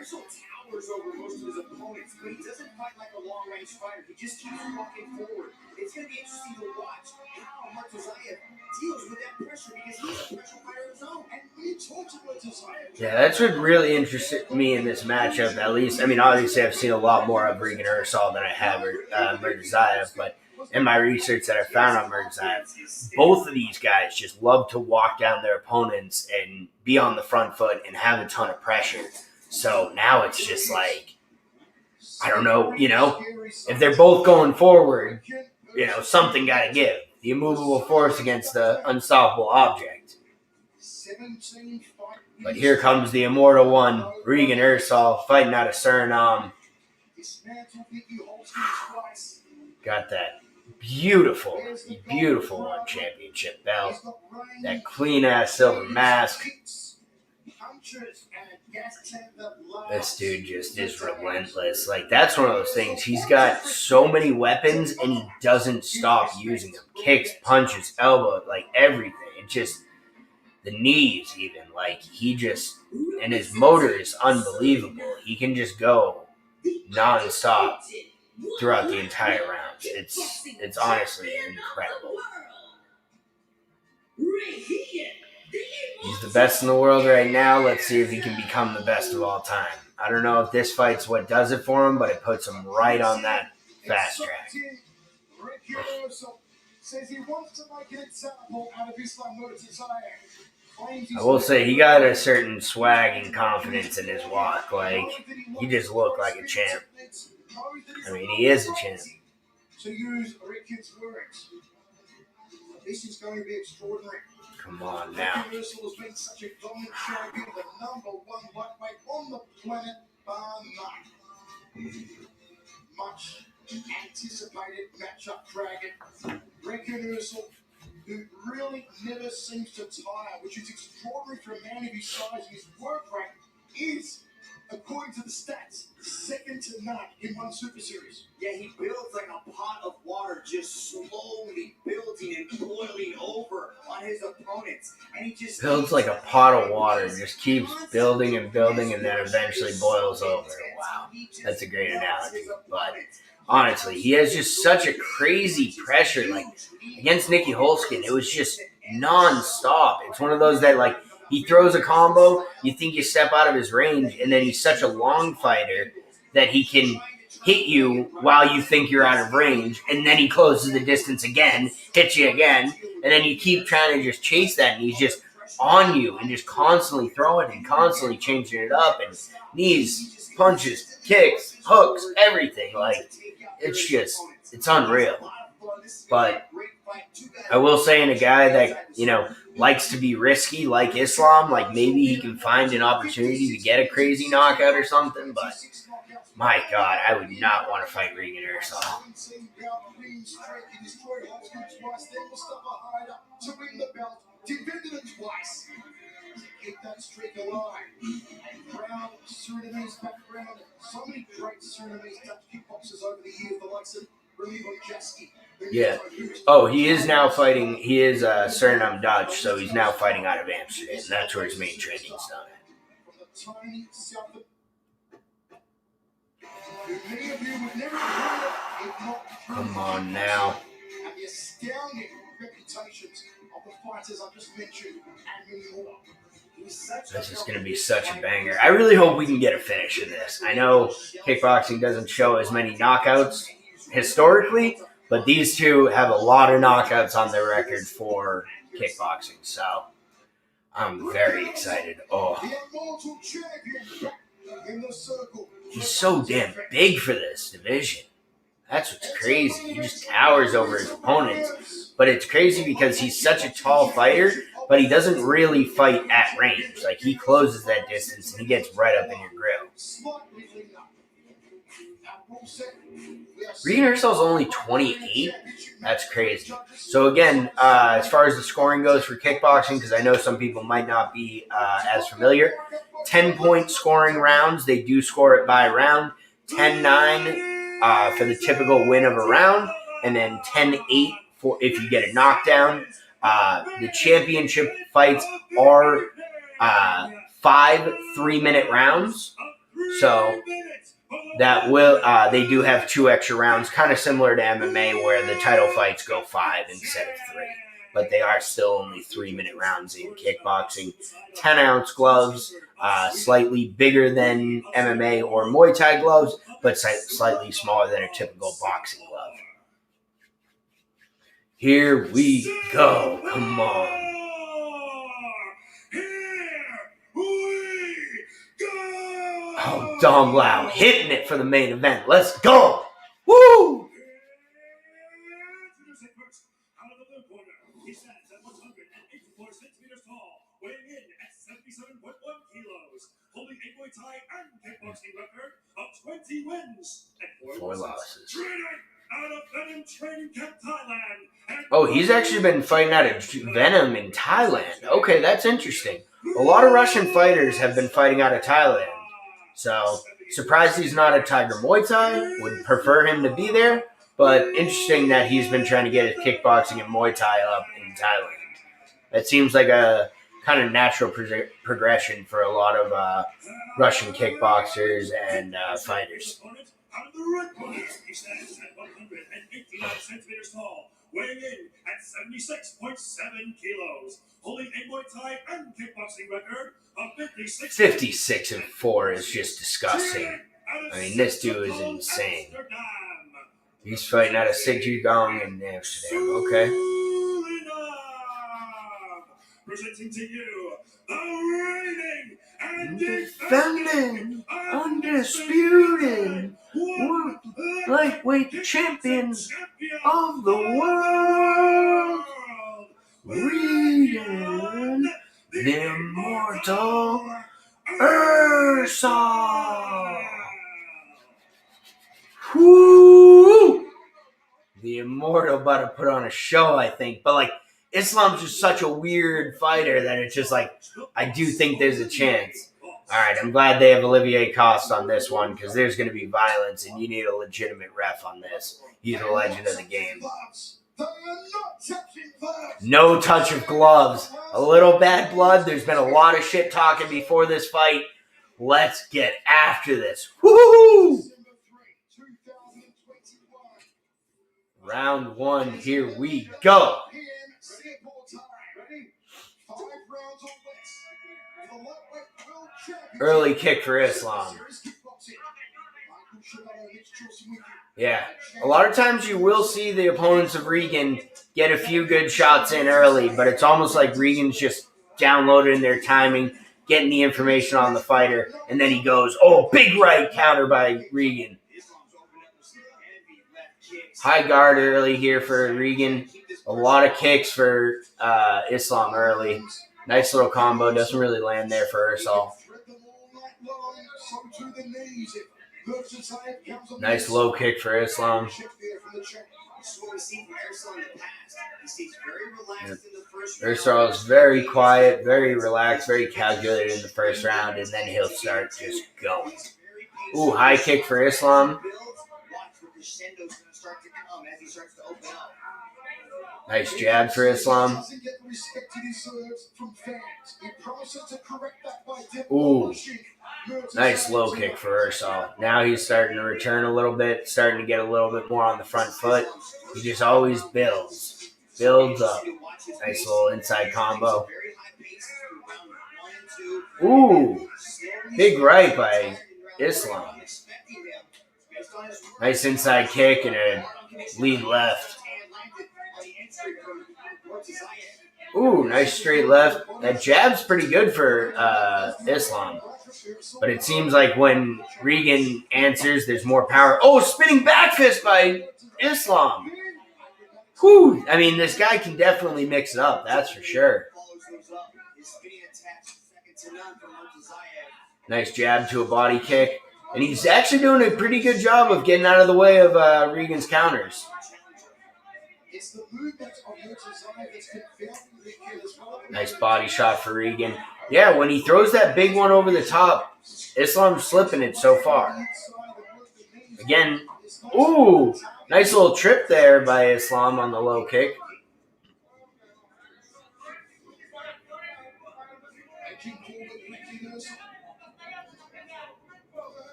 Ersal towers over most of his opponents, but he doesn't fight like a long-range fighter. He just keeps walking forward. It's going to be interesting to watch how Murtazaev deals with that pressure, because he's a pressure fighter of his own. And when you talk to Murtazaev, yeah, that's what really interested me in this matchup, at least. I mean, obviously, I've seen a lot more of Regan Ersal than I have Murtazaev, but in my research that I found on Murtazaev, both of these guys just love to walk down their opponents and be on the front foot and have a ton of pressure. So now it's just I don't know, if they're both going forward, something got to give. The immovable force against the unstoppable object. But here comes the immortal one, Regan Ersal, fighting out of Suriname. Got that beautiful One Championship belt. That clean-ass silver mask. This dude just is relentless. That's one of those things. He's got so many weapons, and he doesn't stop using them. Kicks, punches, elbows, everything. the knees even. Like, he just, and his motor is unbelievable. He can just go nonstop throughout the entire round. It's honestly incredible. He's the best in the world right now. Let's see if he can become the best of all time. I don't know if this fight's what does it for him, but it puts him right on that fast track. Says he wants to make an example out of Islam Murtazayev. I will say he got a certain swag and confidence in his walk. Like, he just looked like a champ. I mean, he is a champ. To use Rick's words, this is going to be extraordinary. Come on now. Universal has been such a dominant champion, the number one lightweight on the planet, bar none. Much anticipated matchup, Dragon. Rick Universal, who really never seems to tire, which is extraordinary for a man of his size and his work rate, is, according to the stats, second to none in one Super Series. Yeah, he builds like a pot of water, just slowly building and boiling over on his opponents. And he just Builds like a pot of water, just keeps building and building, and then eventually boils over. Wow, that's a great analogy. But honestly, he has just such a crazy pressure. Like, against Nicky Holzken, it was just non-stop. It's one of those that, like, he throws a combo, you think you step out of his range, and then he's such a long fighter that he can hit you while you think you're out of range, and then he closes the distance again, hits you again, and then you keep trying to just chase that, and he's just on you and just constantly throwing and constantly changing it up, and knees, punches, kicks, hooks, everything. Like, it's unreal. But I will say, in a guy that, you know, likes to be risky like Islam, like, maybe he can find an opportunity to get a crazy knockout or something, but my God, I would not want to fight Regan Ersol. Keep that streak alive. And proud Surinamese background. So many great Surinamese Dutch kickboxers over the years, the likes of Remy Bonjaski. Yeah. Oh, he is now fighting. He is Suriname Dutch, so he's now fighting out of Amsterdam. That's where his main training's done at. From the tiny south of... Many of you would never have heard it if not... Come on now. And the astounding reputations of the fighters I just mentioned and many more. This is going to be such a banger. I really hope we can get a finish in this. I know kickboxing doesn't show as many knockouts historically, but these two have a lot of knockouts on their record for kickboxing, so I'm very excited. Oh, he's so damn big for this division. That's what's crazy. He just towers over his opponents. But it's crazy because he's such a tall fighter, but he doesn't really fight at range. Like, he closes that distance and he gets right up in your grill. Regan Ersol's only 28? That's crazy. So again, as far as the scoring goes for kickboxing, because I know some people might not be as familiar, 10-point scoring rounds. They do score it by round. 10-9 for the typical win of a round, and then 10-8 for if you get a knockdown. The championship fights are 5 3-minute rounds, so that will they do have 2 extra rounds, kind of similar to MMA where the title fights go 5 instead of 3, but they are still only 3-minute rounds in kickboxing. 10-ounce gloves, slightly bigger than MMA or Muay Thai gloves, but slightly smaller than a typical boxing glove. Here we go. Come on. Oh, Dom Lau hitting it for the main event. Let's go. Woo! He stands at 184 centimeters tall, weighing in at 77.1 kilos, holding a Muay Thai and kickboxing record of 20 wins and 4 losses. Training out of Venom Training Camp, Thailand. Oh, he's actually been fighting out of Venom in Thailand. Okay, that's interesting. A lot of Russian fighters have been fighting out of Thailand. So, surprised he's not a Tiger Muay Thai. Would prefer him to be there. But interesting that he's been trying to get his kickboxing and Muay Thai up in Thailand. That seems like a kind of natural progression for a lot of Russian kickboxers and fighters. Out of the red corner, he stands at 189 centimeters tall, weighing in at 76.7 kilos, holding a Muay Thai and kickboxing record of 56-4 is just disgusting. I mean, this dude is insane. He's fighting out of Zhejiang in Amsterdam. Okay. Presenting to you the reigning and defending, undisputed, lightweight champion of the world, Regan, the immortal Ursal. Woo! The immortal about to put on a show, I think. But, Islam's just such a weird fighter that it's just I do think there's a chance. All right, I'm glad they have Olivier Coste on this one because there's going to be violence and you need a legitimate ref on this. He's a legend of the game. No touch of gloves. A little bad blood. There's been a lot of shit talking before this fight. Let's get after this. Woo! Round one, here we go. Early kick for Islam. Yeah, a lot of times you will see the opponents of Regan get a few good shots in early, but it's almost like Regan's just downloading their timing, getting the information on the fighter, and then he goes, oh, big right counter by Regan. High guard early here for Regan. A lot of kicks for Islam early. Nice little combo. Doesn't really land there for Ursal. Nice low kick for Islam. Ursal is very quiet, very relaxed, very calculated in the first round, and then he'll start just going. Ooh, high kick for Islam. Nice jab for Islam. Ooh, nice low kick for Ursal. Now he's starting to return a little bit, starting to get a little bit more on the front foot. He just always builds up. Nice little inside combo. Ooh, big right by Islam. Nice inside kick and a lead left. Ooh, nice straight left. That jab's pretty good for Islam. But it seems like when Regan answers, there's more power. Oh, spinning back fist by Islam. Whew. I mean, this guy can definitely mix it up. That's for sure. Nice jab to a body kick. And he's actually doing a pretty good job of getting out of the way of Regan's counters. Nice body shot for Regan. Yeah, when he throws that big one over the top, Islam's slipping it so far. Again, ooh, nice little trip there by Islam on the low kick.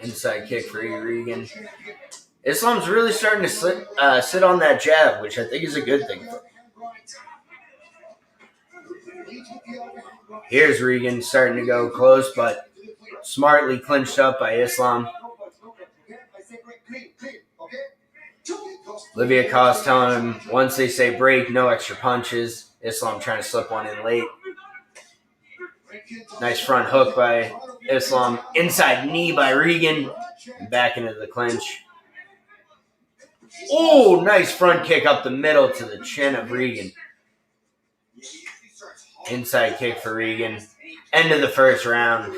Inside kick for Regan. Islam's really starting to sit on that jab, which I think is a good thing. Here's Regan starting to go close, but smartly clinched up by Islam. Olivier Coste telling him once they say break, no extra punches. Islam trying to slip one in late. Nice front hook by Islam. Inside knee by Regan. And back into the clinch. Oh, nice front kick up the middle to the chin of Regan. Inside kick for Regan. End of the first round.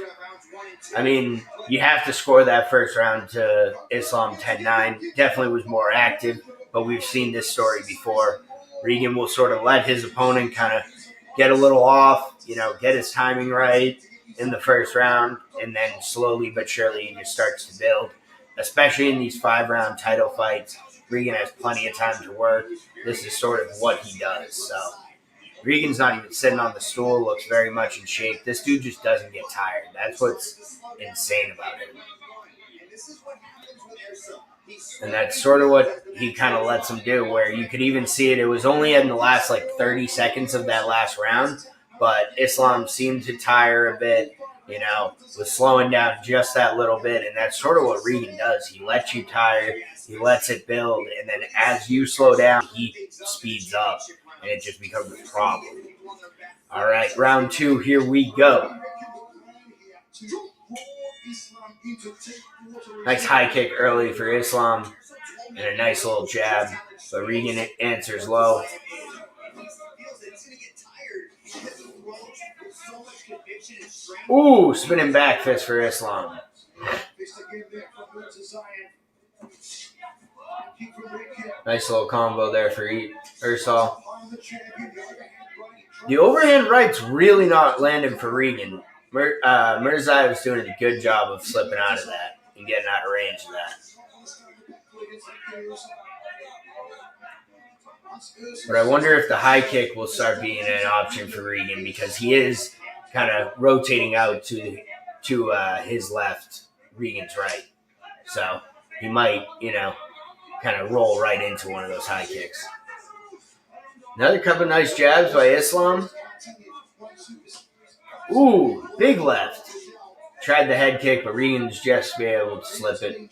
I mean, you have to score that first round to Islam 10-9. Definitely was more active, but we've seen this story before. Regan will sort of let his opponent kind of get a little off, get his timing right in the first round, and then slowly but surely he just starts to build. Especially in these 5-round title fights, Regan has plenty of time to work. This is sort of what he does. So Regan's not even sitting on the stool, looks very much in shape. This dude just doesn't get tired. That's what's insane about him. And that's sort of what he kind of lets him do, where you could even see it. It was only in the last 30 seconds of that last round, but Islam seemed to tire a bit, was slowing down just that little bit. And that's sort of what Regan does. He lets you tire, he lets it build, and then as you slow down, he speeds up, and it just becomes a problem. All right, round 2, here we go. Nice high kick early for Islam and a nice little jab, but Regan answers low. Ooh, spinning back fist for Islam. Nice little combo there for Ursal. The overhand right's really not landing for Regan. Mirzayev's doing a good job of slipping out of that and getting out of range of that. But I wonder if the high kick will start being an option for Regan, because he is kind of rotating out to his left, Regan's right. So he might, kind of roll right into one of those high kicks. Another couple nice jabs by Islam. Ooh, big left. Tried the head kick, but Regan's just be able to slip it.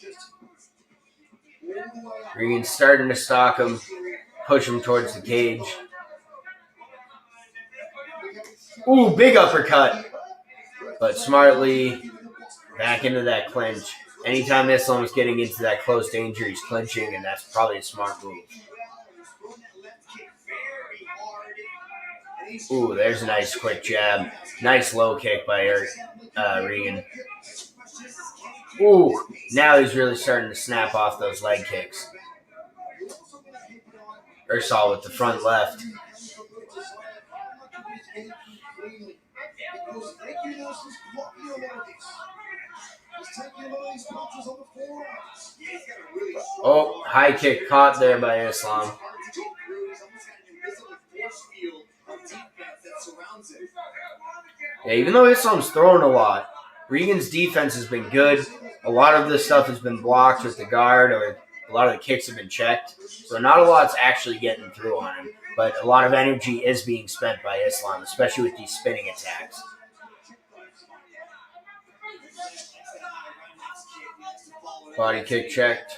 Regan's starting to stalk him, push him towards the cage. Ooh, big uppercut. But smartly back into that clinch. Anytime Islam's getting into that close danger, he's clinching, and that's probably a smart move. Ooh, there's a nice quick jab. Nice low kick by Regan. Ooh, now he's really starting to snap off those leg kicks. Ursal with the front left. Oh, high kick caught there by Islam. Yeah, even though Islam's throwing a lot, Regan's defense has been good. A lot of this stuff has been blocked with the guard, or a lot of the kicks have been checked. So not a lot's actually getting through on him. But a lot of energy is being spent by Islam, especially with these spinning attacks. Body kick checked.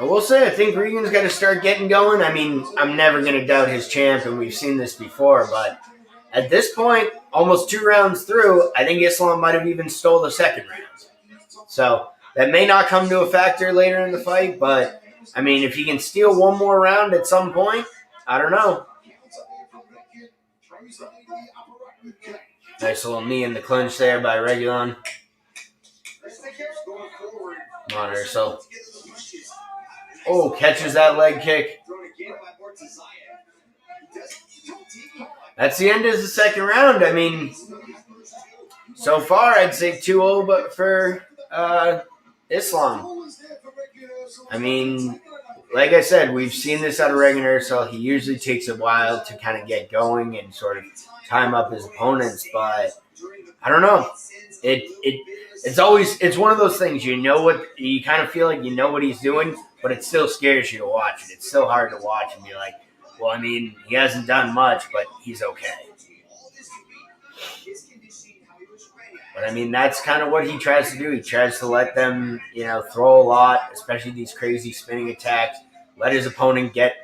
I will say, I think Regan's got to start getting going. I mean, I'm never going to doubt his champ, and we've seen this before, but at this point, almost 2 rounds through, I think Islam might have even stole the second round. So that may not come to a factor later in the fight, but, I mean, if he can steal one more round at some point, I don't know. Nice little knee in the clinch there by Regulon. Come on, Ursal. Oh, catches that leg kick. That's the end of the second round. I mean, so far I'd say 2-0 but for Islam. I mean, like I said, we've seen this out of Regan Ursal. He usually takes a while to kind of get going and sort of time up his opponents, but I don't know. It's one of those things, you kind of feel like you know what he's doing, but it still scares you to watch it. It's still hard to watch and be like, well, I mean, he hasn't done much, but he's okay. But, I mean, that's kind of what he tries to do. He tries to let them, throw a lot, especially these crazy spinning attacks, let his opponent get,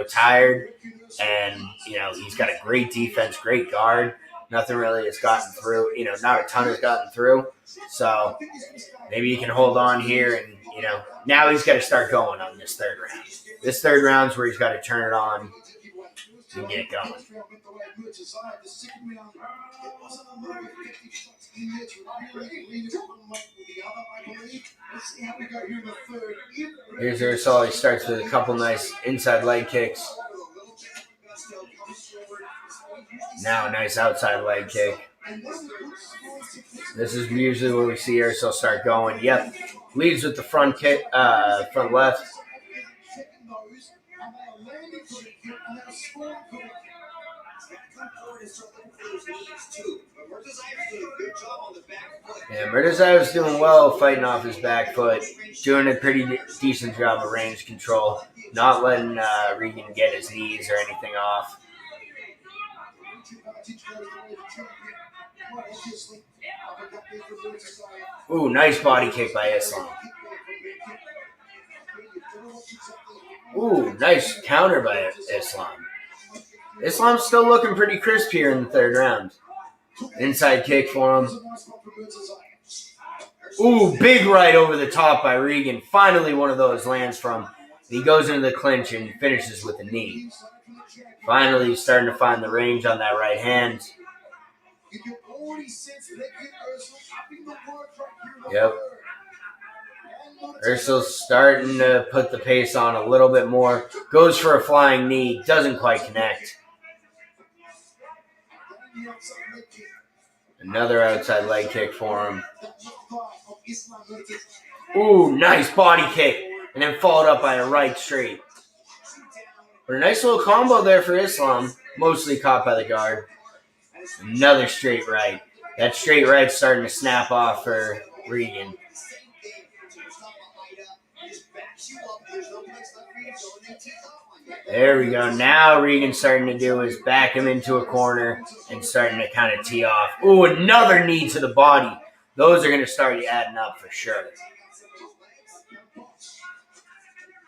tired. And, he's got a great defense, great guard. Nothing really has gotten through. Not a ton has gotten through. So maybe he can hold on here and, now he's got to start going on this third round. This third round's where he's got to turn it on and get going. Here's Ursal. He starts with a couple nice inside leg kicks. Now a nice outside leg kick. This is usually where we see Urso start going. Yep. Leads with the front kick, front left. Yeah, Murtazaev's doing well fighting off his back foot. Doing a pretty decent job of range control. Not letting Regan get his knees or anything off. Ooh, nice body kick by Islam. Ooh, nice counter by Islam. Islam's still looking pretty crisp here in the third round. Inside kick for him. Ooh, big right over the top by Regan. Finally one of those lands from him. He goes into the clinch and finishes with a knee. Finally he's starting to find the range on that right hand. Yep. Urso's starting to put the pace on a little bit more. Goes for a flying knee. Doesn't quite connect. Another outside leg kick for him. Ooh, nice body kick. And then followed up by a right straight. But a nice little combo there for Islam. Mostly caught by the guard. Another straight right. That straight right's starting to snap off for Regan. There we go. Now Regan's starting to do is back him into a corner and starting to kind of tee off. Ooh, another knee to the body. Those are going to start adding up for sure.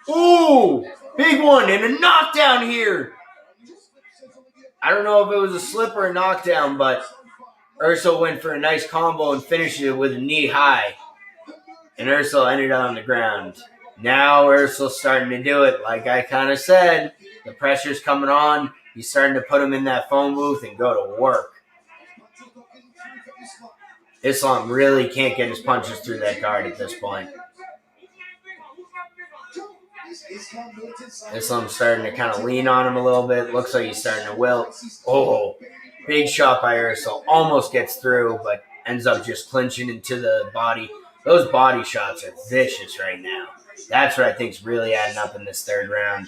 Ooh, big one and a knockdown here. I don't know if it was a slip or a knockdown, but Urso went for a nice combo and finished it with a knee high. And Urso ended on the ground. Now Urso's starting to do it. Like I kind of said, the pressure's coming on. He's starting to put him in that phone booth and go to work. Islam really can't get his punches through that guard at this point. Islam's starting to kind of lean on him a little bit. Looks like he's starting to wilt. Oh, big shot by Urso. Almost gets through, but ends up just clinching into the body. Those body shots are vicious right now. That's what I think is really adding up in this third round.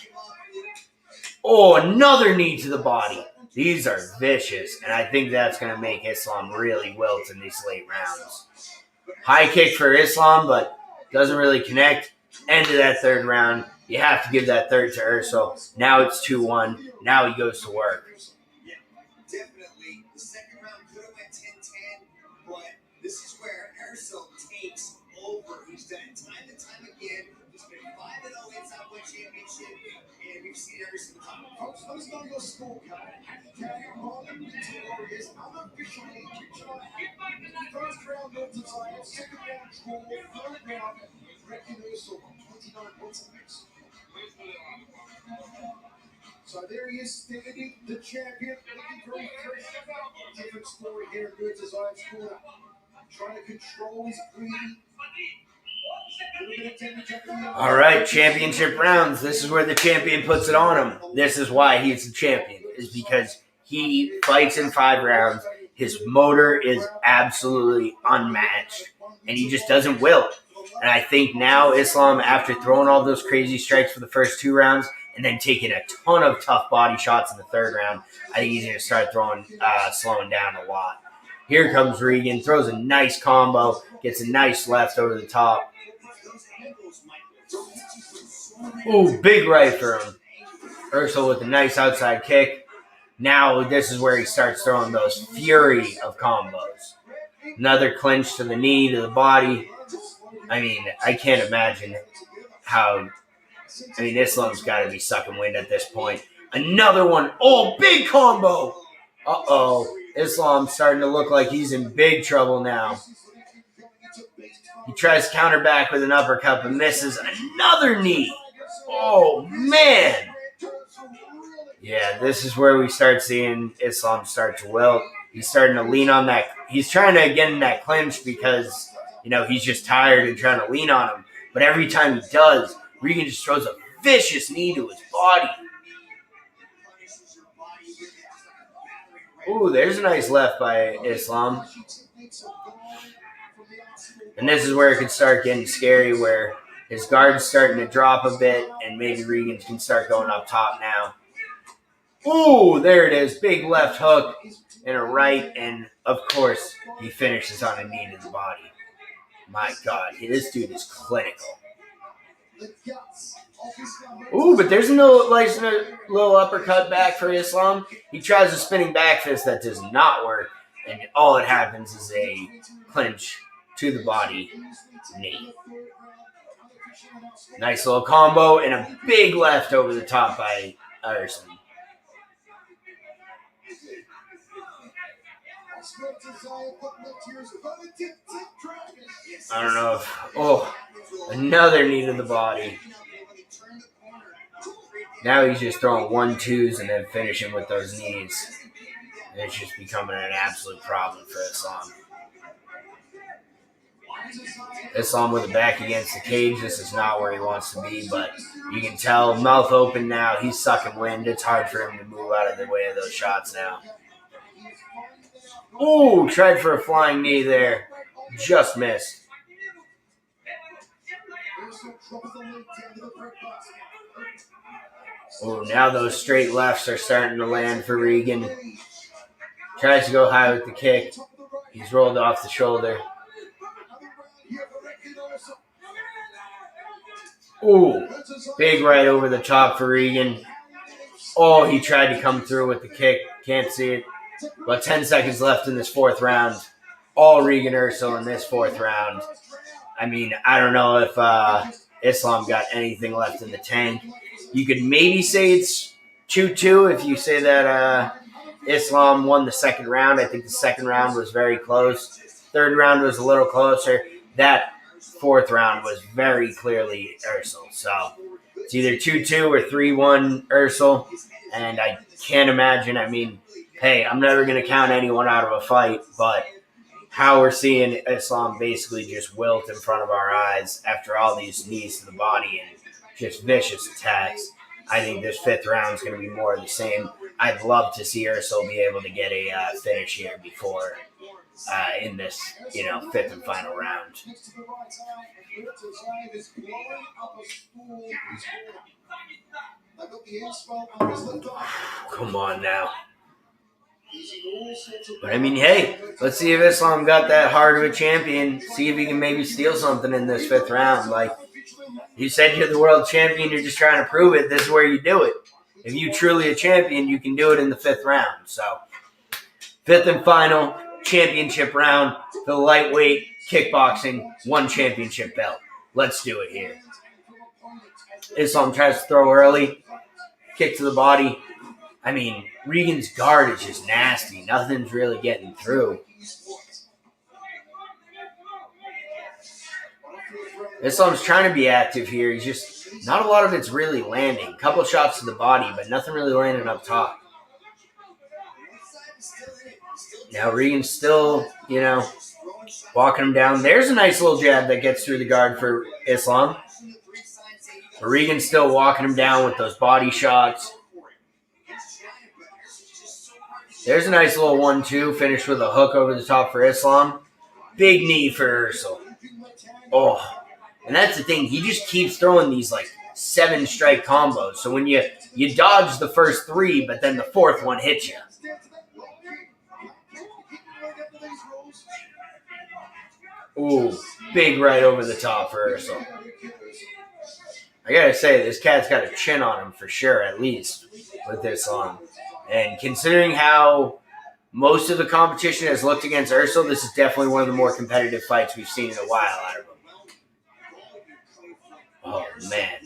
Oh, another knee to the body. These are vicious, and I think that's going to make Islam really wilt in these late rounds. High kick for Islam, but doesn't really connect. End of that third round. You have to give that third to Urso. Now it's 2-1. Now he goes to work. Yeah, definitely. The second round could have went 10-10, but this is where Urso takes over. He's done it time and time again. He's been 5-0 inside one championship, and we've seen it every single time. Folks, let us know your scorecard. Warriors unofficially first round Murtazaev, second round draw, third round Regan Urso on 29 points apiece. So there he is, standing the champion, looking very fresh. Different story here in Murtazaev's corner. Trying to control his breathing. All right, championship rounds. This is where the champion puts it on him. This is why he's the champion, is because he fights in 5 rounds. His motor is absolutely unmatched, and he just doesn't wilt. And I think now Islam, after throwing all those crazy strikes for the first 2 rounds and then taking a ton of tough body shots in the third round, I think he's going to start slowing down a lot. Here comes Regan, throws a nice combo, gets a nice left over the top. Ooh, big right for him. Urso with a nice outside kick. Now this is where he starts throwing those fury of combos. Another clinch to the knee, to the body. I mean, I can't imagine how... I mean, Islam's got to be sucking wind at this point. Another one. Oh, big combo. Uh-oh. Islam's starting to look like he's in big trouble now. He tries to counter back with an uppercut, but misses. Another knee. Oh, man. Yeah, this is where we start seeing Islam start to wilt. He's starting to lean on that. He's trying to get in that clinch because, you know, he's just tired and trying to lean on him. But every time he does, Regan just throws a vicious knee to his body. Ooh, there's a nice left by Islam. And this is where it could start getting scary, where his guard's starting to drop a bit, and maybe Regan can start going up top now. Ooh, there it is. Big left hook and a right, and of course, he finishes on a knee to the body. My God, this dude is clinical. Ooh, but there's no little uppercut back for Islam. He tries a spinning back fist that does not work, and all that happens is a clinch to the body knee. Nice little combo and a big left over the top by Iverson. I don't know if... another knee to the body. Now he's just throwing 1-2s and then finishing with those knees. And it's just becoming an absolute problem for Islam. Islam with the back against the cage. This is not where he wants to be, but you can tell, mouth open now. He's sucking wind. It's hard for him to move out of the way of those shots now. Ooh, tried for a flying knee there. Just missed. Oh, now those straight lefts are starting to land for Regan. Tries to go high with the kick. He's rolled off the shoulder. Ooh, big right over the top for Regan. Oh, he tried to come through with the kick. Can't see it. About 10 seconds left in this fourth round. All Regan Ursul in this fourth round. I mean, I don't know if Islam got anything left in the tank. You could maybe say it's 2-2 if you say that Islam won the second round. I think the second round was very close. Third round was a little closer. That fourth round was very clearly Ursul. So it's either 2-2 or 3-1 Ursul. And I can't imagine, I mean, hey, I'm never going to count anyone out of a fight, but how we're seeing Islam basically just wilt in front of our eyes after all these knees to the body and just vicious attacks. I think this fifth round is going to be more of the same. I'd love to see Ursul be able to get a finish here before in this, fifth and final round. Come on now. But I mean, hey, let's see if Islam got that heart of a champion. See if he can maybe steal something in this fifth round. Like you said, you're the world champion. You're just trying to prove it. This is where you do it. If you're truly a champion, you can do it in the fifth round. So, fifth and final championship round for the lightweight kickboxing one championship belt. Let's do it here. Islam tries to throw early, kick to the body. I mean, Regan's guard is just nasty. Nothing's really getting through. Islam's trying to be active here. He's just, not a lot of it's really landing. A couple shots to the body, but nothing really landing up top. Now Regan's still, walking him down. There's a nice little jab that gets through the guard for Islam. But Regan's still walking him down with those body shots. There's a nice little 1-2, finished with a hook over the top for Islam. Big knee for Ursul. Oh, and that's the thing. He just keeps throwing these, 7-strike combos. So when you dodge the first 3, but then the fourth one hits you. Ooh, big right over the top for Ursul. I gotta say, this cat's got a chin on him for sure, at least, with Islam. And considering how most of the competition has looked against Ursul, this is definitely one of the more competitive fights we've seen in a while out of him. Oh, man.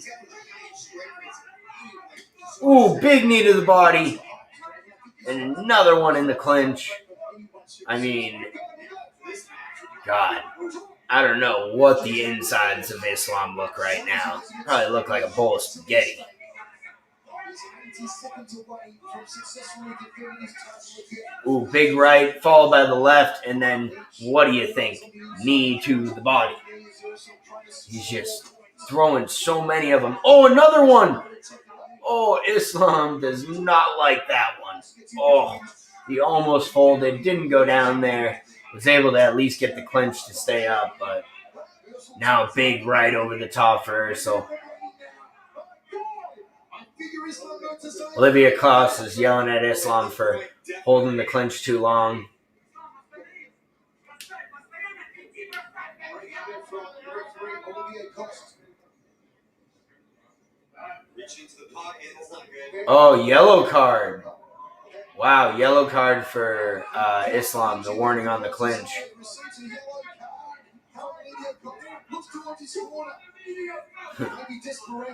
Ooh, big knee to the body. And another one in the clinch. I mean, God, I don't know what the insides of Islam look right now. Probably look like a bowl of spaghetti. Ooh, big right, followed by the left, and then what do you think? Knee to the body. He's just throwing so many of them. Oh, another one! Oh, Islam does not like that one. Oh, He almost folded, didn't go down there. Was able to at least get the clinch to stay up, but now a big right over the top for Ursel. Olivia Klaus is yelling at Islam for holding the clinch too long. Oh, yellow card. Wow, yellow card for Islam, the warning on the clinch.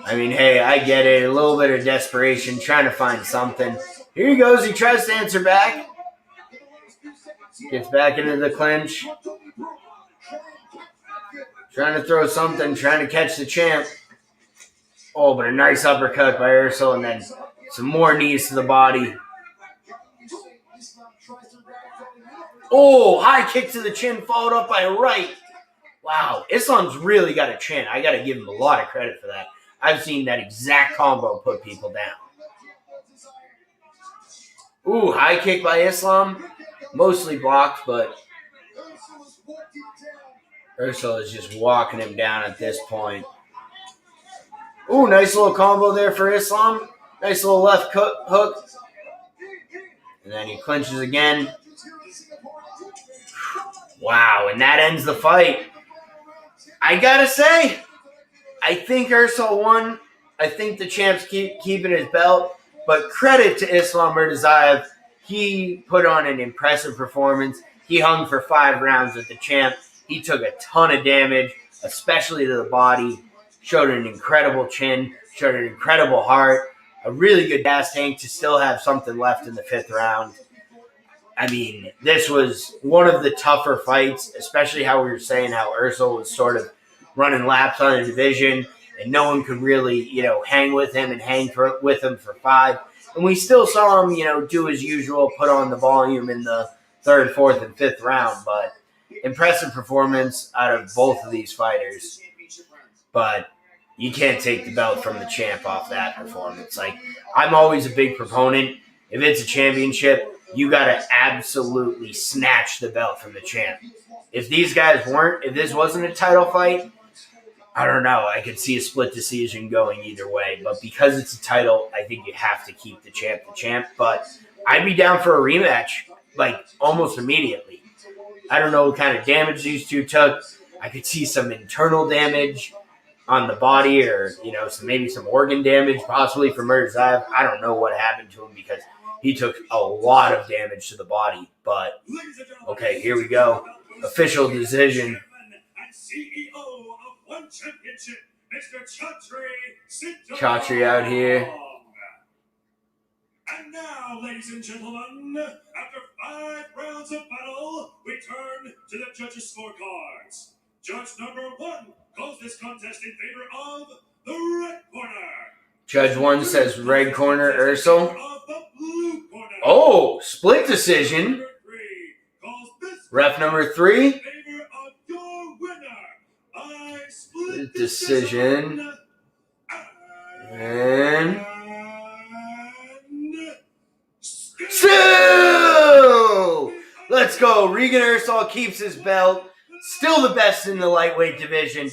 I mean, hey, I get it. A little bit of desperation, trying to find something. Here he goes. He tries to answer back. Gets back into the clinch. Trying to throw something, trying to catch the champ. Oh, but a nice uppercut by Ursel, and then some more knees to the body. Oh, high kick to the chin, followed up by a right. Wow, Islam's really got a chin. I got to give him a lot of credit for that. I've seen that exact combo put people down. Ooh, high kick by Islam. Mostly blocked, but Ursel is just walking him down at this point. Ooh, nice little combo there for Islam. Nice little left hook. And then he clinches again. Wow, and that ends the fight. I gotta say, I think Ursel won. I think the champ's keeping his belt. But credit to Islam Murtazaev. He put on an impressive performance. He hung for 5 rounds with the champ. He took a ton of damage, especially to the body. Showed an incredible chin. Showed an incredible heart. A really good gas tank to still have something left in the 5th round. I mean, this was one of the tougher fights, especially how we were saying how Ursel was sort of running laps on the division, and no one could really, hang with him and hang with him for 5. And we still saw him, do his usual, put on the volume in the 3rd, 4th, and 5th round. But impressive performance out of both of these fighters. But you can't take the belt from the champ off that performance. Like, I'm always a big proponent. If it's a championship, you got to absolutely snatch the belt from the champ. If these guys weren't, if this wasn't a title fight, I don't know. I could see a split decision going either way. But because it's a title, I think you have to keep the champ. But I'd be down for a rematch, like, almost immediately. I don't know what kind of damage these two took. I could see some internal damage on the body or, maybe some organ damage, possibly from Murtazaev. I don't know what happened to him because he took a lot of damage to the body. But, okay, here we go. Official decision. Chatri out here. And now, ladies and gentlemen, after 5 rounds of battle, we turn to the judges' scorecards. Judge number 1 calls this contest in favor of the red corner. Judge 1 says red corner, Ursel. Oh, split decision. Ref number 3. Split decision. And Sue! Let's go. Regan Ursel keeps his belt. Still the best in the lightweight division.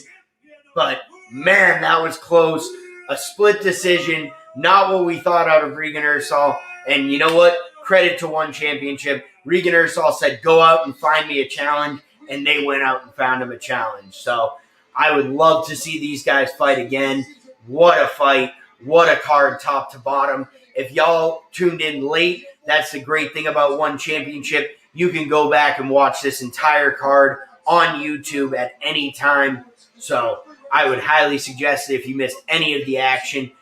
But, man, that was close. A split decision. Not what we thought out of Regan Ursel. And you know what? Credit to One Championship. Regan Ursel said, go out and find me a challenge. And they went out and found him a challenge. So, I would love to see these guys fight again. What a fight. What a card top to bottom. If y'all tuned in late, that's the great thing about One Championship. You can go back and watch this entire card on YouTube at any time. So I would highly suggest that if you missed any of the action,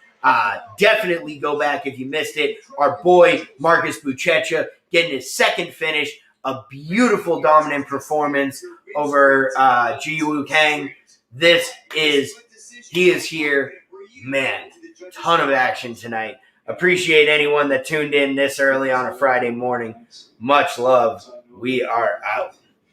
definitely go back if you missed it. Our boy Marcus Buchecha getting his 2nd finish. A beautiful dominant performance over Ji Woo Kang. He is here. Man, ton of action tonight. Appreciate anyone that tuned in this early on a Friday morning. Much love. We are out.